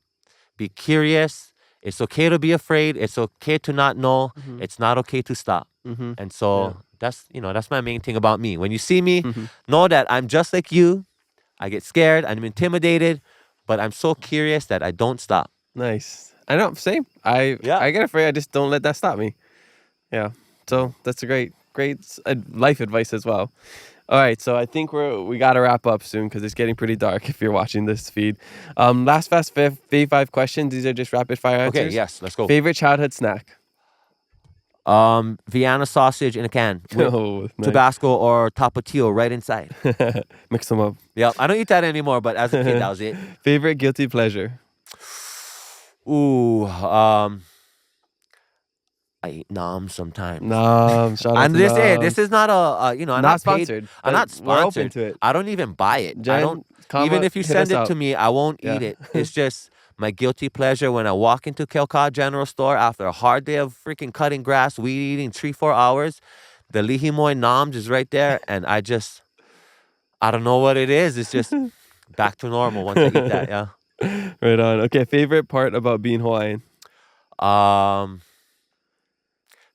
Be curious. It's okay to be afraid. It's okay to not know. It's not okay to stop. And so that's my main thing about me. When you see me, know that I'm just like you. I get scared. I'm intimidated, but I'm so curious that I don't stop. Nice. I know. Same. I get afraid. I just don't let that stop me. Yeah. So that's a great life advice as well. All right, so I think we got to wrap up soon because it's getting pretty dark if you're watching this feed. Last fast 5 questions. These are just rapid fire answers. Okay, yes, let's go. Favorite childhood snack? Vienna sausage in a can with Nice. Tabasco or Tapatio right inside. Mix them up. Yep, I don't eat that anymore, but as a kid, that was it. Favorite guilty pleasure? Ooh, I eat nam sometimes. Shout out And to this, Nam. This is not I'm not paid. sponsored. I'm not sponsored. We're open to it. I don't even buy it. Jen, I don't. Kama, Even if you hit send us it up. to me, I won't eat it. It's just my guilty pleasure when I walk into Kilka General Store after a hard day of freaking cutting grass, weed eating 3-4 hours. The lihimoy nams is right there, and I don't know what it is. It's just back to normal once I eat that. Yeah. Right on. Okay, favorite part about being Hawaiian?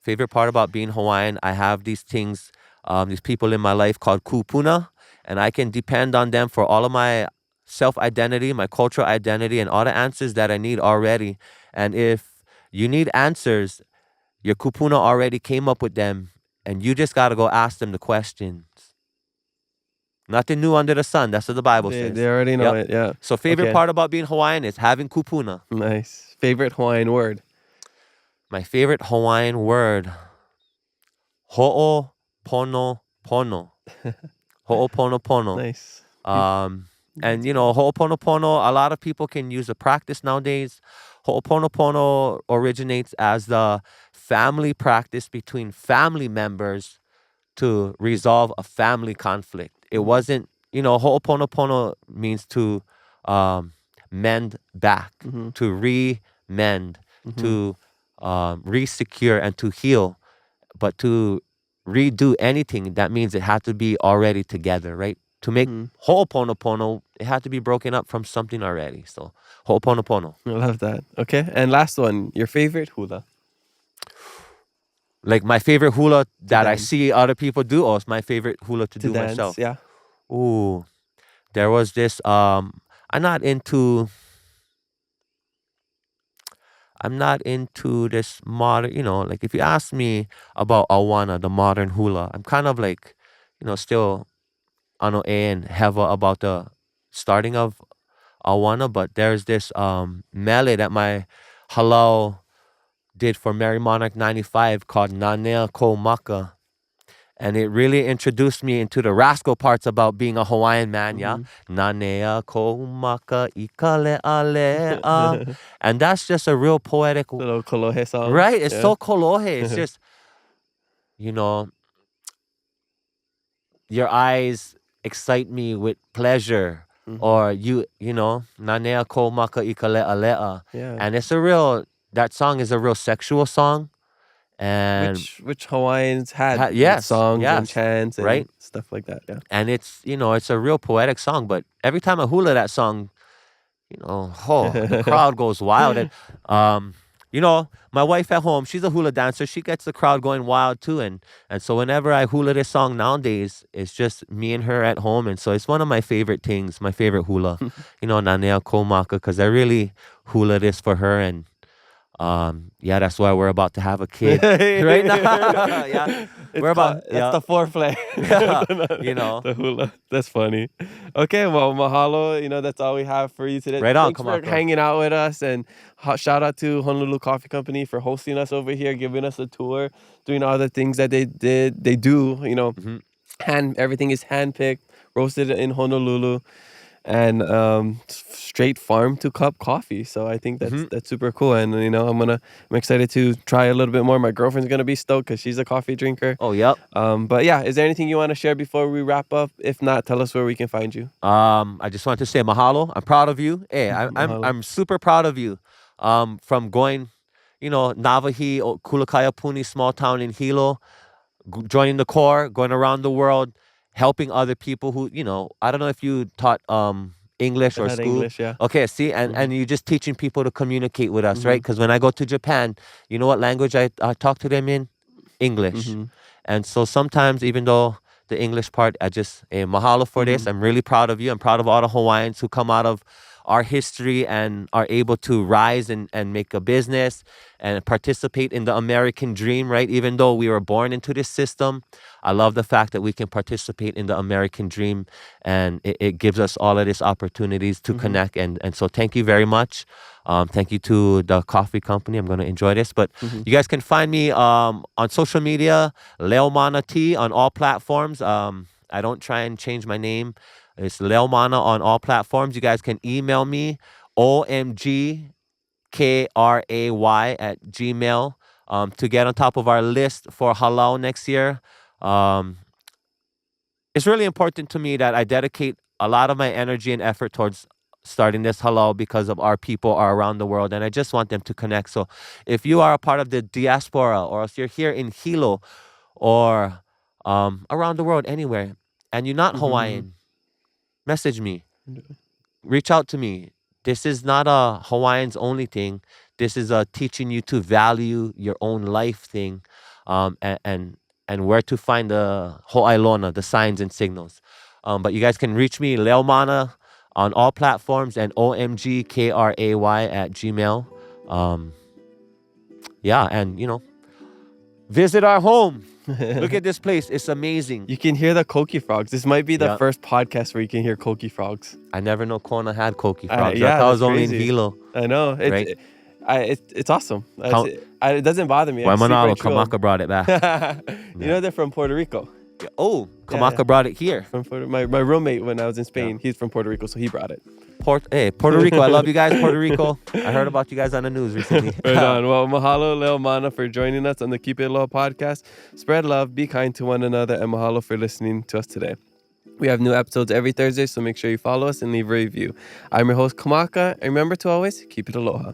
Favorite part about being Hawaiian, I have these things, these people in my life called kupuna, and I can depend on them for all of my self-identity, my cultural identity, and all the answers that I need already. And if you need answers, your kupuna already came up with them, and you just got to go ask them the questions. Nothing new under the sun. That's what the Bible says. They already know it, yeah. So favorite part about being Hawaiian is having kupuna. Nice. Favorite Hawaiian word? My favorite Hawaiian word, ho'oponopono. Ho'oponopono. Nice. And ho'oponopono, a lot of people can use the practice nowadays. Ho'oponopono originates as the family practice between family members to resolve a family conflict. It wasn't, ho'oponopono means to mend back, to re-mend, to re-secure and to heal. But to redo anything, that means it had to be already together, right? To make ho'oponopono, it had to be broken up from something already. So ho'oponopono. I love that. Okay, and last one, your favorite hula? Like my favorite hula that I dance. see other people do, or it's my favorite hula to do dance, myself. yeah. Ooh, there was this. I'm not into this modern. Like if you ask me about awana, the modern hula, I'm kind of like, still ano and heva about the starting of awana. But there's this melee that my halau did for Mary Monarch 95 called Nanea Ko Maka. And it really introduced me into the rascal parts about being a Hawaiian man, yeah? Nanea Ko Maka Ikale Alea. And that's just a real poetic... Little kolohe song. Right? It's so kolohe. It's just, your eyes excite me with pleasure. Or, Nanea Ko Maka Ikale Alea. Yeah. And it's that song is a real sexual song. And which Hawaiians had yes, songs and chants and right? stuff like that. Yeah. And it's it's a real poetic song. But every time I hula that song, the crowd goes wild. And you know, my wife at home, she's a hula dancer. She gets the crowd going wild too. And so whenever I hula this song nowadays, it's just me and her at home. And so it's one of my favorite things, my favorite hula, you know, Nanea Komaka, because I really hula this for her. And yeah, that's why we're about to have a kid right now. Yeah, we're about. That's the foreplay. Yeah, you know. The hula. That's funny. Okay, well, mahalo. You know, that's all we have for you today. Right on, Thanks for Kamako. hanging out with us, and shout out to Honolulu Coffee Company for hosting us over here, giving us a tour, doing all the things that they do. You know, everything is handpicked, roasted in Honolulu, and straight farm to cup coffee. So I think that's super cool. And you know, I'm excited to try a little bit more. My girlfriend's gonna be stoked because she's a coffee drinker. Oh, yep. But yeah, is there anything you want to share before we wrap up? If not, tell us where we can find you. I just want to say mahalo. I'm proud of you. Hey, I'm super proud of you. From going, you know, Navahi, Kulakaya Puni, small town in Hilo, joining the Corps, going around the world, helping other people who, you know, I don't know if you taught English or school. English, yeah. Okay, see, and you're just teaching people to communicate with us, right? Because when I go to Japan, you know what language I talk to them in? English. And so sometimes, even though the English part, I just mahalo for this. I'm really proud of you. I'm proud of all the Hawaiians who come out of our history and are able to rise and make a business and participate in the American dream, right? Even though we were born into this system, I love the fact that we can participate in the American dream, and it gives us all of these opportunities to connect. And so thank you very much. Thank you to the coffee company. I'm going to enjoy this. But you guys can find me on social media, Leomana T on all platforms. I don't try and change my name. It's Leomana on all platforms. You guys can email me, omgkray@gmail, to get on top of our list for halau next year. It's really important to me that I dedicate a lot of my energy and effort towards starting this halau because of our people are around the world, and I just want them to connect. So if you are a part of the diaspora, or if you're here in Hilo or around the world anywhere, and you're not Hawaiian, message me. Reach out to me. This is not a Hawaiians only thing. This is a teaching you to value your own life thing, and where to find the ho'ailona, the signs and signals. But you guys can reach me, Leomana, on all platforms, and omgkray@gmail. Yeah, and you know, visit our home. Look at this place. It's amazing. You can hear the koki frogs. This might be the first podcast where you can hear koki frogs. I never know Kona had koki frogs. Yeah, I thought it was only in crazy. Hilo. I know. Right? It's awesome. It doesn't bother me. Why Manalo, Kamaka brought it back. You know, they're from Puerto Rico. Oh, Kamaka brought it here. My roommate when I was in Spain, he's from Puerto Rico, so he brought it. Hey, Puerto Rico. I love you guys, Puerto Rico. I heard about you guys on the news recently. Right on. Well, mahalo, Leomana, for joining us on the Keep It Aloha podcast. Spread love, be kind to one another, and mahalo for listening to us today. We have new episodes every Thursday, so make sure you follow us and leave a review. I'm your host, Kamaka, and remember to always keep it aloha.